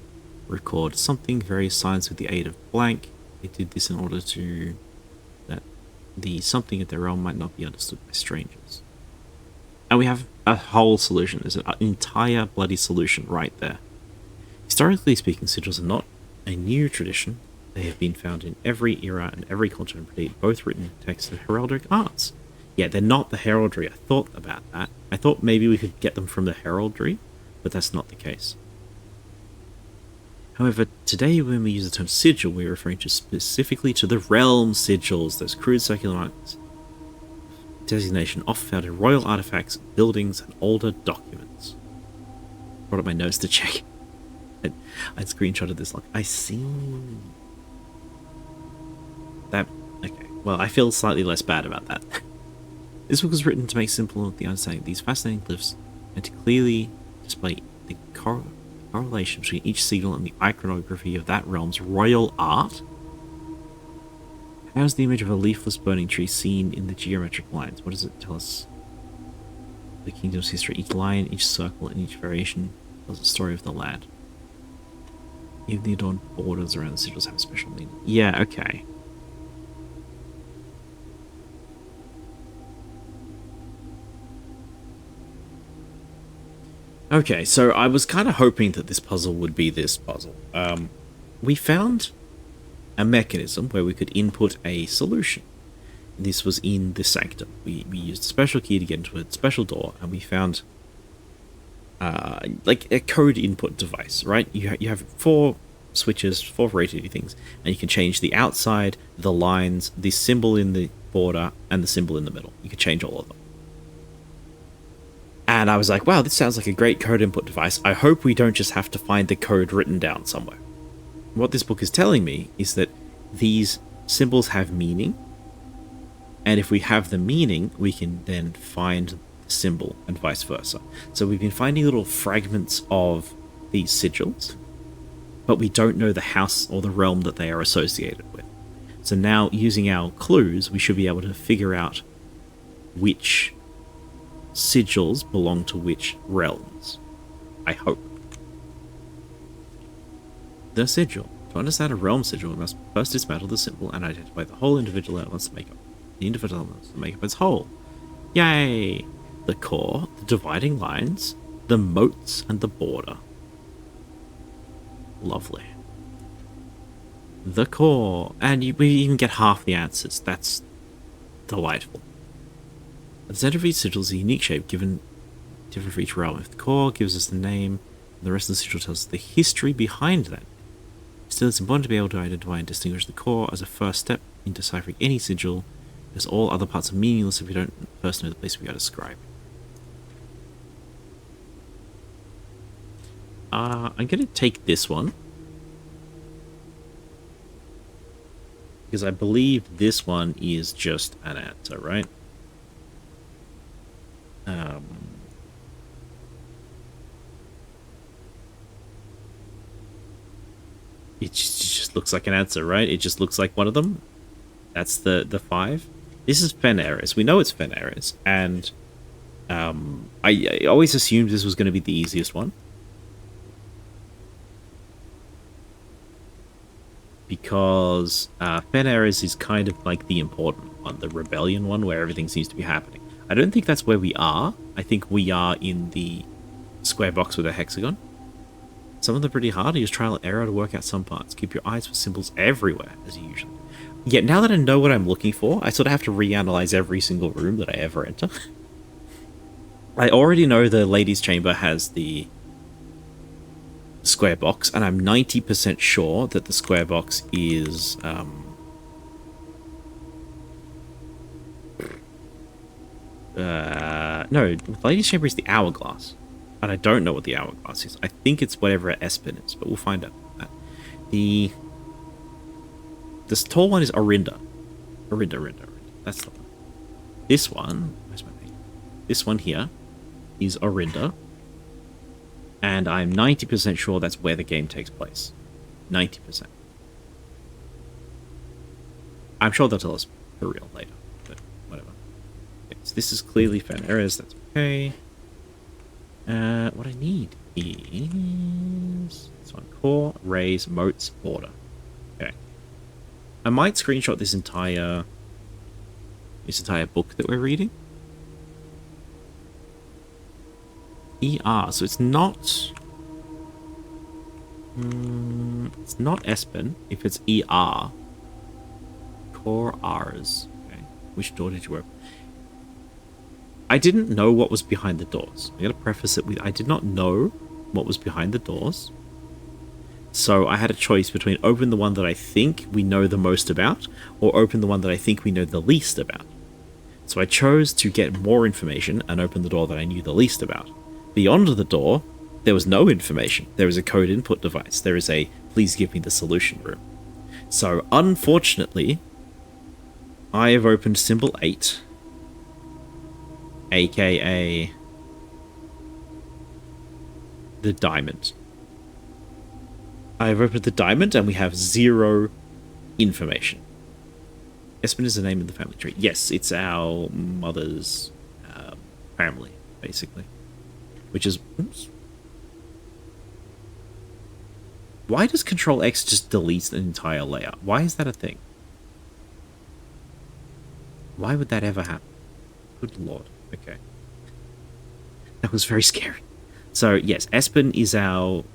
record something, various signs with the aid of blank. They did this in order to that the something of their realm might not be understood by strangers. And we have a whole solution. There's an entire bloody solution right there. Historically speaking, sigils are not a new tradition. They have been found in every era and every culture and predate both written text and heraldic arts. Yeah, they're not the heraldry. I thought about that. I thought maybe we could get them from the heraldry, but that's not the case. However, today when we use the term sigil, we're referring to specifically to the realm sigils, those crude circular marks. Designation often found in royal artifacts, buildings, and older documents. Brought up my nose to check. I'd screenshotted this like, I see. That, okay. Well, I feel slightly less bad about that. This book was written to make simple the understanding of these fascinating glyphs and to clearly display the correlation between each sigil and the iconography of that realm's royal art. How is the image of a leafless burning tree seen in the geometric lines? What does it tell us? The kingdom's history. Each line, each circle, and each variation tells the story of the land. Even the adorned borders around the sigils have a special meaning. Yeah, okay. Okay, so I was kind of hoping that this puzzle would be this puzzle. We found a mechanism where we could input a solution. This was in the sanctum. We used a special key to get into a special door, and we found like a code input device, right? You have 4 switches, 4 rotating things, and you can change the outside, the lines, the symbol in the border, and the symbol in the middle. You can change all of them. And I was like, wow, this sounds like a great code input device. I hope we don't just have to find the code written down somewhere. What this book is telling me is that these symbols have meaning, and if we have the meaning, we can then find the symbol and vice versa. So we've been finding little fragments of these sigils, but we don't know the house or the realm that they are associated with. So now, using our clues, we should be able to figure out which sigils belong to which realms. I hope. The sigil. To understand a realm sigil, we must first dismantle the symbol and identify the whole individual elements to make up. The individual elements to make up its whole. Yay! The core, the dividing lines, the moats, and the border. Lovely. The core. And we even get half the answers. That's delightful. The center of each sigil is a unique shape given different for each realm. If the core gives us the name, and the rest of the sigil tells us the history behind that. Still, it's important to be able to identify and distinguish the core as a first step in deciphering any sigil, because all other parts are meaningless if we don't first know the place we are describing. I'm going to take this one, because I believe this one is just an answer, right? It just looks like an answer, right? It just looks like one of them. That's the 5. This is Fen-Ares. We know it's Fen-Ares, and I always assumed this was going to be the easiest one, because Fen-Ares is kind of like the important one, the rebellion one, where everything seems to be happening. I don't think that's where we are. I think we are in the square box with a hexagon. Some of them are pretty hard. You use trial and error to work out some parts. Keep your eyes for symbols everywhere, as you usually. Yet now that I know what I'm looking for, I sort of have to reanalyze every single room that I ever enter. I already know the ladies' chamber has the square box, and I'm 90% sure that the square box is no, the ladies' chamber is the hourglass, and I don't know what the hourglass is. I think it's whatever Espen is, but we'll find out that. This tall one is Orinda. Orinda. That's the one. This one, where's my name? This one here is Orinda, and I'm 90% sure that's where the game takes place. 90%. I'm sure they'll tell us for real later, but whatever. So this is clearly Phaneras, that's okay. What I need is this one: core, raise, moats, border. Okay. I might screenshot this entire book that we're reading. ER, so it's not Espen if it's ER. Core R's. Okay. Which door did you open? I didn't know what was behind the doors. I gotta preface it with I did not know what was behind the doors. So I had a choice between open the one that I think we know the most about, or open the one that I think we know the least about. So I chose to get more information and open the door that I knew the least about. Beyond the door, there was no information. There is a code input device. There is a please give me the solution room. So unfortunately, I have opened symbol 8, aka the diamond. I have opened the diamond and we have 0 information. Espen is the name of the family tree. Yes, it's our mother's family, basically. Which is... Oops. Why does Control X just delete an entire layer? Why is that a thing? Why would that ever happen? Good lord. Okay. That was very scary. So, yes, Espen is our...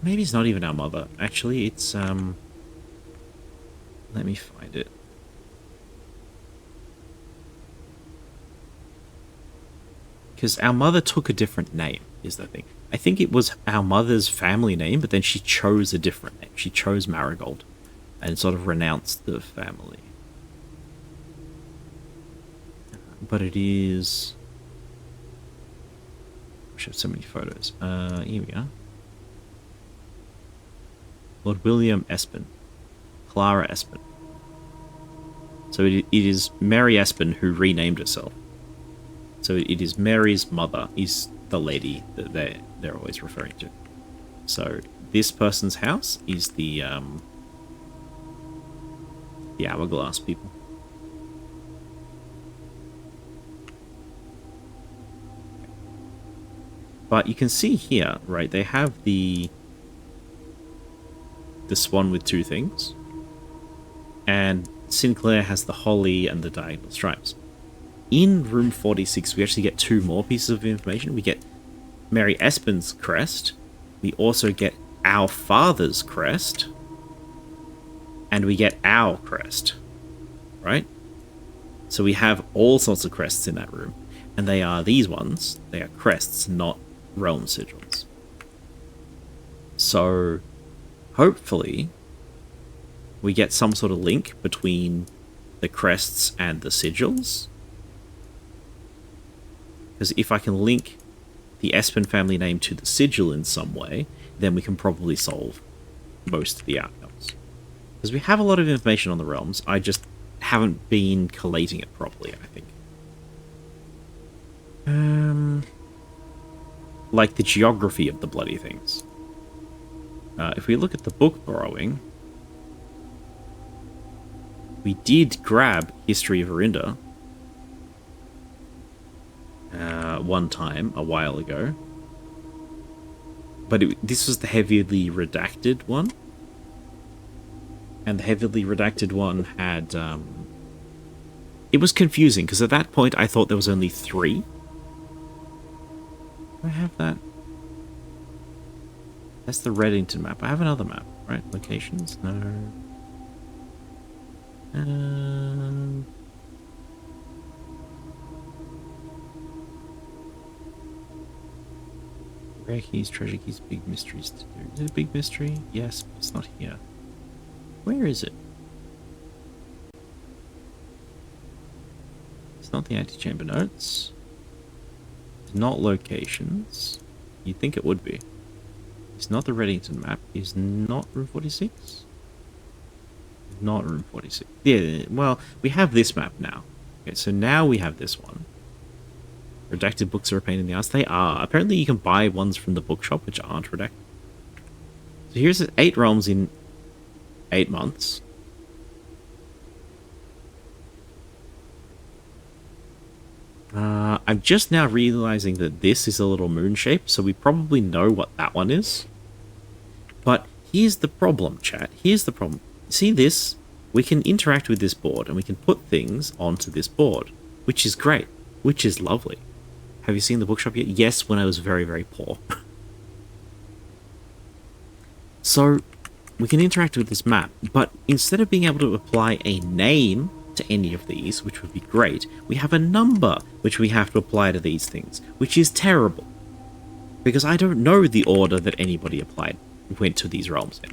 Maybe it's not even our mother. Actually, it's... Let me find it. Because our mother took a different name, is the thing. I think it was our mother's family name, but then she chose a different name. She chose Marigold and sort of renounced the family. But it is... I have so many photos. Here we are. Lord William Espen. Clara Espen. So it is Mary Espen who renamed herself. So it is Mary's mother is the lady that they're always referring to. So this person's house is the Hourglass people. But you can see here, right, they have the swan with 2 things. And Sinclair has the holly and the diagonal stripes. In room 46, we actually get 2 more pieces of information. We get Mary Espen's crest. We also get our father's crest. And we get our crest. Right? So we have all sorts of crests in that room. And they are these ones. They are crests, not realm sigils. So, hopefully, we get some sort of link between the crests and the sigils. Because if I can link the Espen family name to the sigil in some way, then we can probably solve most of the outcomes. Because we have a lot of information on the realms, I just haven't been collating it properly, I think. Like the geography of the bloody things. If we look at the book borrowing, we did grab History of Orinda one time, a while ago. But this was the heavily redacted one. And the heavily redacted one had... it was confusing, because at that point I thought there was only 3. Do I have that? That's the Reddington map. I have another map, right? Locations? No. Rare keys, treasure keys, big mysteries to do. Is it a big mystery? Yes, but it's not here. Where is it? It's not the antechamber notes. It's not locations. You'd think it would be. It's not the Reddington map. It's not room 46. Not room 46. Yeah, well, we have this map now. Okay, so now we have this one. Redacted books are a pain in the ass. They are. Apparently you can buy ones from the bookshop which aren't redacted. So here's 8 realms in 8 months. I'm just now realizing that this is a little moon shape, so we probably know what that one is. But here's the problem, chat. Here's the problem. See this? We can interact with this board, and we can put things onto this board, which is great, which is lovely. Have you seen the bookshop yet? Yes, when I was very, very poor. So, we can interact with this map, but instead of being able to apply a name to any of these, which would be great, we have a number which we have to apply to these things, which is terrible. Because I don't know the order that anybody went to these realms in.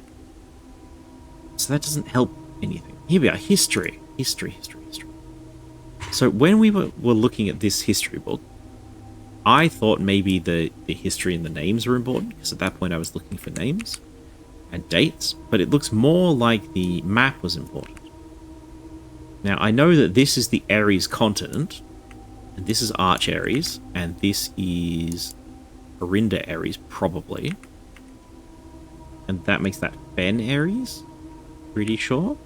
So that doesn't help anything. Here we are, history. History. So when we were looking at this history book, I thought maybe the history and the names were important, because at that point I was looking for names and dates, but it looks more like the map was important. Now, I know that this is the Ares continent, and this is Arch Ares, and this is Orinda Ares, probably. And that makes that Fen Ares? Pretty sure.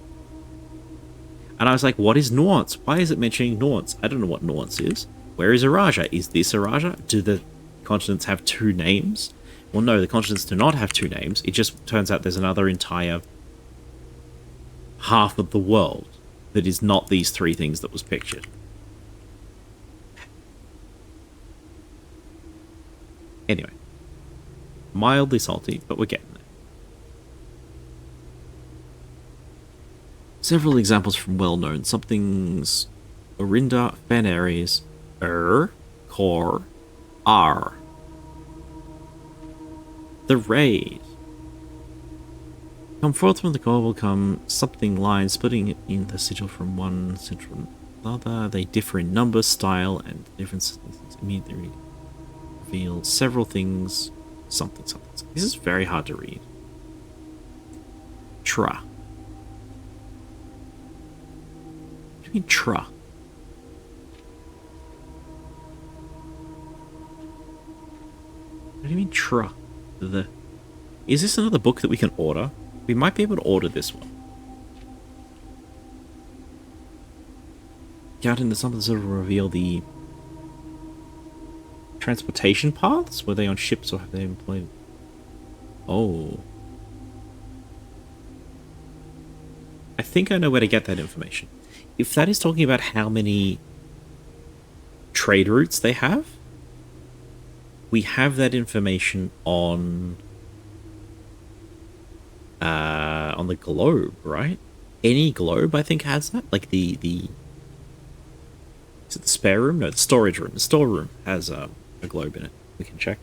And I was like, what is Nuance? Why is it mentioning Nuance? I don't know what Nuance is. Where is Araja? Is this Araja? Do the continents have two names? Well, no, the continents do not have two names. It just turns out there's another entire half of the world that is not these three things that was pictured. Anyway. Mildly salty, but we're getting there. Several examples from well-known somethings. Orinda, Fen Ares, Kor, R. The raid. Come forth from the core will come something line, splitting it in the sigil from one central to another. They differ in number, style, and differences immediately reveal several things. Something. This is very hard to read. Tra. What do you mean tra? What do you mean tra? Is this another book that we can order? We might be able to order this one. Get out into something that will reveal the transportation paths? Were they on ships or have they employed? Oh. I think I know where to get that information. If that is talking about how many trade routes they have, we have that information on the globe, right? Any globe, I think, has that. Like the is it the spare room? No, the storage room. The storeroom has a globe in it. We can check.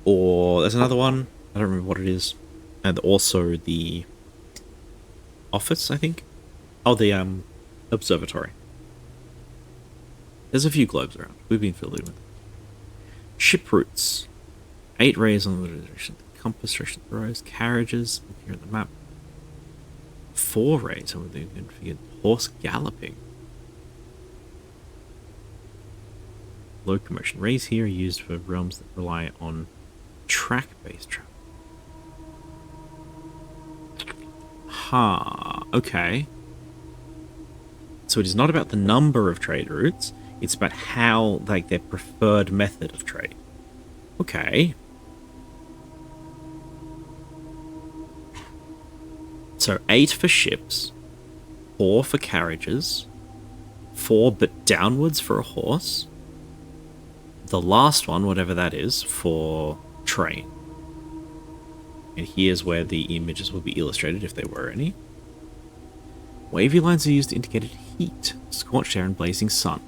Or there's another one. I don't remember what it is. And also the office, I think. Oh, the observatory. There's a few globes around. We've been filled in with them. Ship routes. 8 rays on the direction. Compass direction of the rows. Carriages. Here at the map. 4 rays. Oh, they configured horse galloping. Locomotion. Rays here are used for realms that rely on track-based travel. Okay. So it is not about the number of trade routes. It's about how, like, their preferred method of trade. Okay. So 8 for ships, 4 for carriages, 4 but downwards for a horse. The last one, whatever that is, for train. And here's where the images will be illustrated if there were any. Wavy lines are used to indicate heat, scorched air, and blazing sun.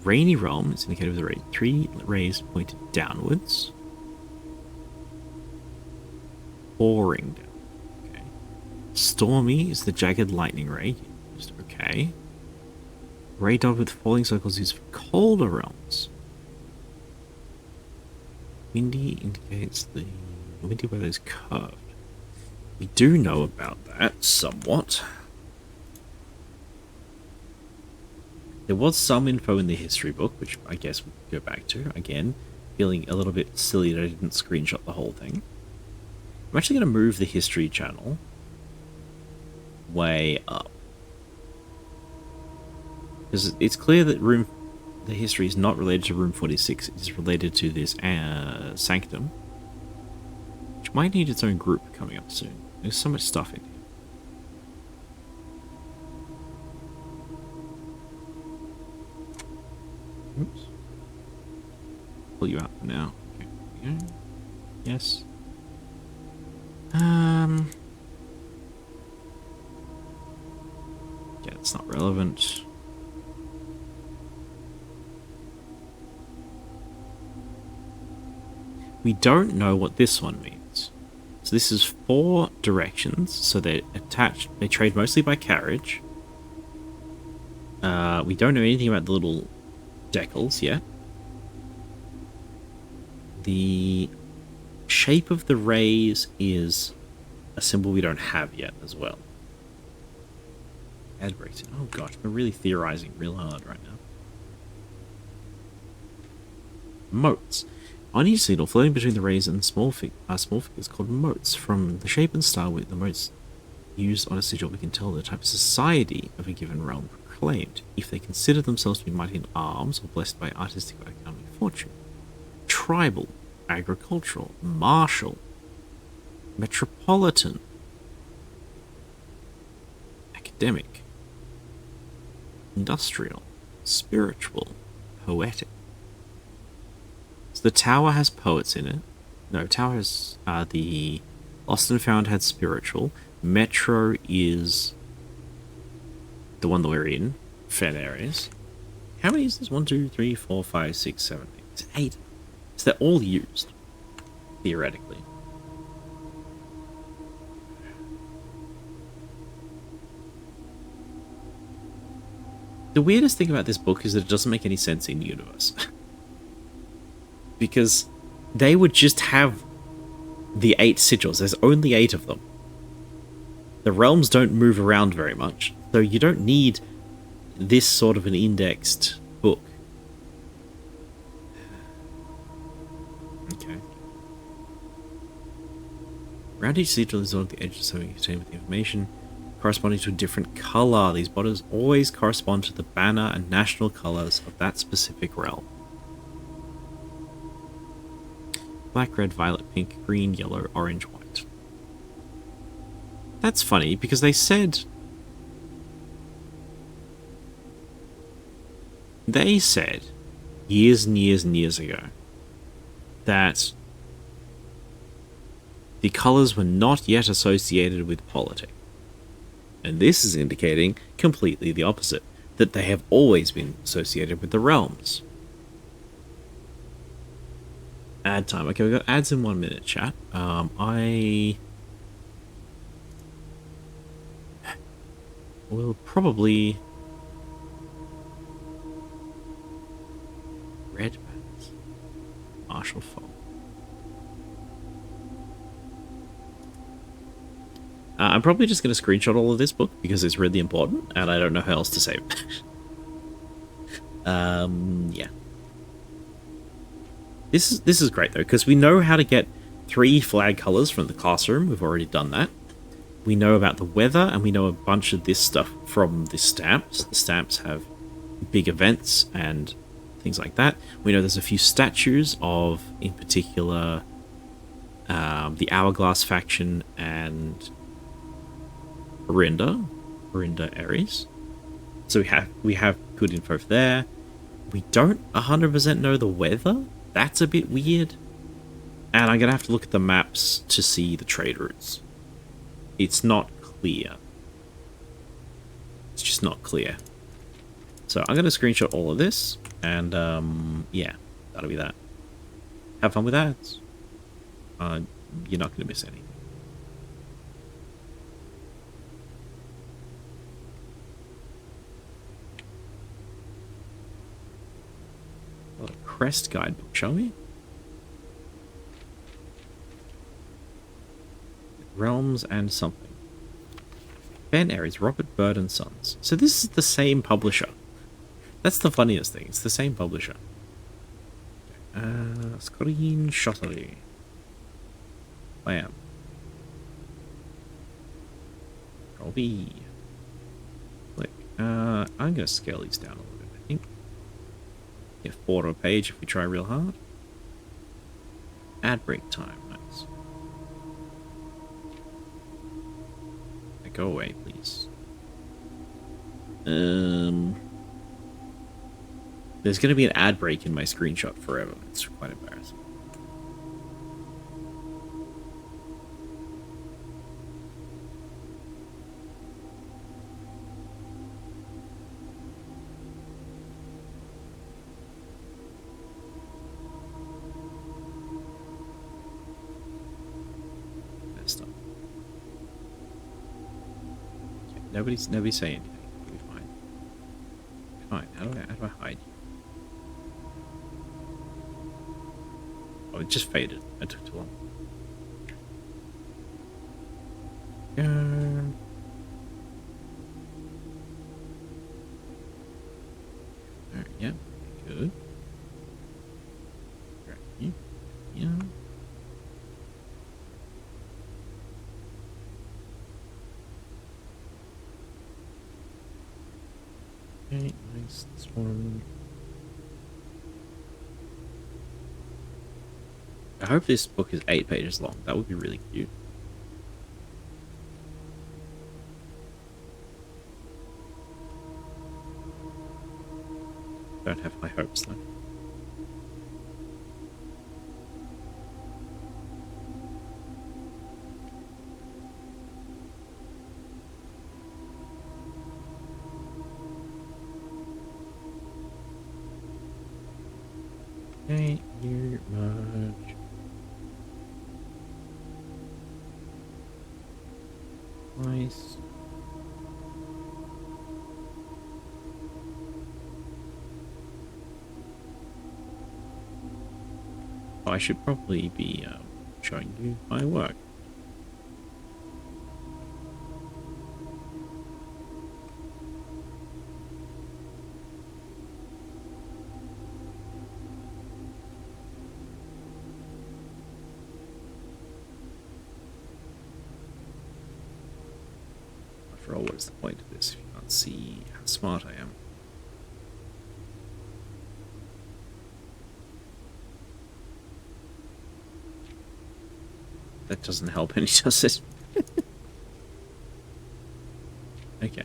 Rainy realm is indicated with a ray. 3 rays pointed downwards. Pouring down. Okay. Stormy is the jagged lightning ray used. Okay. Ray dotted with falling circles used for colder realms. Windy indicates the windy weather is curved. We do know about that somewhat. There was some info in the history book, which I guess we could go back to. Again, feeling a little bit silly that I didn't screenshot the whole thing. I'm actually going to move the history channel way up. Because it's clear that the history is not related to room 46. It is related to this sanctum, which might need its own group coming up soon. There's so much stuff in here. Oops. Pull you out for now. Okay. Yeah. Yes. Yeah, it's not relevant. We don't know what this one means. So this is 4 directions. So they're attached. They trade mostly by carriage. We don't know anything about the little decals yet. The shape of the rays is a symbol we don't have yet as well. Ad breaks. Oh gosh, we're really theorizing real hard right now. Motes. On each needle, floating between the rays and small figures called motes. From the shape and style with the motes used on a sigil, we can tell the type of society of a given realm proclaimed, if they consider themselves to be mighty in arms or blessed by artistic or economic fortune. Tribal, agricultural, martial, metropolitan, academic, industrial, spiritual, poetic. So the tower has poets in it. No, tower has the Lost and Found had spiritual. Metro is the one that we're in. Fen areas. How many is this? 1, 2, 3, 4, 5, 6, 7, 8. It's 8. So they're all used, theoretically. The weirdest thing about this book is that it doesn't make any sense in universe. Because they would just have the 8 sigils. There's only 8 of them. The realms don't move around very much, so you don't need this sort of an indexed book. Okay. Around each sigil is on the edges so contained with the information corresponding to a different color. These borders always correspond to the banner and national colors of that specific realm. Black, red, violet, pink, green, yellow, orange, white. That's funny, because they said years and years and years ago that the colors were not yet associated with politics. And this is indicating completely the opposite, that they have always been associated with the realms. Ad time. Okay, we've got ads in 1 minute, chat. I will probably... Red bands. Marshall Fall. I'm probably just going to screenshot all of this book because it's really important and I don't know how else to say it. Yeah. This is great though, because we know how to get 3 flag colors from the classroom. We've already done that. We know about the weather, and we know a bunch of this stuff from the stamps. The stamps have big events and things like that. We know there's a few statues of, in particular, the Hourglass faction and Orinda Ares. So we have good info for there. We don't 100% know the weather. That's a bit weird. And I'm going to have to look at the maps to see the trade routes. It's not clear. It's just not clear. So I'm going to screenshot all of this. And, yeah, that'll be that. Have fun with ads. You're not going to miss anything. Crest guidebook, shall we? Realms and something. Fen Ares, Robert Bird and Sons. So this is the same publisher. That's the funniest thing. It's the same publisher. Screenshottery. Bam. Control V. Click. I'm going to scale these down a little bit, I think. Get 4 to a page if we try real hard. Ad break time, nice. Go away, please. There's going to be an ad break in my screenshot forever. It's quite embarrassing. Nobody's saying anything. It'll be fine. Fine. How do I hide you? Oh, it just faded. It took too long. Alright, yeah. Good. Right. Yeah. Okay, nice. This one. I hope this book is 8 pages long. That would be really cute. Don't have high hopes though. Okay, here much. Nice. Oh, I should probably be showing you my work. After all, what is the point of this if you can't see how smart I am? That doesn't help any, does it? Okay.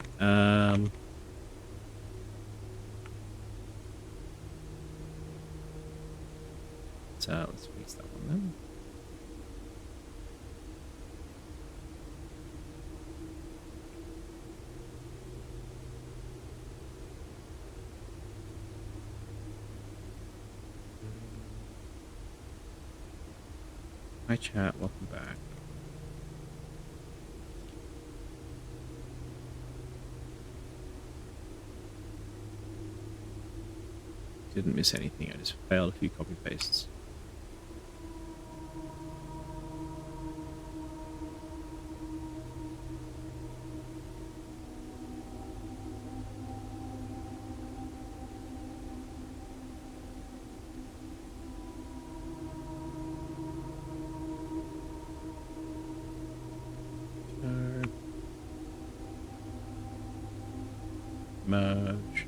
So let's fix that one then. Hi chat, welcome back. Didn't miss anything, I just failed a few copy pastes. Merge.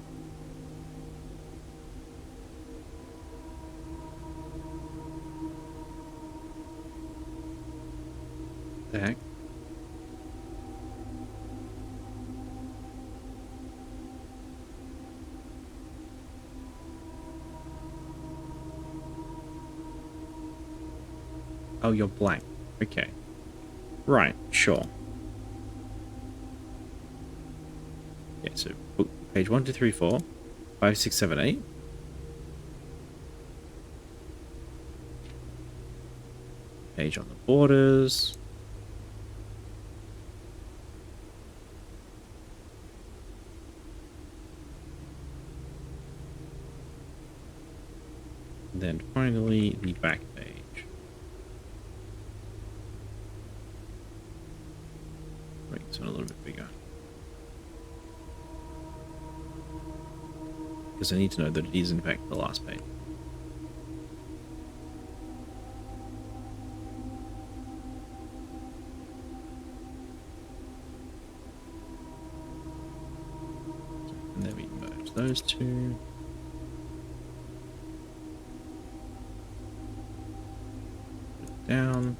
The heck? Oh, you're blank. Okay. Right, sure. Yeah, so book page 1, 2, 3, 4, 5, 6, 7, 8. Page on the borders. And then finally the back page. Make this one a little bit bigger. Because I need to know that it is in fact the last page. And there we those two. Down.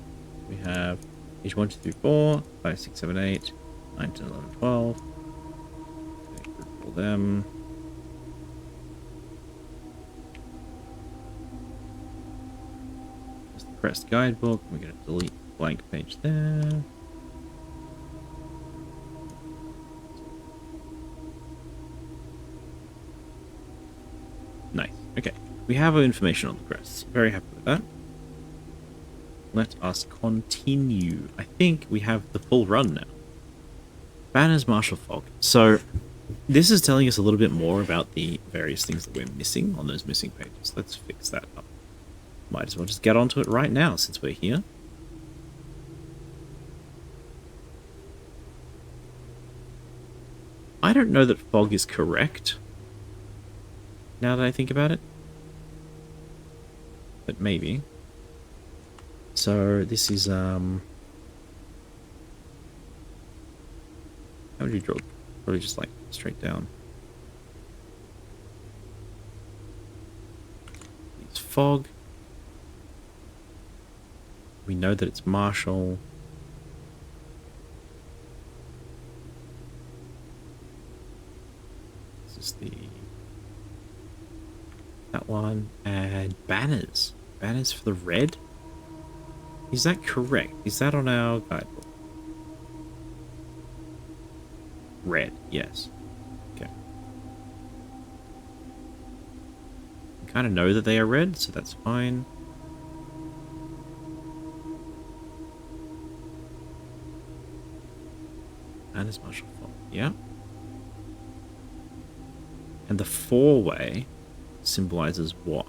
We have each 1, 2, 3, 4, 5, 6, 7, 8, 9, 10, 11, 12. Okay, group all them. There's the Crest guidebook. We're going to delete the blank page there. Nice. Okay. We have information on the crests. Very happy with that. Let us continue. I think we have the full run now. Banners, Marshall Fog. So, this is telling us a little bit more about the various things that we're missing on those missing pages. Let's fix that up. Might as well just get onto it right now since we're here. I don't know that Fog is correct, now that I think about it. But maybe. So this is how would you draw? Probably just like straight down. It's Fog. We know that it's Marshall. This is that one, and banners. Banners for the red. Is that correct? Is that on our guidebook? Red, yes. Okay. We kind of know that they are red, so that's fine. And it's Marshall Fog, yeah. And the four-way symbolizes what?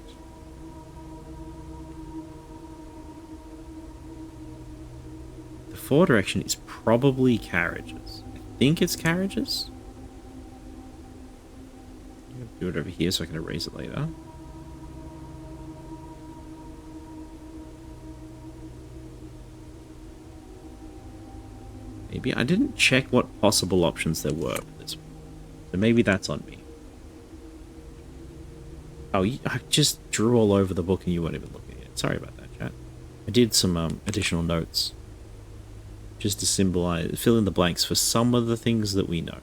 The forward direction is probably carriages. I think it's carriages. I'm going to do it over here so I can erase it later. Maybe I didn't check what possible options there were for this one. So maybe that's on me. Oh, I just drew all over the book and you weren't even looking at it. Sorry about that, chat. I did some additional notes just to symbolize, fill in the blanks for some of the things that we know.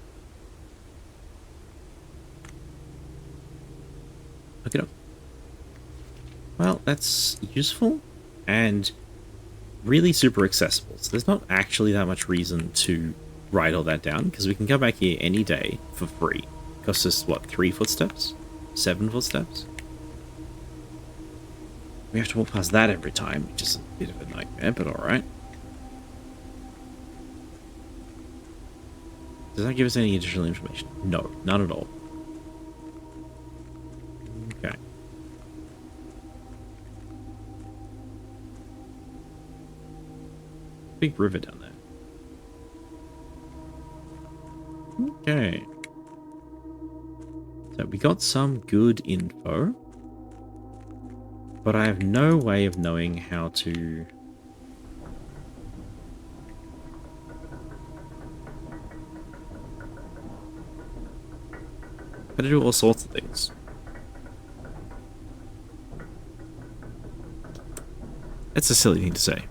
Okay. Well, that's useful and really super accessible. So there's not actually that much reason to write all that down because we can come back here any day for free. It costs us, what, 3 footsteps? 7 footsteps? We have to walk past that every time, which is a bit of a nightmare, but alright. Does that give us any additional information? No, none at all. Okay. Big river down there. Okay. So we got some good info, but I have no way of knowing how to... how to do all sorts of things. That's a silly thing to say.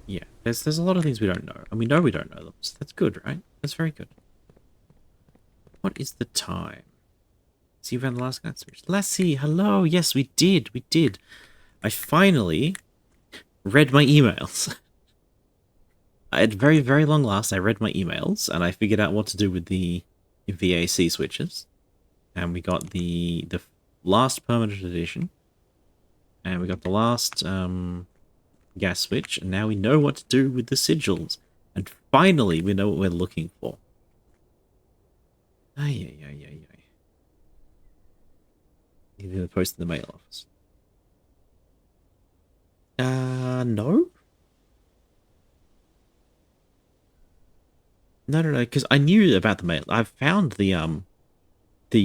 Yeah, there's a lot of things we don't know, and we know we don't know them, so that's good, right? That's very good. What is the time? See, we found the last guide switch. Lassie, hello. Yes, we did. We did. I finally read my emails. At very, very long last, I read my emails, and I figured out what to do with the VAC switches. And we got the last permanent edition. And we got the last gas switch, and now we know what to do with the sigils. And finally, we know what we're looking for. Ay. Leaving the post in the mail office. No? No, because I knew about the mail. I found the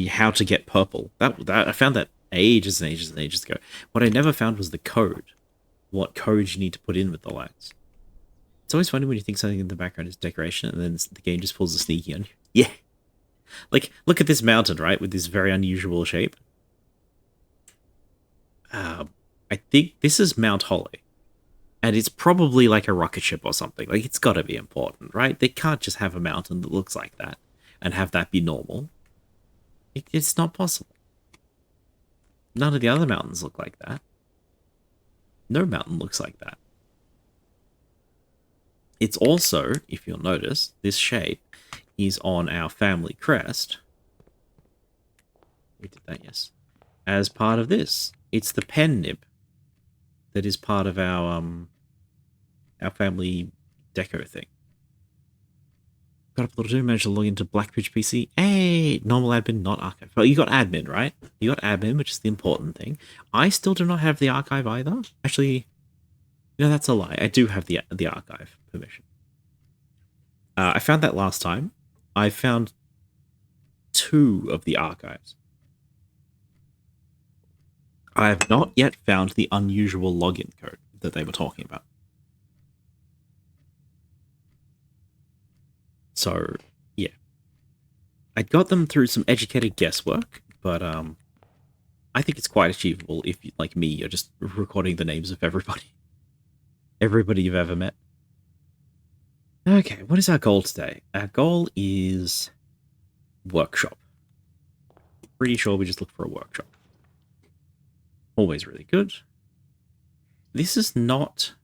how to get purple. That I found that ages and ages and ages ago. What I never found was the code. What code you need to put in with the lights It's always funny when you think something in the background is decoration, and then the game just pulls a sneaky on you. Yeah. Like, look at this mountain, right? With this very unusual shape. I think this is Mount Holly. And it's probably like a rocket ship or something. Like, it's got to be important, right? They can't just have a mountain that looks like that and have that be normal. It's not possible. None of the other mountains look like that. No mountain looks like that. It's also, if you'll notice, this shape is on our family crest. We did that, yes. As part of this. It's the pen nib that is part of our family deco thing. Got up a little too, managed to log into Blackbridge PC. Hey, normal admin, not archive. Well, you got admin, right? You got admin, which is the important thing. I still do not have the archive either. Actually, no, that's a lie. I do have the archive permission. I found that last time. I found 2 of the archives. I have not yet found the unusual login code that they were talking about. So, yeah. I got them through some educated guesswork, but I think it's quite achievable if, like me, you're just recording the names of everybody. Everybody you've ever met. Okay, what is our goal today? Our goal is workshop. Pretty sure we just look for a workshop. Always really good. This is not...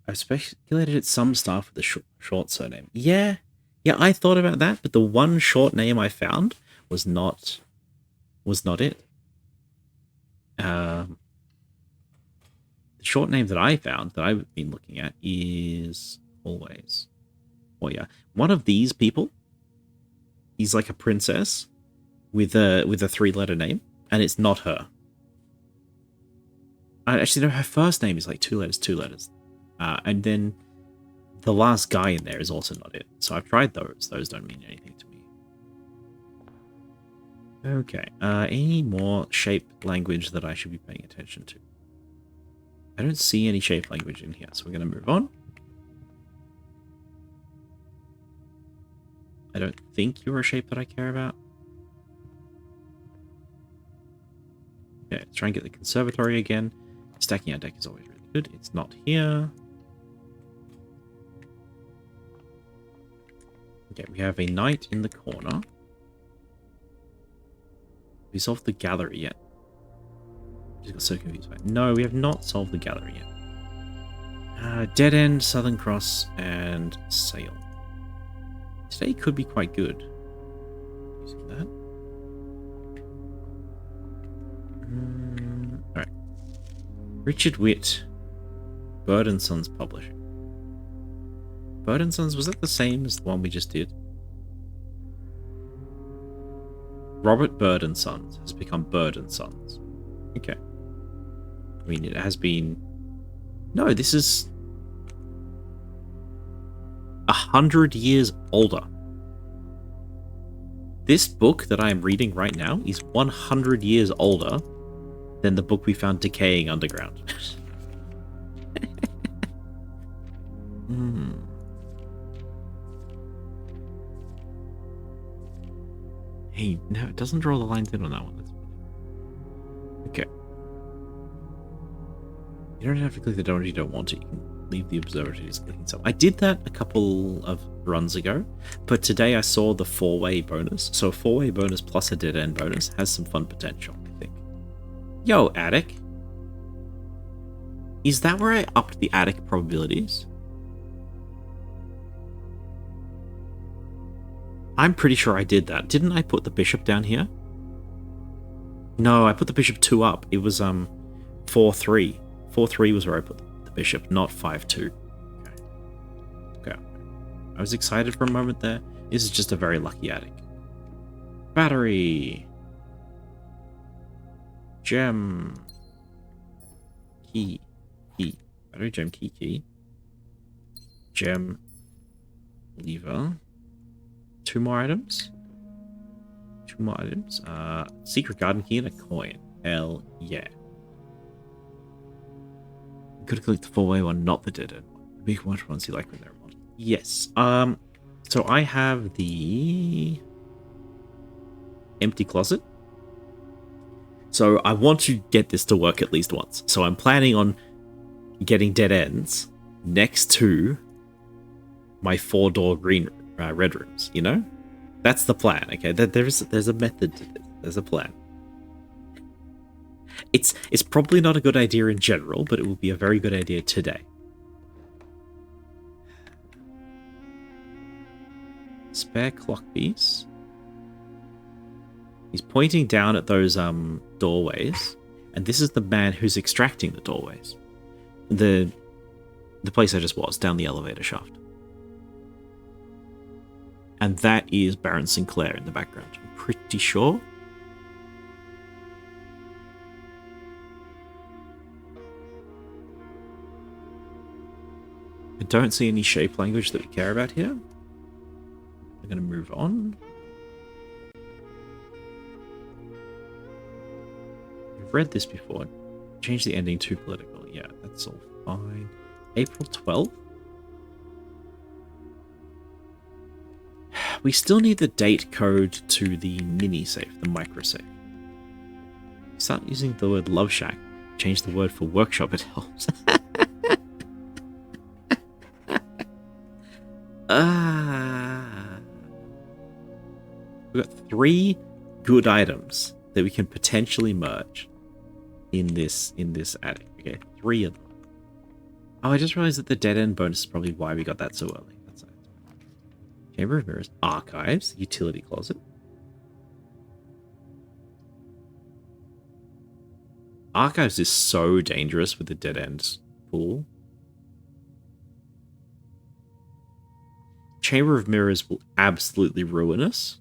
I speculated at some staff with a short surname. Yeah, I thought about that, but the one short name I found was not it. The short name that I found, that I've been looking at, is always... Oh yeah, one of these people is like a princess with a 3-letter name, and it's not her. Actually, no, her first name is like 2 letters. And then the last guy in there is also not it. So I've tried those. Those don't mean anything to me. Okay. Any more shape language that I should be paying attention to? I don't see any shape language in here, so we're going to move on. I don't think you're a shape that I care about. Okay, let's try and get the conservatory again. Stacking our deck is always really good. It's not here. Okay, we have a knight in the corner. Have we solved the gallery yet? I just got so confused by it. No, we have not solved the gallery yet. Dead End, Southern Cross, and Sail. Today could be quite good. Using that. Alright. Richard Witt. Bird and Sons Publishing. Bird and Sons, was that the same as the one we just did? Robert Bird and Sons has become Bird and Sons. Okay. I mean, it has been... No, this is 100 years older. This book that I am reading right now is 100 years older than the book we found decaying underground. Hey, no, it doesn't draw the lines in on that one. That's funny. Okay. You don't have to click the donut if you don't want to. You can leave the observatory just clicking something. I did that a couple of runs ago, but today I saw the 4-way bonus. So a 4-way bonus plus a dead end bonus has some fun potential, I think. Yo, attic. Is that where I upped the attic probabilities? I'm pretty sure I did that. Didn't I put the bishop down here? No, I put the bishop 2 up. It was 4-3. 4-3 was where I put the bishop, not 5-2. Okay. I was excited for a moment there. This is just a very lucky attic. Battery. Gem. Key. Battery, gem, key. Gem. Lever. 2 more items. 2 more items. Secret garden key and a coin. Hell yeah. Could have clicked the 4-way one, not the dead end one. The big white ones you like when they're modded. Yes. So I have the empty closet. So I want to get this to work at least once. So I'm planning on getting dead ends next to my 4-door red rooms, you know? That's the plan, okay? There's a method to this. There's a plan. It's probably not a good idea in general, but it will be a very good idea today. Spare clock piece. He's pointing down at those doorways, and this is the man who's extracting the doorways. The place I just was, down the elevator shaft. And that is Baron Sinclair in the background. I'm pretty sure. I don't see any shape language that we care about here. I'm going to move on. We've read this before. Change the ending to political. Yeah, that's all fine. April 12th? We still need the date code to the mini safe, the micro safe. Start using the word Love Shack. Change the word for workshop, it helps. We've got 3 good items that we can potentially merge in this attic. Okay, 3 of them. Oh, I just realized that the dead end bonus is probably why we got that so early. That's nice. Chamber of Mirrors, archives, utility closet. Archives is so dangerous with the dead end pool. Chamber of Mirrors will absolutely ruin us.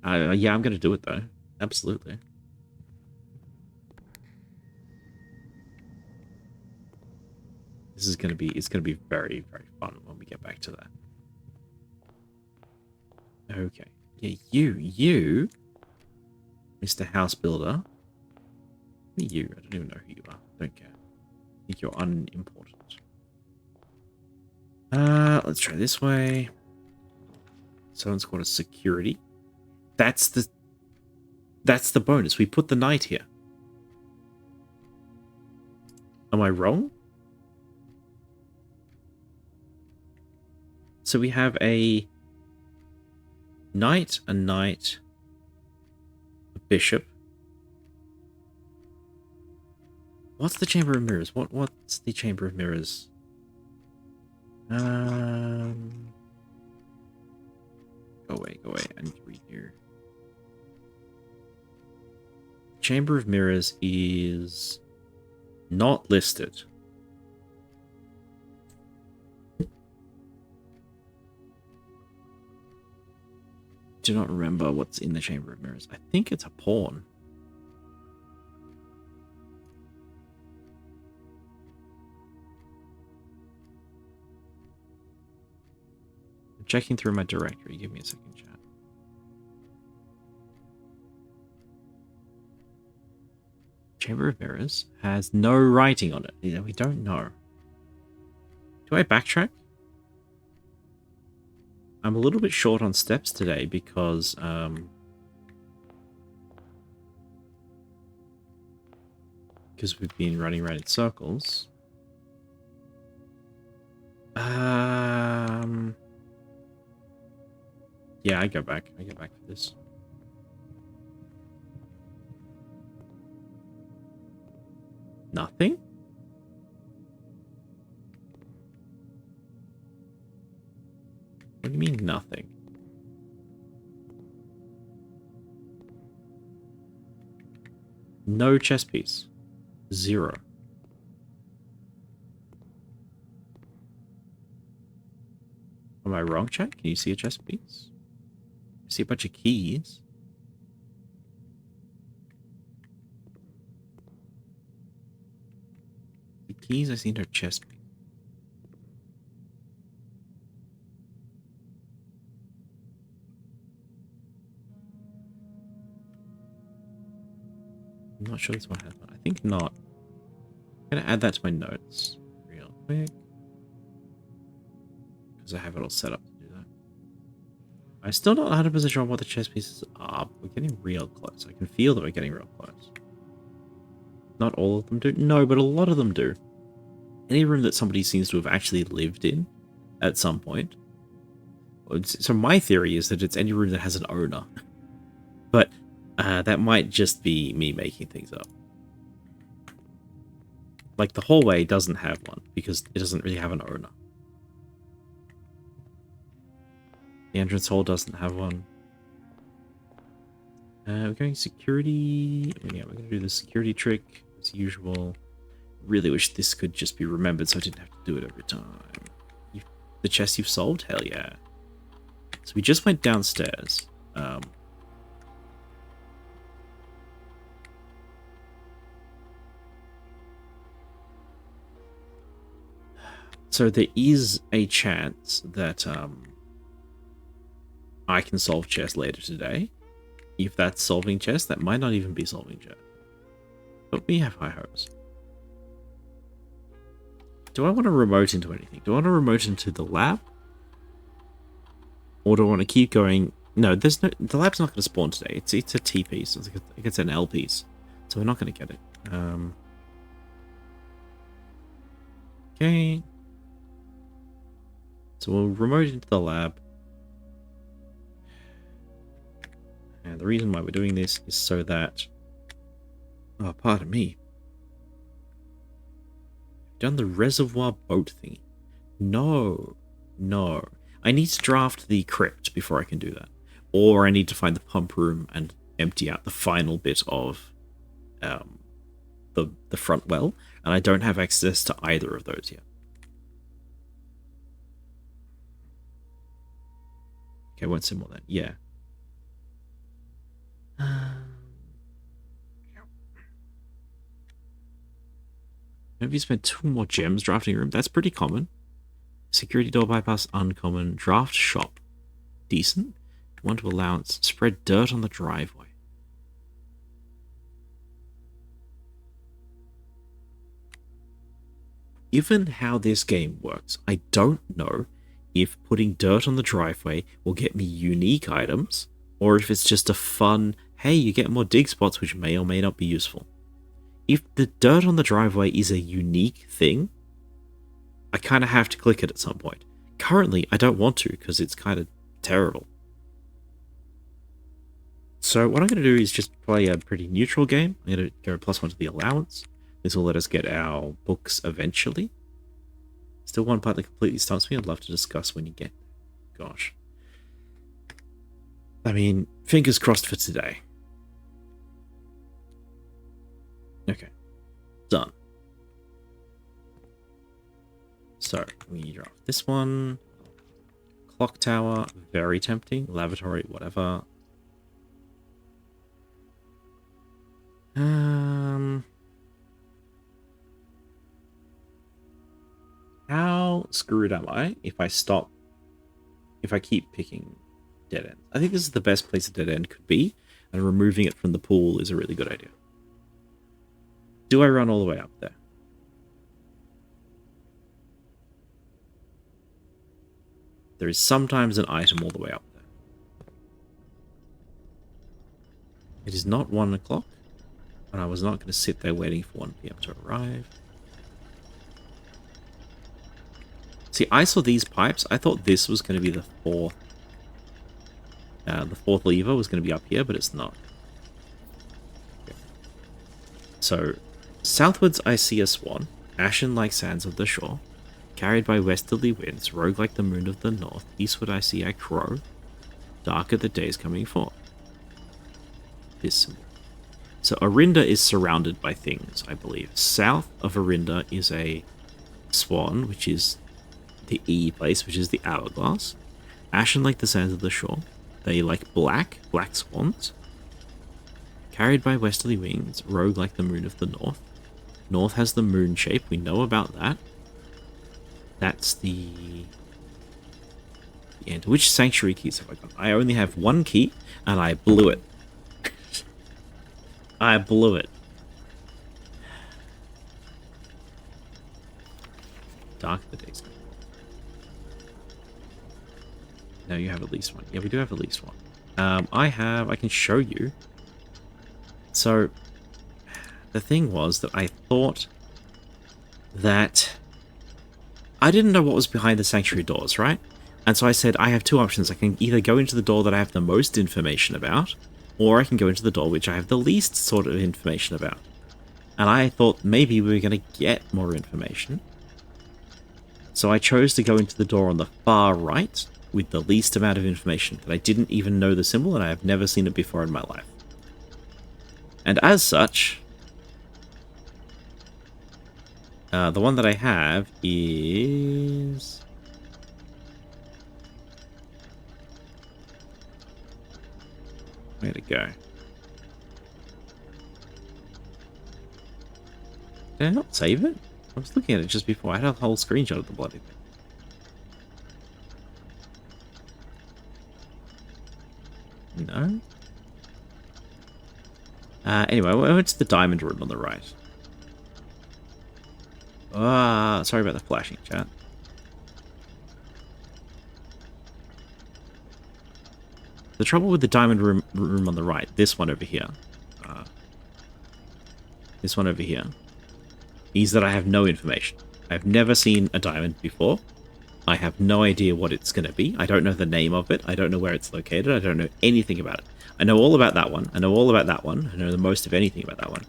Yeah, I'm going to do it, though. Absolutely. This is going to be... It's going to be very, very fun when we get back to that. Okay. Yeah, you... Mr. House Builder. You. I don't even know who you are. Don't care. I think you're unimportant. Let's try this way. Someone's got a security. That's the bonus. We put the knight here. Am I wrong? So we have a knight, a bishop. What's the Chamber of Mirrors? What's the Chamber of Mirrors? Go away. I need to read here. Chamber of Mirrors is not listed. Do not remember what's in the Chamber of Mirrors. I think it's a pawn. I'm checking through my directory. Give me a second, chat. Chamber of Mirrors has no writing on it. You know, we don't know. Do I backtrack? I'm a little bit short on steps today because we've been running around in circles. Yeah, I go back. I go back for this. Nothing? What do you mean, nothing? No chess piece. 0. Am I wrong, chat? Can you see a chess piece? I see a bunch of keys. The keys, I see no chess piece. not sure this one has one. I think not. I'm going to add that to my notes real quick. Because I have it all set up to do that. I'm still not 100% sure what the chess pieces are. We're getting real close. I can feel that we're getting real close. Not all of them do. No, but a lot of them do. Any room that somebody seems to have actually lived in at some point. So my theory is that it's any room that has an owner. But that might just be me making things up. Like the hallway doesn't have one because it doesn't really have an owner. The entrance hall doesn't have one. We're going security. Yeah, we're going to do the security trick as usual. Really wish this could just be remembered so I didn't have to do it every time. The chest you've solved? Hell yeah. So we just went downstairs. So there is a chance that I can solve chess later today. If that's solving chess, that might not even be solving chess. But we have high hopes. Do I want to remote into anything? Do I want to remote into the lab? Or do I want to keep going? No, there's no. The lab's not going to spawn today. It's a T piece. It's an L piece. So we're not going to get it. Okay. So we'll remote into the lab. And the reason why we're doing this is so that... Oh, pardon me. Done the reservoir boat thingy. No. No. I need to draft the crypt before I can do that. Or I need to find the pump room and empty out the final bit of the front well. And I don't have access to either of those yet. Okay, I won't say more than that. Yeah. Maybe you spent 2 more gems drafting room. That's pretty common. Security door bypass, uncommon. Draft shop, decent. Want to allowance. Spread dirt on the driveway. Given how this game works, I don't know if putting dirt on the driveway will get me unique items, or if it's just a fun, hey, you get more dig spots, which may or may not be useful. If the dirt on the driveway is a unique thing, I kind of have to click it at some point. Currently, I don't want to, because it's kind of terrible. So what I'm going to do is just play a pretty neutral game. I'm going to go +1 to the allowance. This will let us get our books eventually. Still one part that completely stumps me. I'd love to discuss when you get there. Gosh. I mean, fingers crossed for today. Okay. Done. So, we draft this one. Clock tower, very tempting. Lavatory, whatever. How screwed am I if I keep picking dead ends? I think this is the best place a dead end could be, and removing it from the pool is a really good idea. Do I run all the way up there? There is sometimes an item all the way up there. It is not 1 o'clock, and I was not going to sit there waiting for 1 PM to arrive. See, I saw these pipes. I thought this was going to be the fourth. The fourth lever was going to be up here, but it's not. Okay. So, southwards I see a swan, ashen like sands of the shore, carried by westerly winds, rogue like the moon of the north. Eastward I see a crow, darker the days coming forth. This symbol. So Arinda is surrounded by things, I believe. South of Arinda is a swan, which is the E place, which is the hourglass. Ashen like the sands of the shore. They like black swans. Carried by westerly winds, rogue like the moon of the north. North has the moon shape, we know about that. That's the end. Which sanctuary keys have I got? I only have 1 key, and I blew it. I blew it. darker the days go. No, you have at least one. Yeah, we do have at least one. I can show you. So, the thing was that I thought that I didn't know what was behind the sanctuary doors, right? And so I said, I have two options. I can either go into the door that I have the most information about, or I can go into the door which I have the least sort of information about. And I thought maybe we were going to get more information. So I chose to go into the door on the far right with the least amount of information, that I didn't even know the symbol and I have never seen it before in my life. And as such, the one that I have is... Where'd it go? Did I not save it? I was looking at it just before. I had a whole screenshot of the bloody thing. No? Anyway, I went to the diamond room on the right. Sorry about the flashing, chat. The trouble with the diamond room on the right, this one over here, is that I have no information. I've never seen a diamond before. I have no idea what it's going to be. I don't know the name of it. I don't know where it's located. I don't know anything about it. I know all about that one. I know all about that one. I know the most of anything about that one.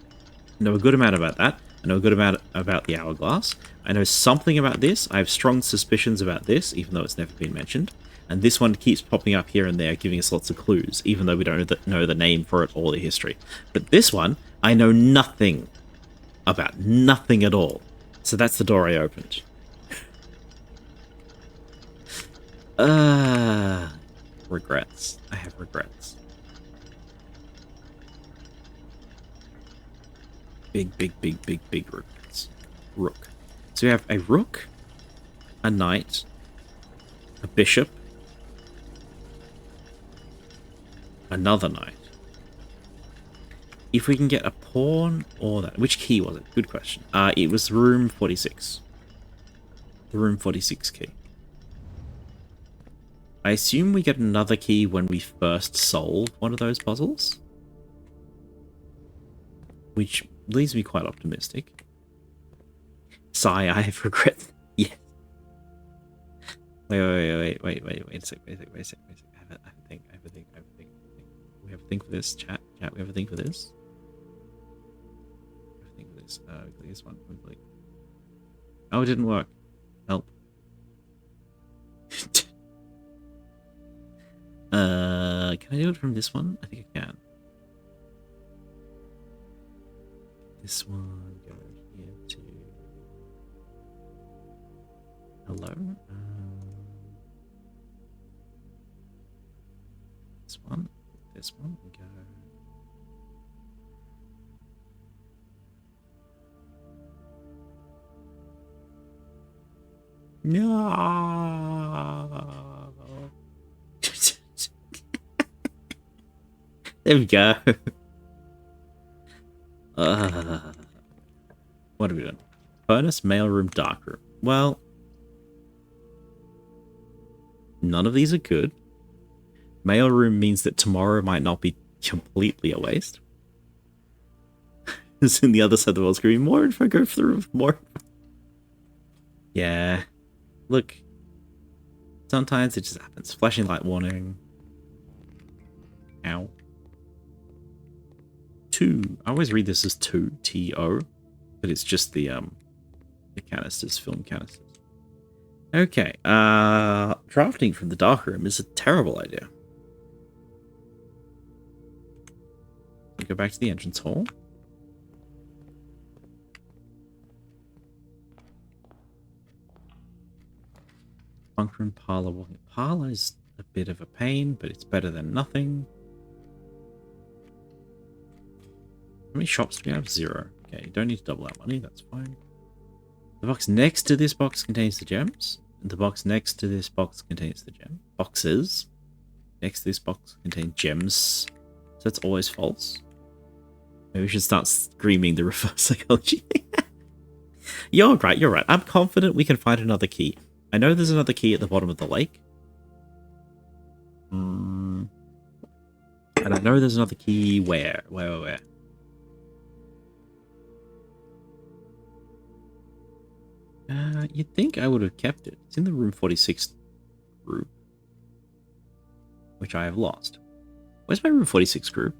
I know a good amount about that. I know a good amount about the hourglass. I know something about this. I have strong suspicions about this, even though it's never been mentioned. And this one keeps popping up here and there, giving us lots of clues, even though we don't know the name for it or the history. But this one, I know nothing about. Nothing at all. So that's the door I opened. Regrets. I have regrets. Big regrets. Rook. So we have a rook, a knight, a bishop, another knight. If we can get a pawn or that... Which key was it? Good question. It was room 46. The room 46 key. I assume we get another key when we first solve one of those puzzles. Which leaves me quite optimistic. Sigh, I have regret. Yes. Wait a sec. I have a think. We have a think for this, chat. We have a think for this. We have a think for this. Click this one. Click. Oh, it didn't work. Help. Can I do it from this one? I think I can. This one, go here to... Hello? This one, we go... No! There we go. What are we doing? Furnace, mailroom, darkroom. Well, none of these are good. Mailroom means that tomorrow might not be completely a waste. It's in the other side of the world screen. More info, go through more. Yeah. Look. Sometimes it just happens. Flashing light warning. Ow. 2. I always read this as 2, T-O, but it's just the canisters, film canisters. Okay, drafting from the darkroom is a terrible idea. We go back to the entrance hall. Bunk room, parlor, walking. Parlor is a bit of a pain, but it's better than nothing. How many shops do we have? 0. Okay, you don't need to double our money, that's fine. The box next to this box contains the gems. And the box next to this box contains the gem. Boxes next to this box contain gems. So that's always false. Maybe we should start screaming the reverse psychology. You're right, you're right. I'm confident we can find another key. I know there's another key at the bottom of the lake. And I know there's another key where? Where? You'd think I would have kept it. It's in the room 46 group, which I have lost. Where's my room 46 group?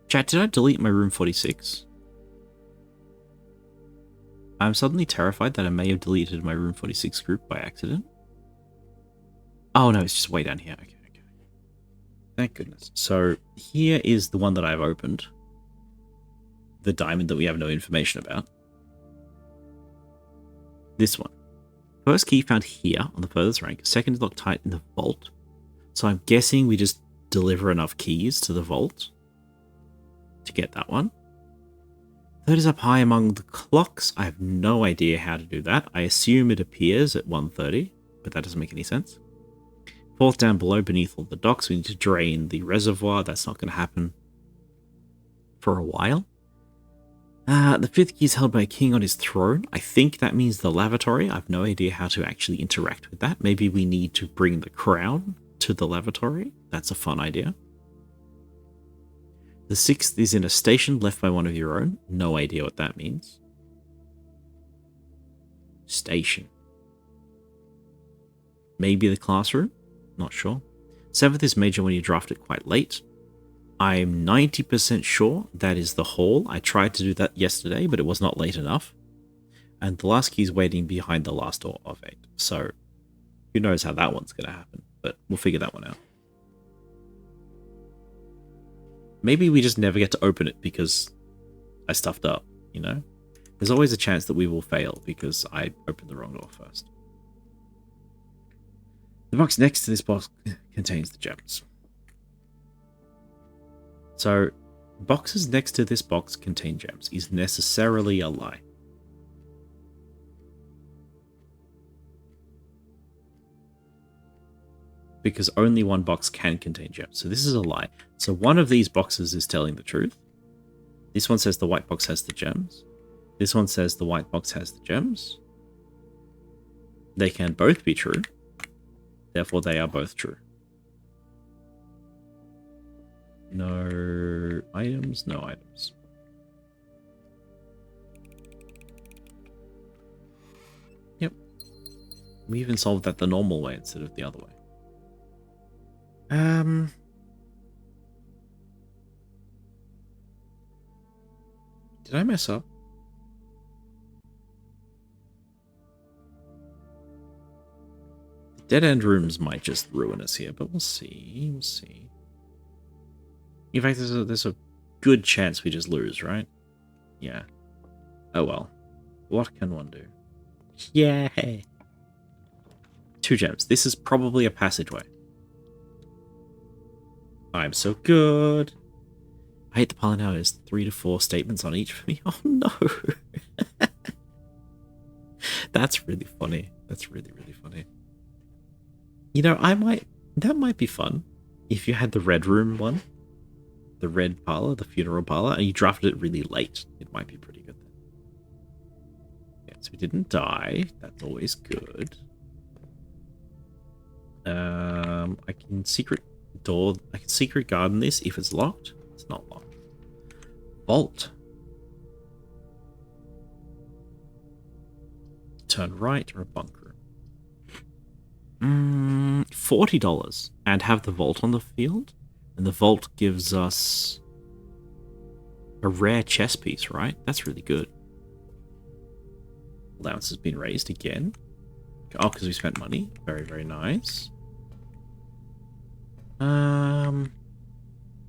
Chat, did I delete my room 46? I'm suddenly terrified that I may have deleted my room 46 group by accident. Oh no, it's just way down here. Okay. Thank goodness. So here is the one that I've opened. The diamond that we have no information about. This one. First key found here on the furthest rank. Second is locked tight in the vault. So I'm guessing we just deliver enough keys to the vault to get that one. Third is up high among the clocks. I have no idea how to do that. I assume it appears at 1:30, but that doesn't make any sense. Fourth down below beneath all the docks. We need to drain the reservoir. That's not going to happen for a while. The fifth key is held by a king on his throne. I think that means the lavatory. I have no idea how to actually interact with that. Maybe we need to bring the crown to the lavatory. That's a fun idea. The sixth is in a station left by one of your own. No idea what that means. Station. Maybe the classroom? Not sure. Seventh is major when you draft it quite late. I'm 90% sure that is the hall. I tried to do that yesterday, but it was not late enough. And the last key is waiting behind the last door of 8. So, who knows how that one's going to happen, but we'll figure that one out. Maybe we just never get to open it because I stuffed up, you know? There's always a chance that we will fail because I opened the wrong door first. The box next to this box contains the gems. So, boxes next to this box contain gems is necessarily a lie. Because only one box can contain gems. So this is a lie. So one of these boxes is telling the truth. This one says the white box has the gems. This one says the white box has the gems. They can both be true. Therefore, they are both true. No items, no items. Yep. We even solved that the normal way instead of the other way. Did I mess up? Dead end rooms might just ruin us here, but we'll see. We'll see. In fact, there's a good chance we just lose, right? Yeah. Oh well. What can one do? Yeah. 2 gems. This is probably a passageway. I'm so good. I hate the pile now. There's 3 to 4 statements on each for me. Oh no. That's really funny. That's really, really funny. You know, that might be fun if you had the red room one. The red parlor, the funeral parlor, and you drafted it really late. It might be pretty good then. Yeah, so we didn't die. That's always good. I can secret garden this if it's locked. It's not locked. Vault. Turn right or a bunk room. $40 and have the vault on the field. And the vault gives us a rare chess piece, right? That's really good. Allowance has been raised again. Oh, because we spent money. Very, very nice.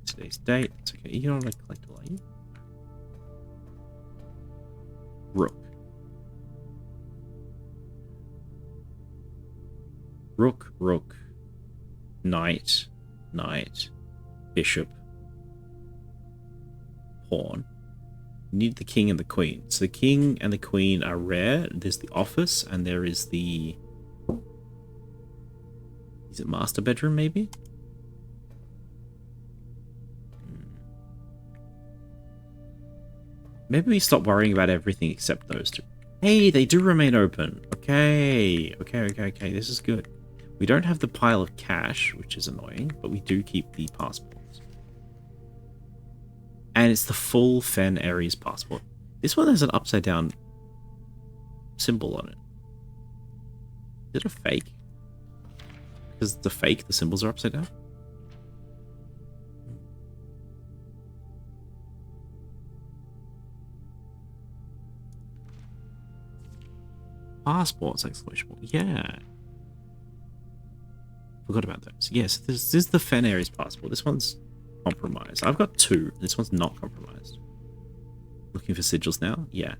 Today's date. It's okay. You're not a collectible, are you? Rook. Rook, rook. Knight, knight. Bishop. Pawn. You need the king and the queen. So the king and the queen are rare. There's the office and there is the... Is it master bedroom, maybe? Maybe we stop worrying about everything except those two. Hey, they do remain open. Okay. This is good. We don't have the pile of cash, which is annoying, but we do keep the passports. And it's the full Fen Ares passport. This one has an upside down symbol on it. Is it a fake? Because the fake, the symbols are upside down? Passports, exclamation point. Yeah. Forgot about those. Yes, this is the Fen Ares passport. This one's compromised. I've got two. This one's not compromised. Looking for sigils now? Yeah.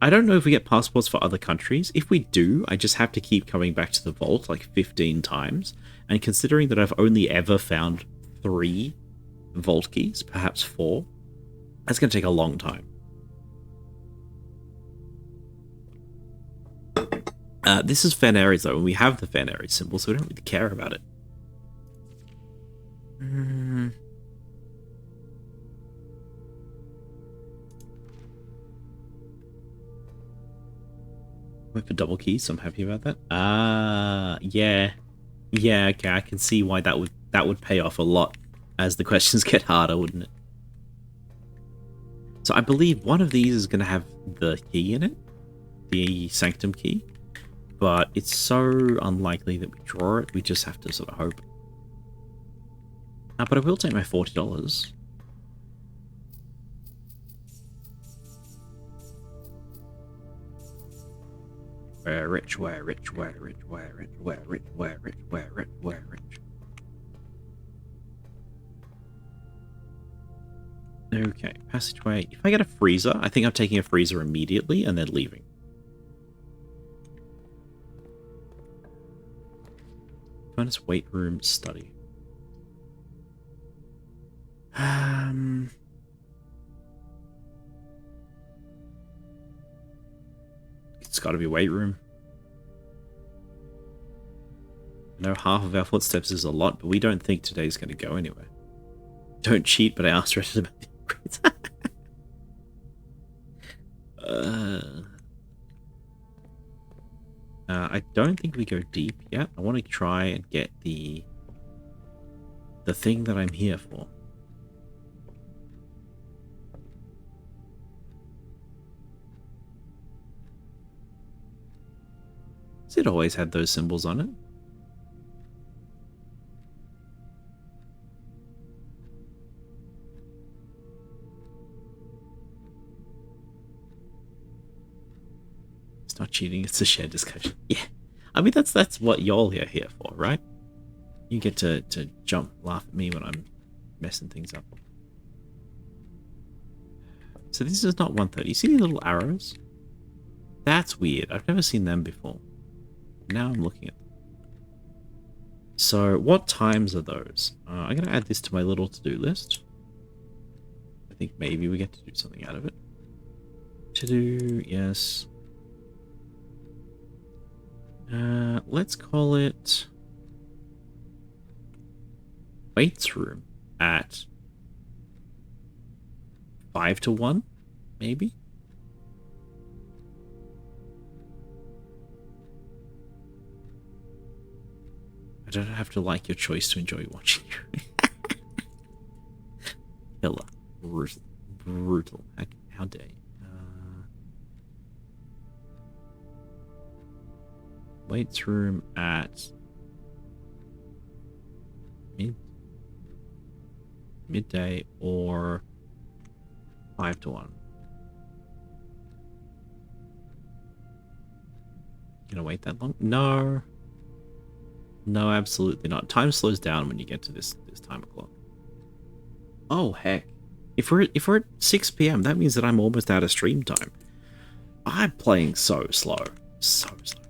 I don't know if we get passports for other countries. If we do, I just have to keep coming back to the vault like 15 times. And considering that I've only ever found 3 vault keys, perhaps 4, that's going to take a long time. This is Fen Ares though, and we have the Fen Ares symbol, so we don't really care about it. Went for double keys, so I'm happy about that. Yeah. Yeah, okay, I can see why that would pay off a lot as the questions get harder, wouldn't it? So I believe one of these is going to have the key in it, the Sanctum key, but it's so unlikely that we draw it, we just have to sort of hope. But I will take my $40. We're rich, we're rich, we're rich, we're rich, we're rich, we're rich, we're rich, we're rich. Okay, passageway. If I get a freezer, I think I'm taking a freezer immediately and then leaving. Furnace, weight room, study. It's got to be weight room. I know half of our footsteps is a lot, but we don't think today's going to go anywhere. Don't cheat, but I asked Reddit about the upgrades. I don't think we go deep yet. I want to try and get the thing that I'm here for. Has it always had those symbols on it? It's not cheating, it's a shared discussion. Yeah. I mean, that's what y'all are here for, right? You get to jump, laugh at me when I'm messing things up. So this is not 130. You see these little arrows? That's weird. I've never seen them before. Now I'm looking at them. So what times are those? I'm going to add this to my little to-do list. I think maybe we get to do something out of it. To-do, yes. Let's call it weights room at 5 to 1, maybe? I don't have to like your choice to enjoy watching you. Killer. Brutal. How dare you? Weights room at midday or 5 to 1. Gonna wait that long? No. No, absolutely not. Time slows down when you get to this time o'clock. Oh heck. If we're at 6 PM, that means that I'm almost out of stream time. I'm playing so slow. So slow.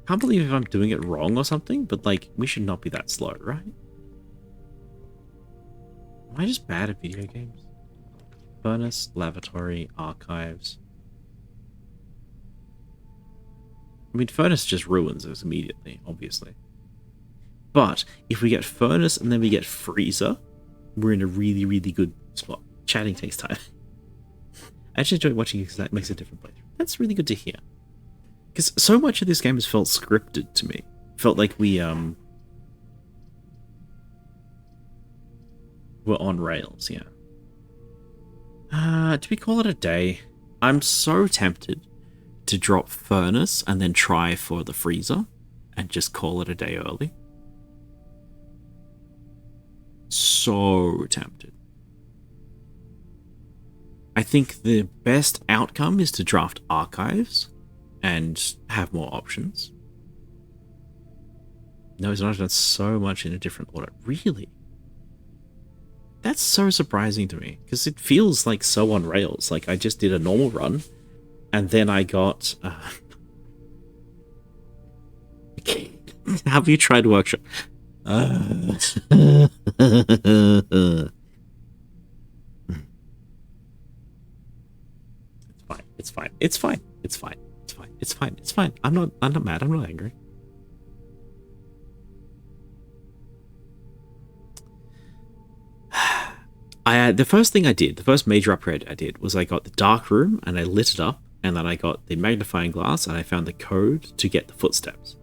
I can't believe if I'm doing it wrong or something, but like, we should not be that slow, right? Am I just bad at video games? Furnace, lavatory, archives. I mean, furnace just ruins us immediately, obviously. But if we get furnace and then we get freezer, we're in a really, really good spot. Chatting takes time. I actually enjoy watching because that makes a different playthrough. That's really good to hear. Because so much of this game has felt scripted to me. Felt like we were on rails, yeah. Do we call it a day? I'm so tempted to drop Furnace and then try for the freezer and just call it a day early. So tempted. I think the best outcome is to draft archives and have more options. No, it's not done so much in a different order. Really? That's so surprising to me, because it feels like so on rails. Like, I just did a normal run, and then I got... Have you tried Workshop? It's fine. It's fine. It's fine. It's fine. It's fine. It's fine. It's fine. I'm not mad. I'm not angry. The first thing I did, the first major upgrade I did, was I got the dark room and I lit it up, and then I got the magnifying glass and I found the code to get the footsteps.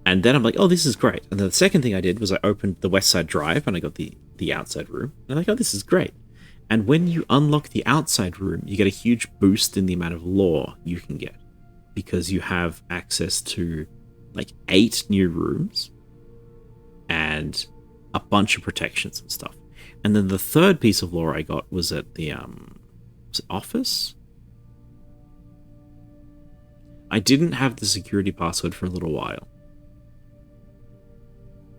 And then I'm like, oh, this is great. And then the second thing I did was I opened the West Side Drive and I got the outside room. And I'm like, oh, this is great. And when you unlock the outside room, you get a huge boost in the amount of lore you can get, because you have access to like 8 new rooms and a bunch of protections and stuff. And then the third piece of lore I got was at the was it office? I didn't have the security password for a little while.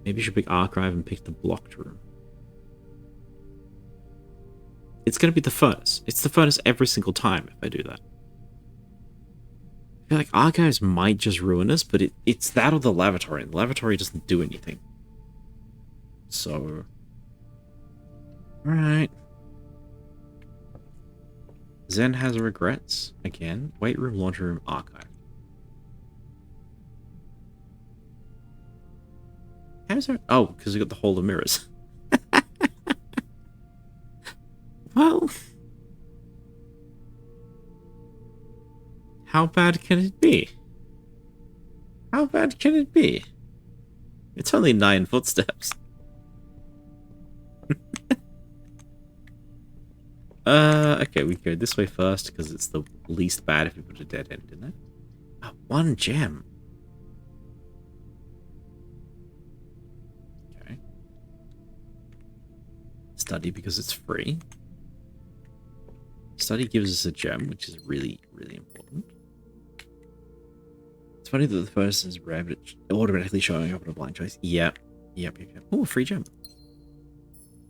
Maybe you should pick archive and pick the blocked room. It's going to be the furnace. It's the furnace every single time if I do that. I feel like archives might just ruin us, but it's that or the lavatory, and the lavatory doesn't do anything. So... Alright. Zen has regrets. Again. Weight room, laundry room, archive. How's there... Oh, because we got the hole of mirrors. Well... How bad can it be? How bad can it be? It's only 9 footsteps. Okay, we go this way first because it's the least bad if we put a dead end in there. Oh, 1 gem. Okay. Study because it's free. Study gives us a gem, which is really, really important. It's funny that the first is rare, but it's automatically showing up in a blind choice. Yep. Oh, free gem.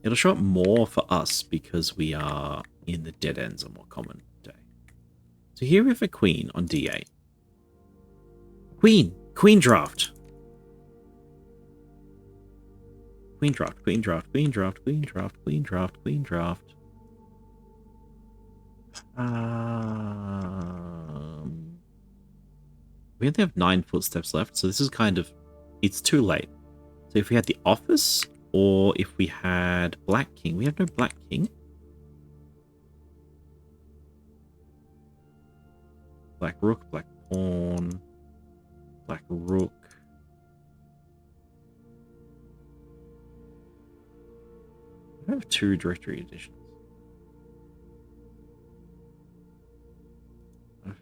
It'll show up more for us because we are in the dead ends on more common day. So here we have a queen on D8. Queen draft. Queen draft. We only have 9 footsteps left, so this is kind of... It's too late. So if we had the office, or if we had Black King... We have no Black King. Black Rook, Black Pawn, Black Rook. I have 2 directory additions.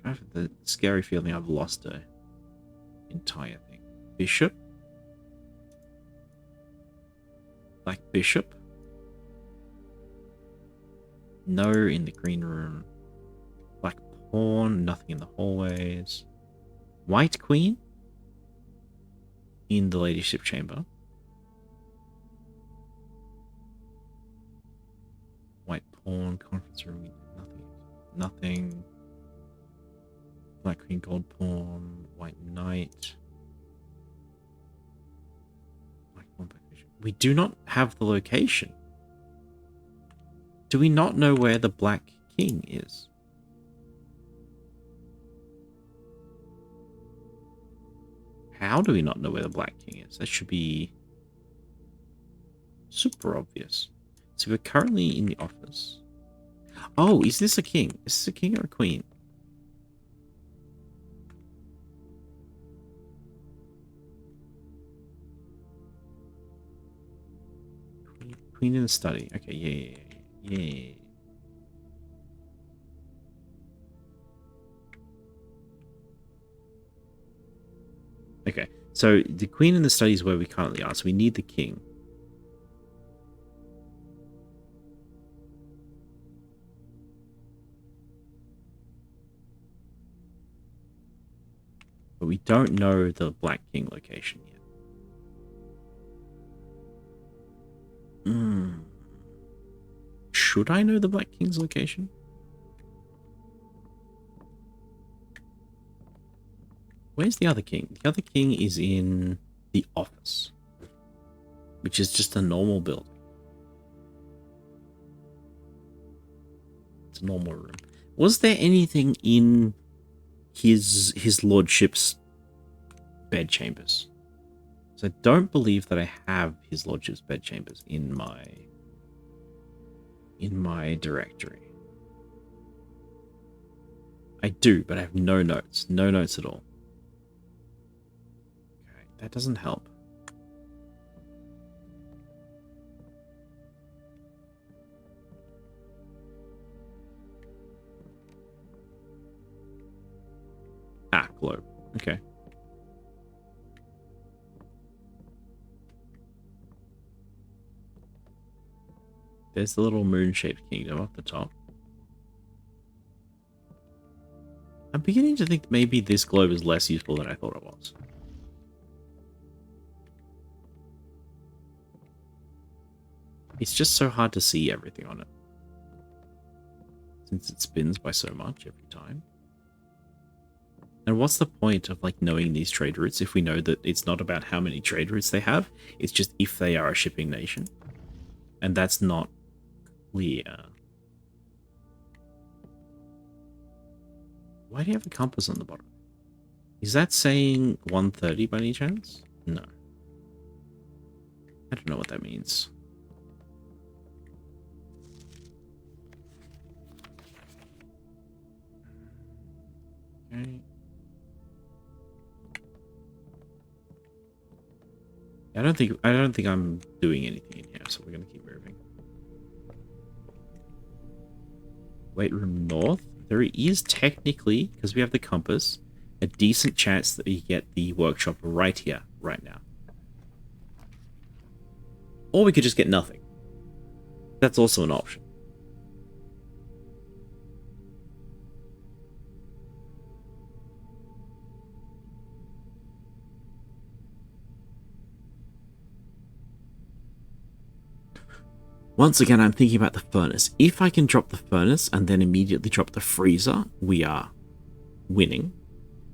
I have the scary feeling I've lost the entire thing. Bishop. Black Bishop. No in the green room. Black Pawn, nothing in the hallways. White Queen in the ladyship chamber. White Pawn, conference room, nothing. Black Queen, Gold Pawn, White Knight. Black Pawn, Black Bishop. We do not have the location. Do we not know where the Black King is? How do we not know where the Black King is? That should be super obvious. So we're currently in the office. Oh, is this a king? Is this a king or a queen? Queen in the study. Okay, yeah. Okay, so the queen in the study is where we currently are, so we need the king. But we don't know the Black King location yet. Should I know the Black King's location? Where's the other king? The other king is in the office, which is just a normal building. It's a normal room. Was there anything in his lordship's bedchambers? So I don't believe that I have his lordship's bedchambers in my directory. I do, but I have no notes. No notes at all. Okay, that doesn't help. Ah, globe. Okay. There's the little moon-shaped kingdom up the top. I'm beginning to think maybe this globe is less useful than I thought it was. It's just so hard to see everything on it, since it spins by so much every time. And what's the point of like knowing these trade routes if we know that it's not about how many trade routes they have, it's just if they are a shipping nation. And that's not clear. Why do you have a compass on the bottom? Is that saying 130 by any chance? No. I don't know what that means. Okay. I don't think I'm doing anything in here, so we're gonna keep moving. Weight room north. There is technically, because we have the compass, a decent chance that we get the workshop right here, right now. Or we could just get nothing. That's also an option. Once again, I'm thinking about the furnace. If I can drop the furnace and then immediately drop the freezer, we are winning.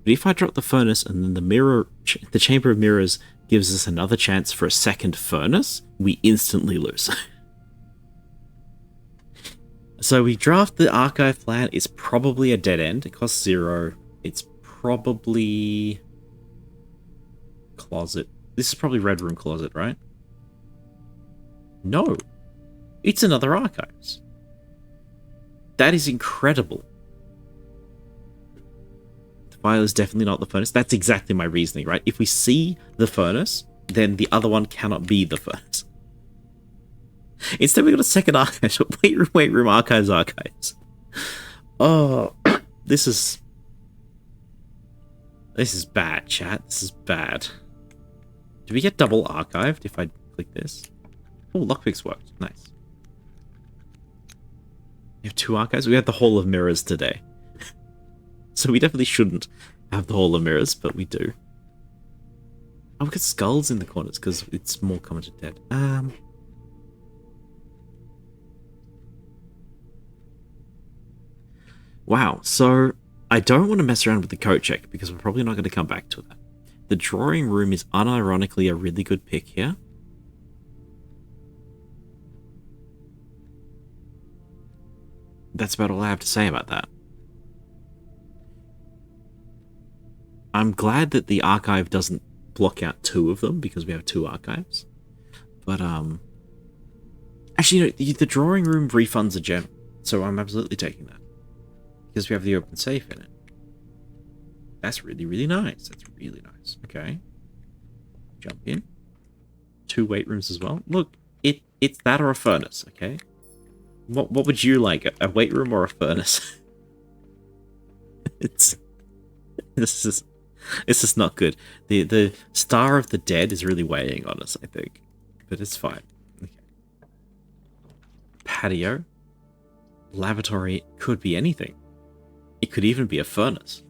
But if I drop the furnace and then the Chamber of Mirrors gives us another chance for a second furnace, we instantly lose. So we draft the archive plan. It's probably a dead end. It costs 0. It's probably closet. This is probably Red Room Closet, right? No. It's another archives. That is incredible. The file is definitely not the furnace. That's exactly my reasoning, right? If we see the furnace, then the other one cannot be the furnace. Instead, we got a second archives. Wait room archives. Oh, this is bad, chat. This is bad. Do we get double archived if I click this? Oh, lockpicks worked. Nice. We have 2 archives. We had the Hall of Mirrors today. So we definitely shouldn't have the Hall of Mirrors, but we do. Oh, we got skulls in the corners because it's more common to dead. Wow, so I don't want to mess around with the coat check because we're probably not going to come back to that. The drawing room is unironically a really good pick here. That's about all I have to say about that. I'm glad that the archive doesn't block out 2 of them because we have 2 archives. But, and Actually, no, the drawing room refunds a gem, so I'm absolutely taking that. Because we have the open safe in it. That's really, really nice. That's really nice. Okay. Jump in. 2 weight rooms as well. Look, it's that or a furnace, okay? What would you like? A weight room or a furnace? It's this is not good. The Star of the Dead is really weighing on us, I think. But it's fine. Okay. Patio. Lavatory could be anything. It could even be a furnace.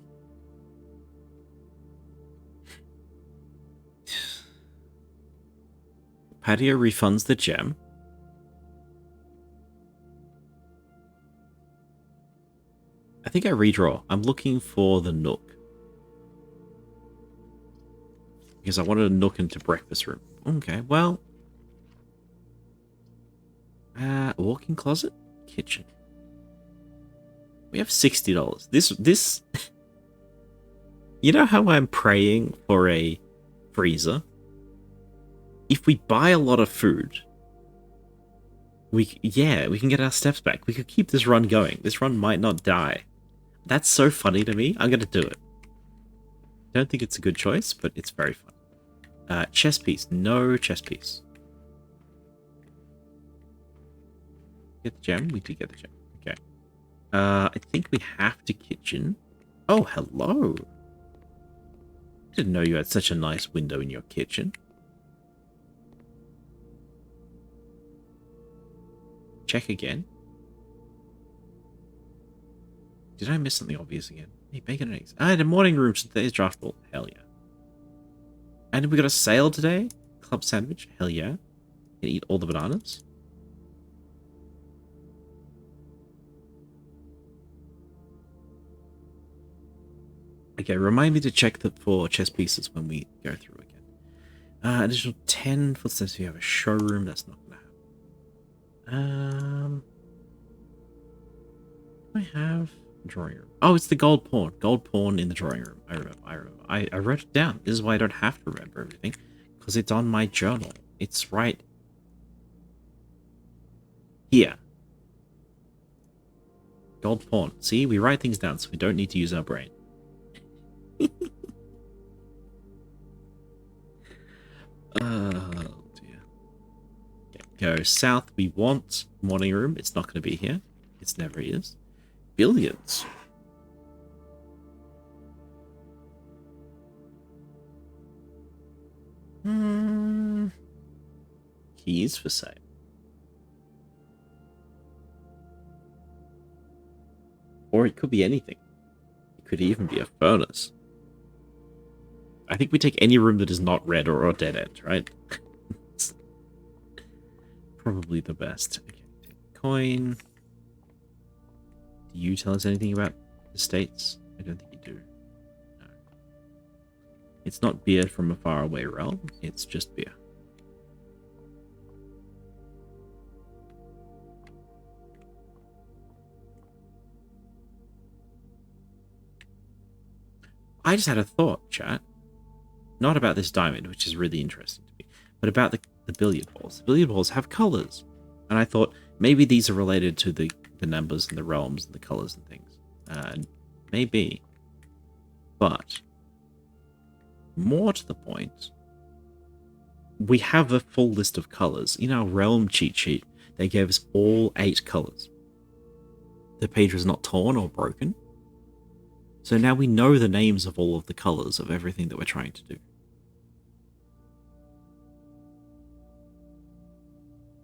Patio refunds the gem. I think I redraw. I'm looking for the nook. Because I wanted a nook into breakfast room. Okay, well. Walk-in closet? Kitchen. We have $60. This... You know how I'm praying for a freezer? If we buy a lot of food, we can get our steps back. We could keep this run going. This run might not die. That's so funny to me. I'm gonna do it. Don't think it's a good choice, but it's very fun. Chess piece. No chess piece. Get the gem? We did get the gem. Okay. I think we have to kitchen. Oh, hello. Didn't know you had such a nice window in your kitchen. Check again. Did I miss something obvious again? Hey, bacon and eggs. Ah, the morning room. Today's draft ball. Hell yeah. And we got a sale today. Club sandwich. Hell yeah. Can eat all the bananas. Okay, remind me to check for chess pieces when we go through again. Additional 10 footsteps. We have a showroom. That's not gonna happen. I have drawing room. Oh, it's the gold pawn. Gold pawn in the drawing room. I remember. I wrote it down. This is why I don't have to remember everything. Because it's on my journal. It's right here. Gold pawn. See, we write things down so we don't need to use our brain. Oh dear. Okay, go south. We want morning room. It's not going to be here. It never is. Billiards. Keys for sale. Or it could be anything. It could even be a furnace. I think we take any room that is not red or a dead end, right? It's probably the best. Okay, take a coin. Do you tell us anything about the states? I don't think you do. No. It's not beer from a faraway realm. It's just beer. I just had a thought, chat. Not about this diamond, which is really interesting to me, but about the billiard balls. The billiard balls have colors. And I thought maybe these are related to the numbers and the realms and the colors and things. Maybe. But more to the point, we have a full list of colors. In our realm cheat sheet, they gave us all 8 colors. The page was not torn or broken. So now we know the names of all of the colors of everything that we're trying to do.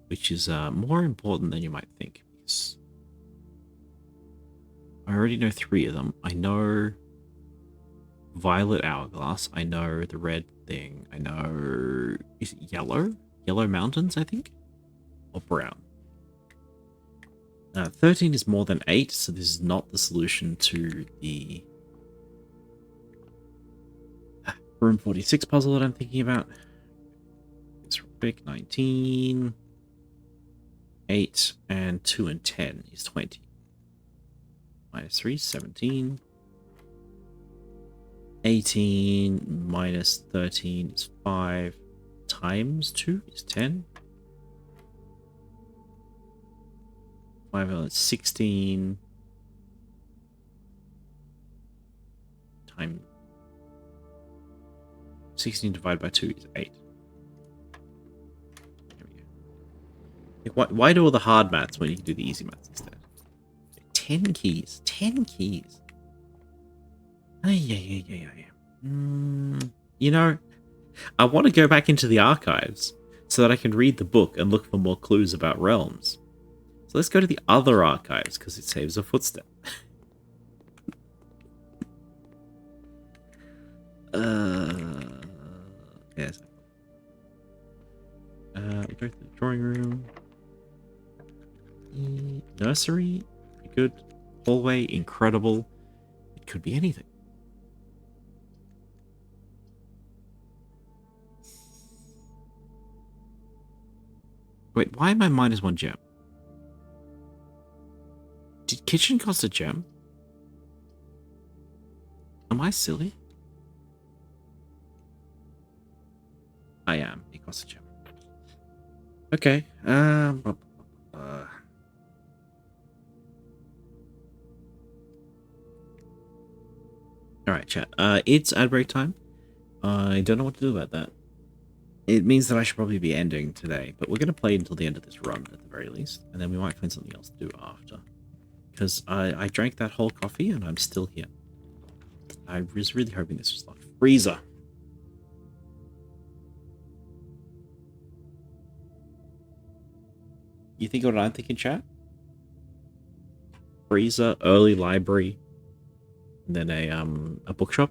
Which is more important than you might think. Because I already know 3 of them. I know Violet Hourglass. I know the red thing. I know... Is it yellow? Yellow Mountains, I think? Or brown. 13 is more than 8, so this is not the solution to the Room 46 puzzle that I'm thinking about. It's quick. 19, 8, and 2 and 10 is 20. Minus 3, 17. 18 minus 13 is 5. Times 2 is 10. 5 elements, 16 times 16 divided by 2 is 8. There we go. Why do all the hard maths when you can do the easy maths instead? 10 keys. 10 keys. You know, I want to go back into the archives so that I can read the book and look for more clues about realms. So let's go to the other archives because it saves a footstep. Yes. We go to the drawing room. Nursery, pretty good. Hallway, incredible. It could be anything. Wait, why am I -1 gem? Did kitchen cost a gem? Am I silly? I am. It costs a gem. Okay. Alright, chat. It's ad break time. I don't know what to do about that. It means that I should probably be ending today, but we're going to play until the end of this run at the very least, and then we might find something else to do after. Because I drank that whole coffee and I'm still here. I was really hoping this was like freezer. You think what I'm thinking, chat? Freezer, early library, and then a bookshop.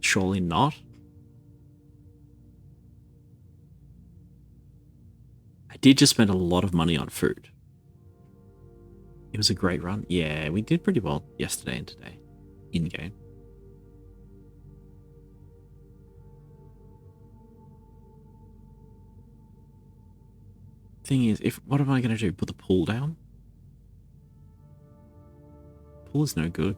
Surely not. I did just spend a lot of money on food. It was a great run. Yeah, we did pretty well yesterday and today in game. Thing is, what am I going to do? Put the pool down? Pool is no good.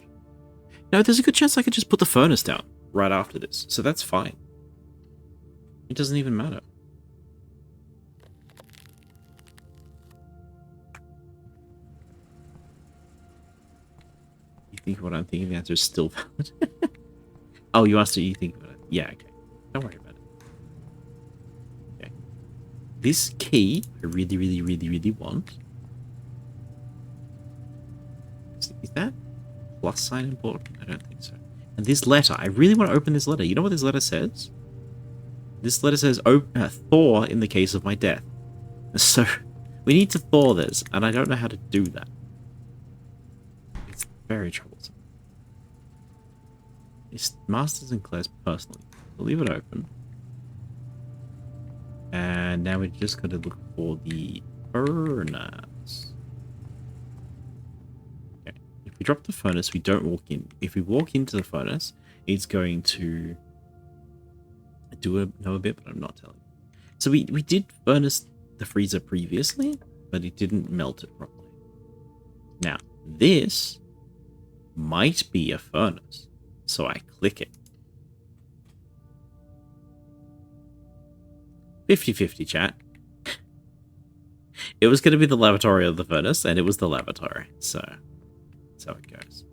No, there's a good chance I could just put the furnace down right after this, so that's fine. It doesn't even matter. You think what I'm thinking? The answer is still valid. Oh, you asked what you think about it. Yeah, okay. Don't worry about it. Okay. This key, I really, really, really, really want. Is that plus sign important? I don't think so. And this letter, I really want to open this letter. You know what this letter says? This letter says, Thor in the case of my death. So, we need to Thor this, and I don't know how to do that. It's very troublesome. It's Masters and Claire's personally. We'll leave it open. And now we just got to look for the furnace. Okay. If we drop the furnace, we don't walk in. If we walk into the furnace, it's going to know a bit, but I'm not telling you. So we did furnace the freezer previously, but it didn't melt it properly. Now, this might be a furnace. So I click it. 50-50, chat. It was going to be the lavatory or the furnace, and it was the lavatory. So that's how it goes.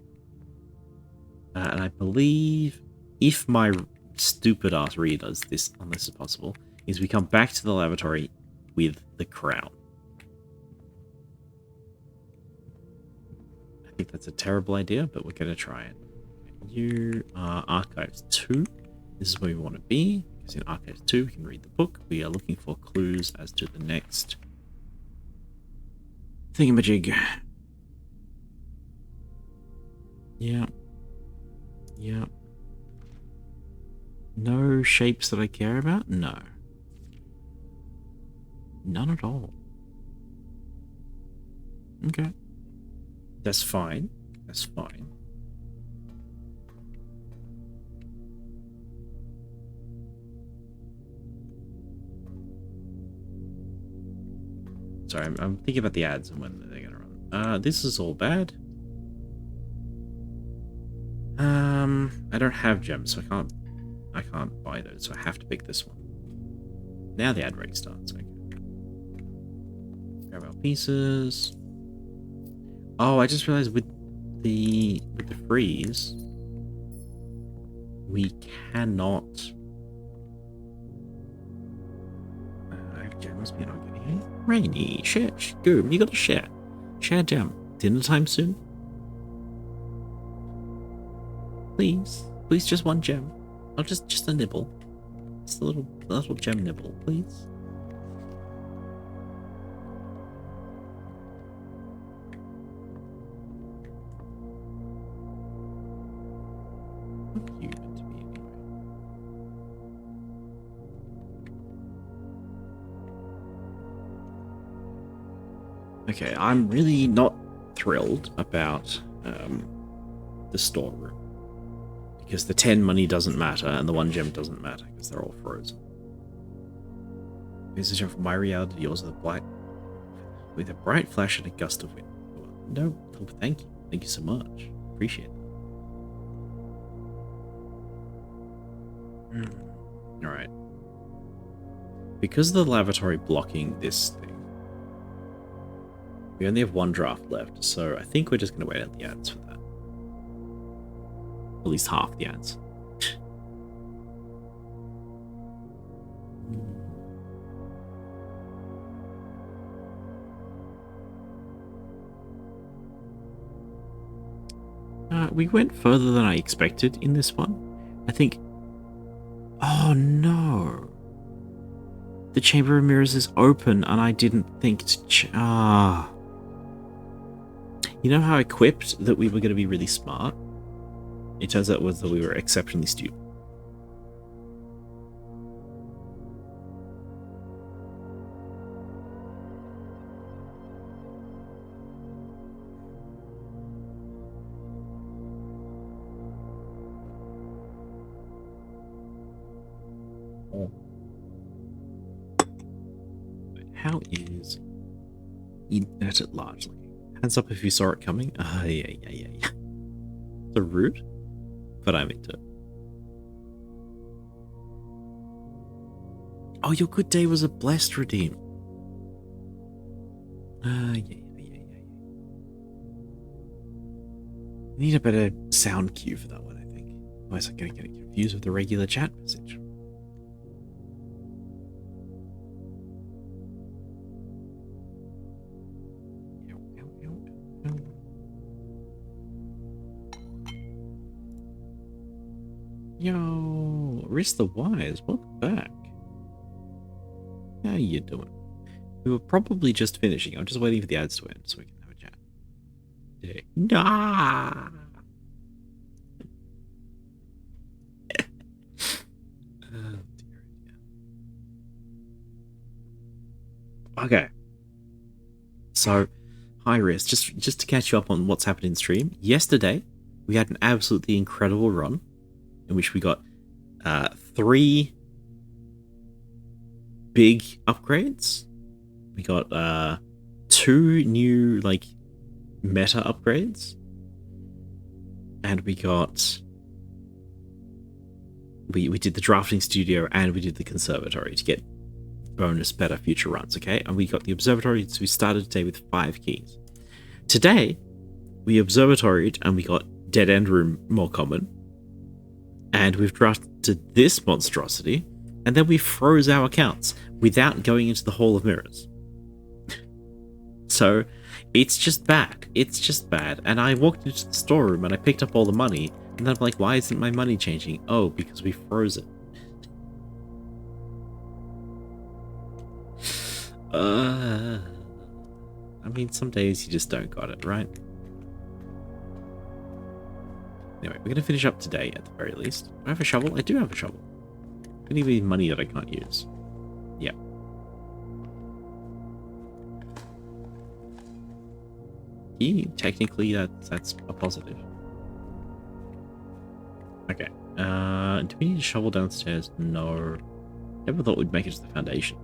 And I believe if my stupid ass readers this, unless it's possible, is we come back to the lavatory with the crown. I think that's a terrible idea, but we're going to try it. You are Archives 2. This is where we want to be, because in Archives 2 we can read the book. We are looking for clues as to the next thingamajig. Yeah. Yeah. No shapes that I care about? No. None at all. Okay. That's fine. That's fine. Sorry, I'm thinking about the ads and when they're going to run. This is all bad. I don't have gems, so I can't I can't buy those, so I have to pick this one. Now the ad break starts. Okay. Grab our pieces. Oh, I just realized with the freeze, we cannot. Jam must be not getting it. Rainy, share, go. You gotta share. Share jam. Dinner time soon. Please, please, just one gem. I'll just a nibble. Just a little gem nibble, please. What are you meant to be anyway? Okay, I'm really not thrilled about the storeroom. Because the 10 money doesn't matter, and the 1 gem doesn't matter, because they're all frozen. Here's a gem from my reality, yours with a bright flash and a gust of wind. No, thank you. Thank you so much. Appreciate it. Alright. Because of the lavatory blocking this thing, we only have 1 draft left, so I think we're just going to wait out the ads for that. At least half the ads. We went further than I expected in this one. I think... Oh no! The Chamber of Mirrors is open and I didn't think to... You know how I quipped that we were going to be really smart? It turns out that we were exceptionally stupid. How is internet at large looking? Hands up if you saw it coming. Yeah. So rude, but I'm into it. Oh, your good day was a blessed redeem. Yeah. Need a better sound cue for that one, I think. Otherwise I'm going to get confused with the regular chat message. Yo, Risk the Wise, welcome back. How you doing? We were probably just finishing. I'm just waiting for the ads to end so we can have a chat. Today. Nah. Oh, dear. Okay. So, hi Risk, just to catch you up on what's happened in stream. Yesterday, we had an absolutely incredible run in which we got 3 big upgrades. We got 2 new meta upgrades, and we got we did the drafting studio and we did the conservatory to get bonus better future runs. Okay, and we got the observatory, so we started today with 5 keys. Today we observatoried and we got dead end room more common. And we've drafted this monstrosity, and then we froze our accounts without going into the Hall of Mirrors. So, it's just bad. It's just bad. And I walked into the storeroom and I picked up all the money, and then I'm like, why isn't my money changing? Oh, because we froze it. I mean, some days you just don't got it, right? Anyway, we're going to finish up today at the very least. Do I have a shovel? I do have a shovel. Could even be money that I can't use. Yeah. Technically, that's a positive. Okay. Do we need a shovel downstairs? No. Never thought we'd make it to the foundation.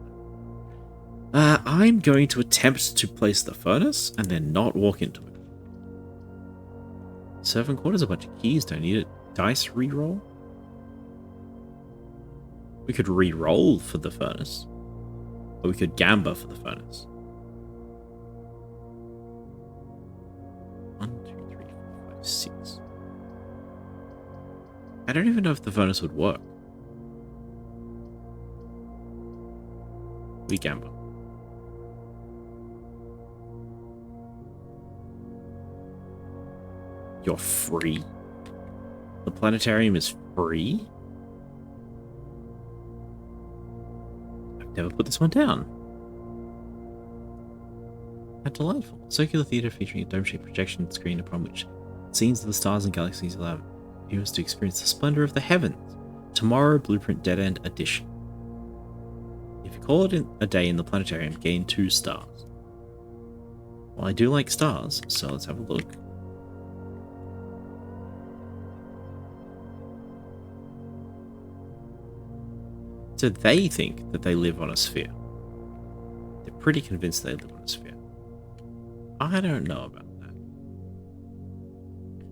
I'm going to attempt to place the furnace and then not walk into it. Servant quarters, a bunch of keys. Don't need it. Dice reroll. We could re-roll for the furnace. Or we could gamba for the furnace. 1, 2, 3, 4, 5, 6. I don't even know if the furnace would work. We gamba. You're free? The planetarium is free? I've never put this one down. How delightful. Circular theatre featuring a dome-shaped projection screen upon which scenes of the stars and galaxies allow viewers to experience the splendor of the heavens. Tomorrow Blueprint Dead End Edition. If you call it a day in the planetarium, gain 2 stars. Well, I do like stars, so let's have a look. So they think that they live on a sphere. They're pretty convinced they live on a sphere. I don't know about that.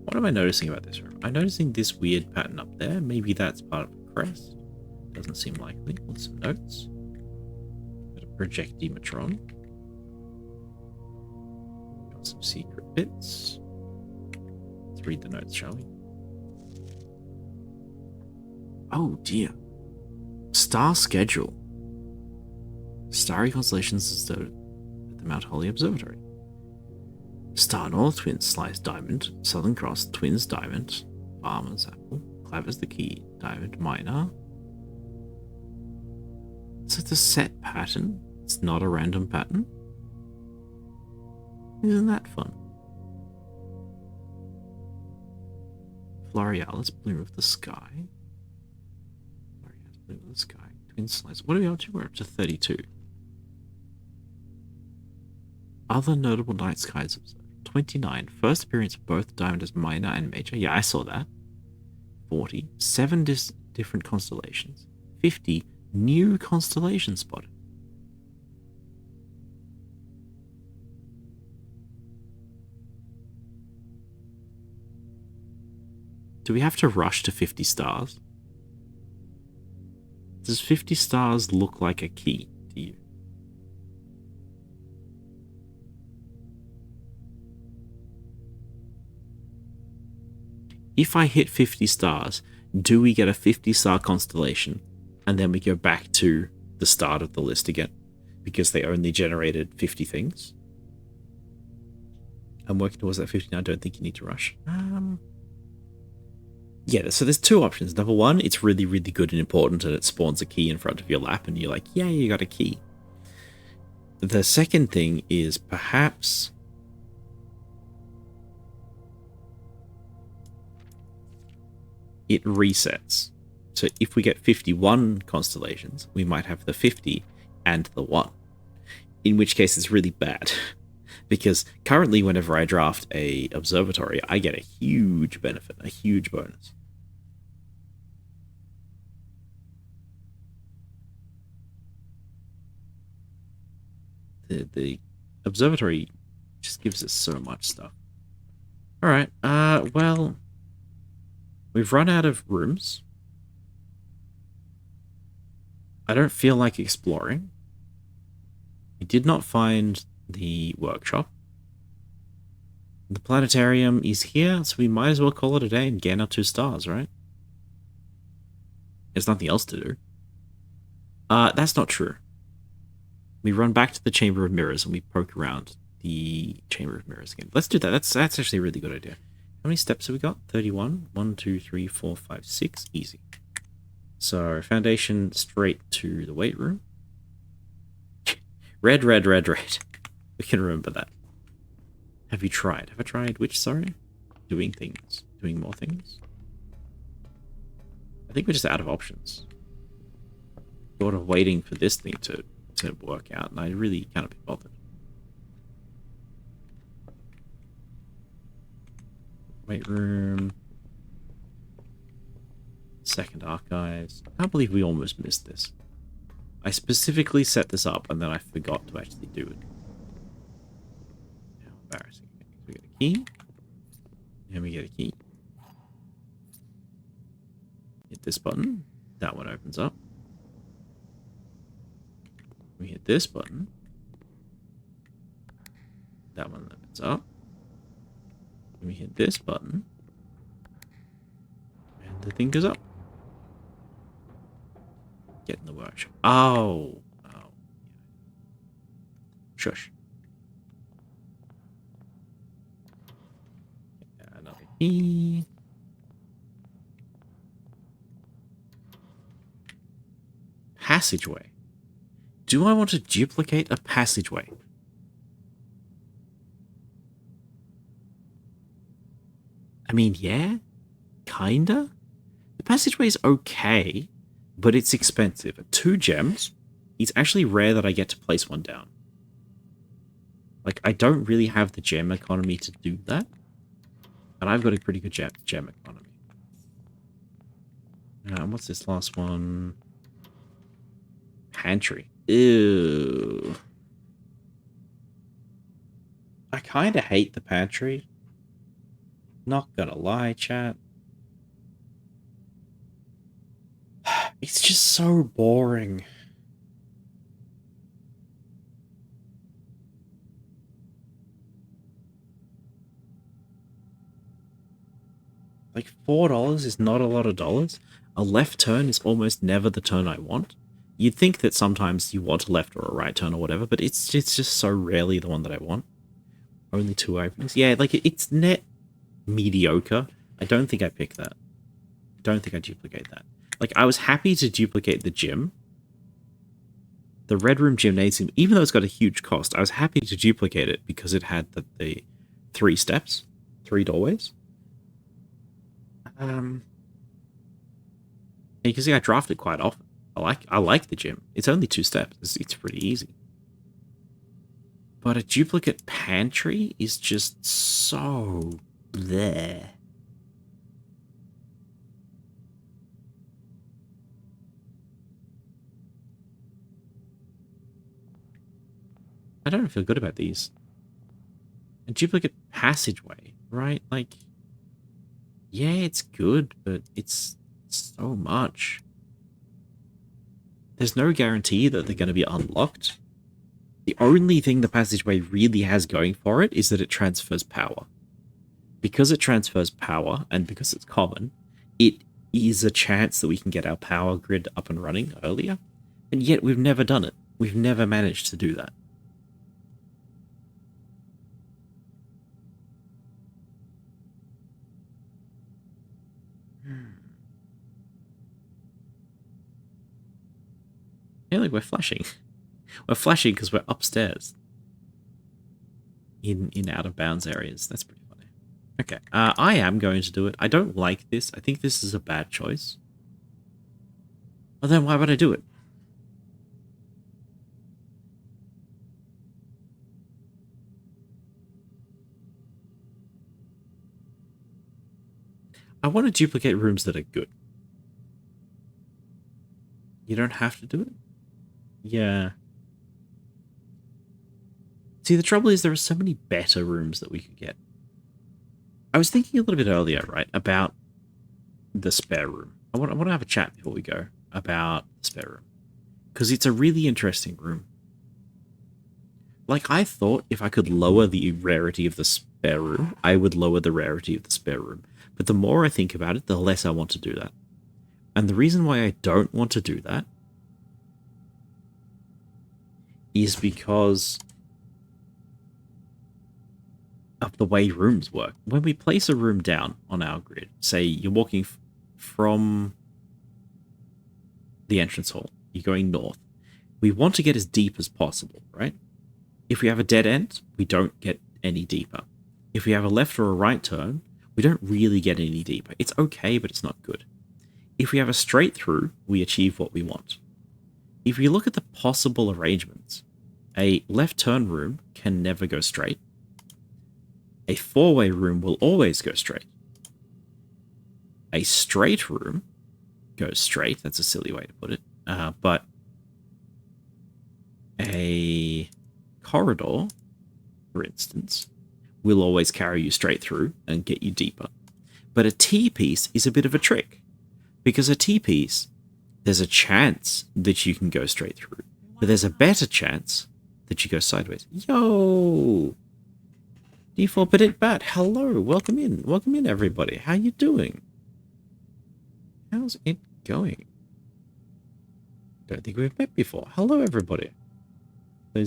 What am I noticing about this room? I'm noticing this weird pattern up there. Maybe that's part of a crest. Doesn't seem likely. With some notes. Got a projectimatron. Got some secret bits. Let's read the notes, shall we? Oh dear. Star schedule. Starry constellations instead at the Mount Holly Observatory. Star North Twins Slice Diamond, Southern Cross Twins Diamond, Farmer's Apple, Claver's the Key, Diamond Minor. So it's a set pattern. It's not a random pattern. Isn't that fun? Florealis, Bloom of the Sky. Bloom of the Sky. Twin Slice. What are we up to? We're up to 32. Other notable night skies observed. 29. First appearance of both Diamond as minor and major. Yeah, I saw that. 40. 7 different constellations. 50. New constellation spotted. Do we have to rush to 50 stars? Does 50 stars look like a key to you? If I hit 50 stars, do we get a 50-star constellation and then we go back to the start of the list again? Because they only generated 50 things? I'm working towards that 50 now. I don't think you need to rush. Yeah, so there's 2 options. Number 1, it's really, really good and important and it spawns a key in front of your lap and you're like, yeah, you got a key. The second thing is perhaps it resets. So if we get 51 constellations, we might have the 50 and the 1. In which case it's really bad. Because currently whenever I draft a observatory, I get a huge benefit, a huge bonus. The observatory just gives us so much stuff. Alright, well, we've run out of rooms. I don't feel like exploring. We did not find the workshop. The planetarium is here, so we might as well call it a day and gain our 2 stars, right? There's nothing else to do. That's not true. We run back to the Chamber of Mirrors and we poke around the Chamber of Mirrors again. Let's do that. That's actually a really good idea. How many steps have we got? 31. 1, 2, 3, 4, 5, 6. Easy. So, foundation straight to the weight room. Red, red, red, red. We can remember that. Have you tried? Have I tried which, sorry? Doing things. Doing more things? I think we're just out of options. Sort of waiting for this thing to work out, and I really can't be bothered. Weight room. Second archives. I can't believe we almost missed this. I specifically set this up and then I forgot to actually do it. How embarrassing. We get a key. And we get a key. Hit this button. That one opens up. we hit this button, that one opens up. Then we hit this button, and the thing goes up. Get in the workshop. Oh. Shush. Another key. Passageway. Do I want to duplicate a passageway? I mean, yeah, kinda. The passageway is okay, but it's expensive. 2 gems. It's actually rare that I get to place one down. Like, I don't really have the gem economy to do that. And I've got a pretty good gem economy. What's this last one? Pantry. Ew. I kind of hate the pantry. Not gonna lie, chat. It's just so boring. Like, $4 is not a lot of dollars. A left turn is almost never the turn I want. You'd think that sometimes you want a left or a right turn or whatever, but it's just so rarely the one that I want. Only 2 openings. Yeah, like, it's net mediocre. I don't think I pick that. I don't think I duplicate that. Like, I was happy to duplicate the gym. The Red Room Gymnasium, even though it's got a huge cost, I was happy to duplicate it because it had the 3 steps, 3 doorways. You can see I draft it quite often. I like the gym. It's only 2 steps. It's pretty easy. But a duplicate pantry is just so bleh. I don't feel good about these. A duplicate passageway, right? Like, yeah, it's good, but it's so much. There's no guarantee that they're going to be unlocked. The only thing the passageway really has going for it is that it transfers power. Because it transfers power, and because it's common, it is a chance that we can get our power grid up and running earlier. And yet we've never done it. We've never managed to do that. Yeah, like, we're flashing. We're flashing because we're upstairs. In out of bounds areas. That's pretty funny. Okay, I am going to do it. I don't like this. I think this is a bad choice. Well, then why would I do it? I want to duplicate rooms that are good. You don't have to do it? Yeah. See, the trouble is there are so many better rooms that we could get. I was thinking a little bit earlier, right, about the spare room. I want to have a chat before we go about the spare room. Because it's a really interesting room. Like, I thought if I could lower the rarity of the spare room, I would lower the rarity of the spare room. But the more I think about it, the less I want to do that. And the reason why I don't want to do that is because of the way rooms work. When we place a room down on our grid, say you're walking from the entrance hall, you're going north, we want to get as deep as possible, right? If we have a dead end, we don't get any deeper. If we have a left or a right turn, we don't really get any deeper. It's okay, but it's not good. If we have a straight through, we achieve what we want. If you look at the possible arrangements, a left turn room can never go straight. A 4-way room will always go straight. A straight room goes straight. That's a silly way to put it. But a corridor, for instance, will always carry you straight through and get you deeper. But a T-piece is a bit of a trick. Because a T-piece, there's a chance that you can go straight through. But there's a better chance that you go sideways. Yo! D4 Petit Bat, hello! Welcome in. Welcome in, everybody. How you doing? How's it going? Don't think we've met before. Hello, everybody. For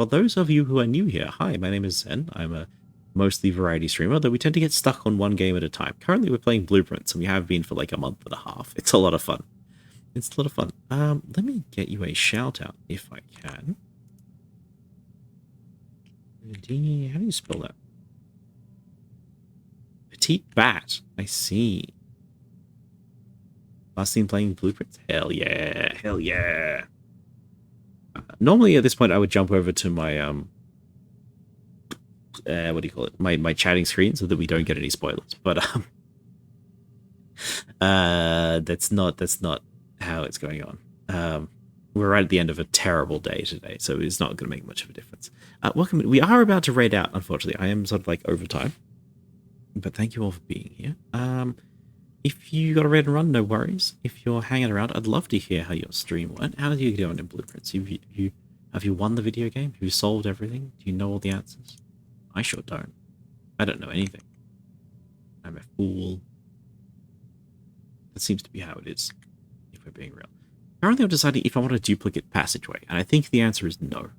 those of you who are new here, hi, my name is Zen. I'm a mostly variety streamer, though we tend to get stuck on one game at a time. Currently, we're playing Blueprints, and we have been for like a month and a half. It's a lot of fun. It's a lot of fun. Let me get you a shout out if I can. How do you spell that? Petite Bat. I see. Last team playing Blueprints? Hell yeah. Hell yeah. Normally at this point I would jump over to my what do you call it? My chatting screen so that we don't get any spoilers. But that's not how it's going on. We're right at the end of a terrible day today, so it's not going to make much of a difference. Welcome. We are about to raid out, unfortunately. I am sort of like over time. But thank you all for being here. If you got a raid and run, no worries. If you're hanging around, I'd love to hear how your stream went. How did you get on in Blueprints? Have you won the video game? Have you solved everything? Do you know all the answers? I sure don't. I don't know anything. I'm a fool. That seems to be how it is, if we're being real. Currently I'm deciding if I want a duplicate passageway, and I think the answer is no.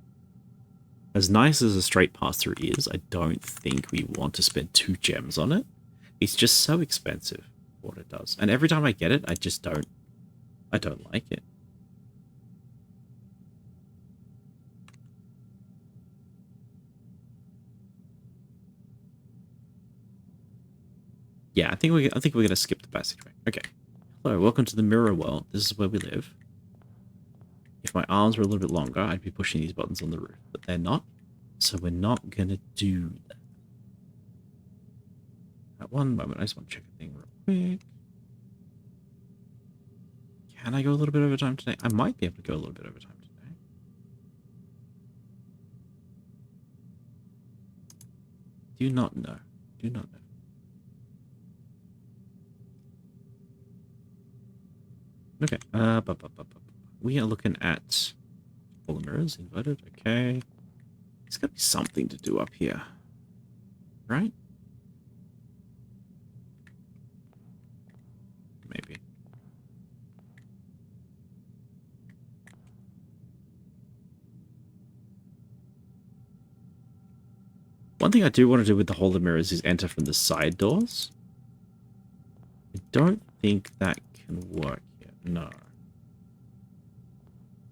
As nice as a straight pass-through is, I don't think we want to spend 2 gems on it. It's just so expensive for what it does. And every time I get it, I don't like it. Yeah, I think we're gonna skip the passageway. Okay. Hello, welcome to the mirror world. This is where we live. If my arms were a little bit longer, I'd be pushing these buttons on the roof, but they're not. So we're not gonna do that. At one moment, I just want to check a thing real quick. Can I go a little bit over time today? I might be able to go a little bit over time today. Do not know. Do not know. Okay. We are looking at all the mirrors inverted. Okay. There's got to be something to do up here, right? Maybe. One thing I do want to do with the hole of mirrors is enter from the side doors. I don't think that can work yet. No.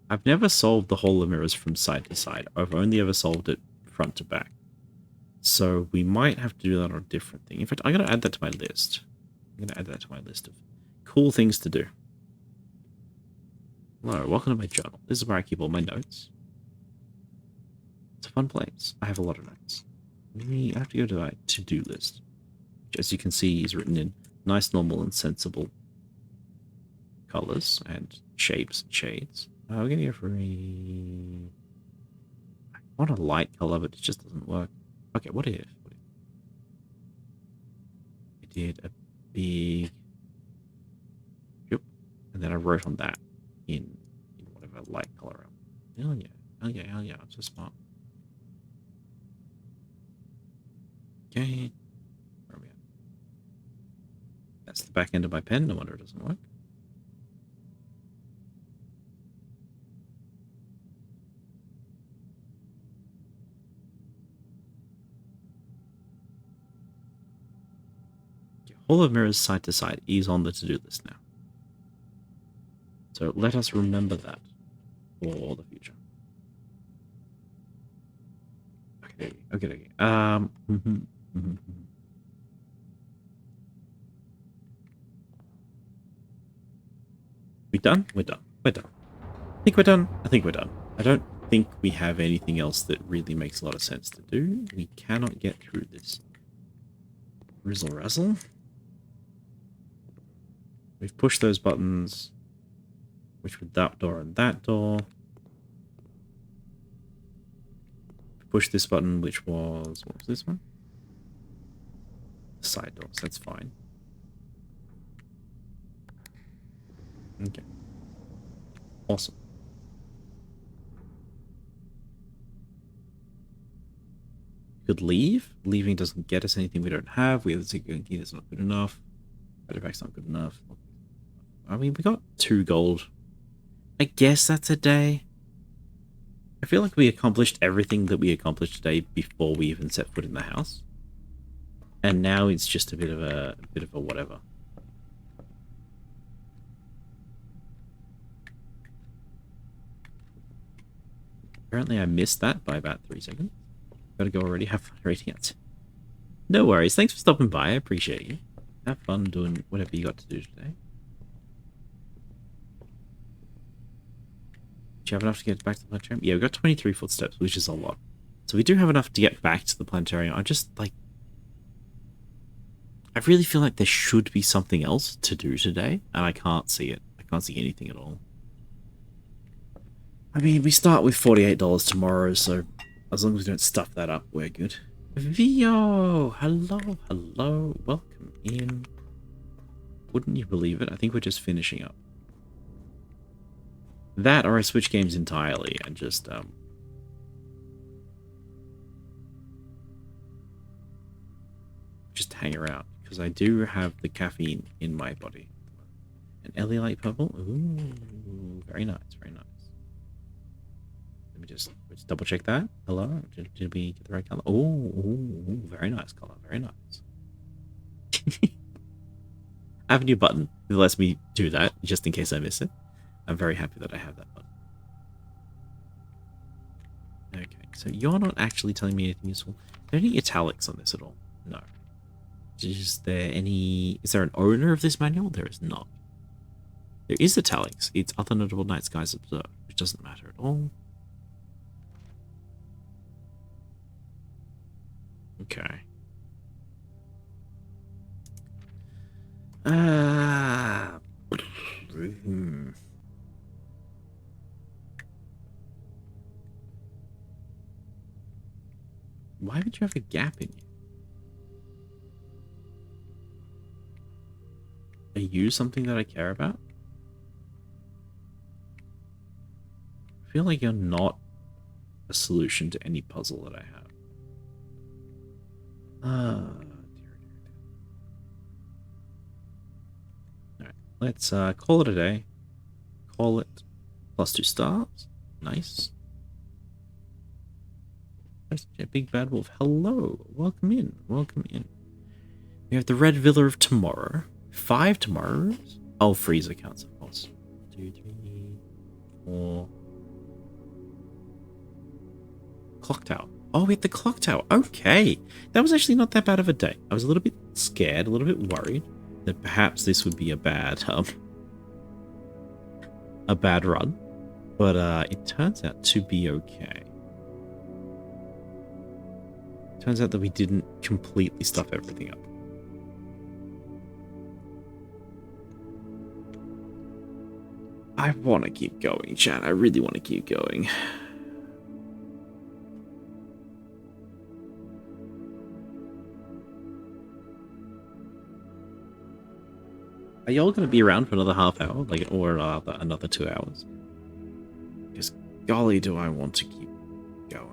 I've never solved the hole of mirrors from side to side. I've only ever solved it front to back. So we might have to do that on a different thing. In fact, I'm going to add that to my list. I'm going to add that to my list of cool things to do. Hello, welcome to my journal. This is where I keep all my notes. It's a fun place. I have a lot of notes. I have to go to my to-do list, which, as you can see, is written in nice, normal, and sensible colors and shapes and shades. We're going to go for a... I want a light color, but it just doesn't work. Okay, what if... I did a big... Yep. And then I wrote on that in whatever light color. Hell yeah. Hell yeah, hell yeah. I'm so smart. Okay. Where are we at? That's the back end of my pen. No wonder it doesn't work. Hall of Mirrors side to side is on the to-do list now. So let us remember that for the future. Okay, okay. We done? We're done. We're done. I think we're done. I think we're done. I don't think we have anything else that really makes a lot of sense to do. We cannot get through this. Rizzle razzle. We've pushed those buttons, which were that door and that door. Push this button, which was... What was this one? Side doors, that's fine. Okay. Awesome. Could leave. Leaving doesn't get us anything we don't have. We have the secret key that's not good enough. Artifact's not good enough. I mean, we got 2 gold. I guess that's a day. I feel like we accomplished everything that we accomplished today before we even set foot in the house. And now it's just a bit of a whatever. Apparently I missed that by about 3 seconds. Gotta go already. Have fun reading it. No worries. Thanks for stopping by. I appreciate you. Have fun doing whatever you got to do today. Do you have enough to get back to the planetarium? Yeah, we got 23 footsteps, which is a lot. So we do have enough to get back to the planetarium. I just, like... I really feel like there should be something else to do today, and I can't see it. I can't see anything at all. I mean, we start with $48 tomorrow, so as long as we don't stuff that up, we're good. Vio! Hello, hello. Welcome in. Wouldn't you believe it? I think we're just finishing up. That, or I switch games entirely and just, just hang around. Because I do have the caffeine in my body. An Ellie light purple? Ooh, very nice, very nice. Let me just double check that. Hello? Did we get the right color? Oh, very nice color, very nice. I have a new button that lets me do that, just in case I miss it. I'm very happy that I have that button. Okay, so you're not actually telling me anything useful. Are there any italics on this at all? No. Is there an owner of this manual? There is not. There is italics. It's other notable night skies observed, which doesn't matter at all. Okay. Why would you have a gap in you? Are you something that I care about? I feel like you're not a solution to any puzzle that I have. Dear. Alright, let's call it a day. Call it +2 stars. Nice. A big bad wolf. Hello. Welcome in. Welcome in. We have the Red Villa of tomorrow. 5 tomorrows. Oh, freezer counts, of course. 2, 3, 4. Clock tower. Oh, we had the clock tower. Okay. That was actually not that bad of a day. I was a little bit scared, a little bit worried that perhaps this would be a bad run. But it turns out to be okay. Turns out that we didn't completely stuff everything up. I want to keep going, chat. I really want to keep going. Are y'all going to be around for another half hour? Or another 2 hours? Because golly, do I want to keep going.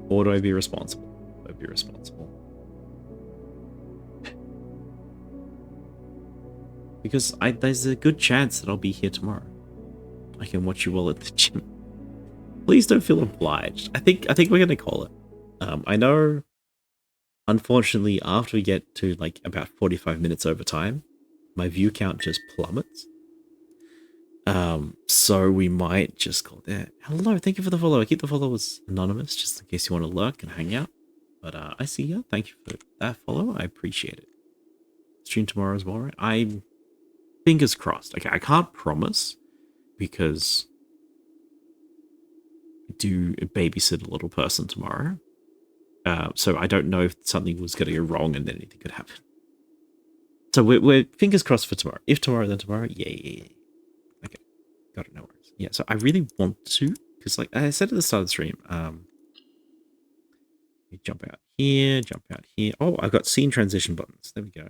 Or do I be responsible? Do I be responsible? Because there's a good chance that I'll be here tomorrow. I can watch you all at the gym. Please don't feel obliged. I think we're gonna call it. I know, unfortunately, after we get to like about 45 minutes over time, my view count just plummets. So we might just call that. Hello, thank you for the follow. I keep the followers anonymous just in case you want to lurk and hang out. But I see you. Thank you for that follow. I appreciate it. Stream tomorrow as well, right? I'm fingers crossed. Okay, I can't promise because I do babysit a little person tomorrow. So I don't know if something was going to go wrong and then anything could happen. So we're fingers crossed for tomorrow. If tomorrow, then tomorrow. Yeah. Okay. Got it. No worries. Yeah, so I really want to, because like I said at the start of the stream, jump out here, jump out here. Oh, I've got scene transition buttons. There we go.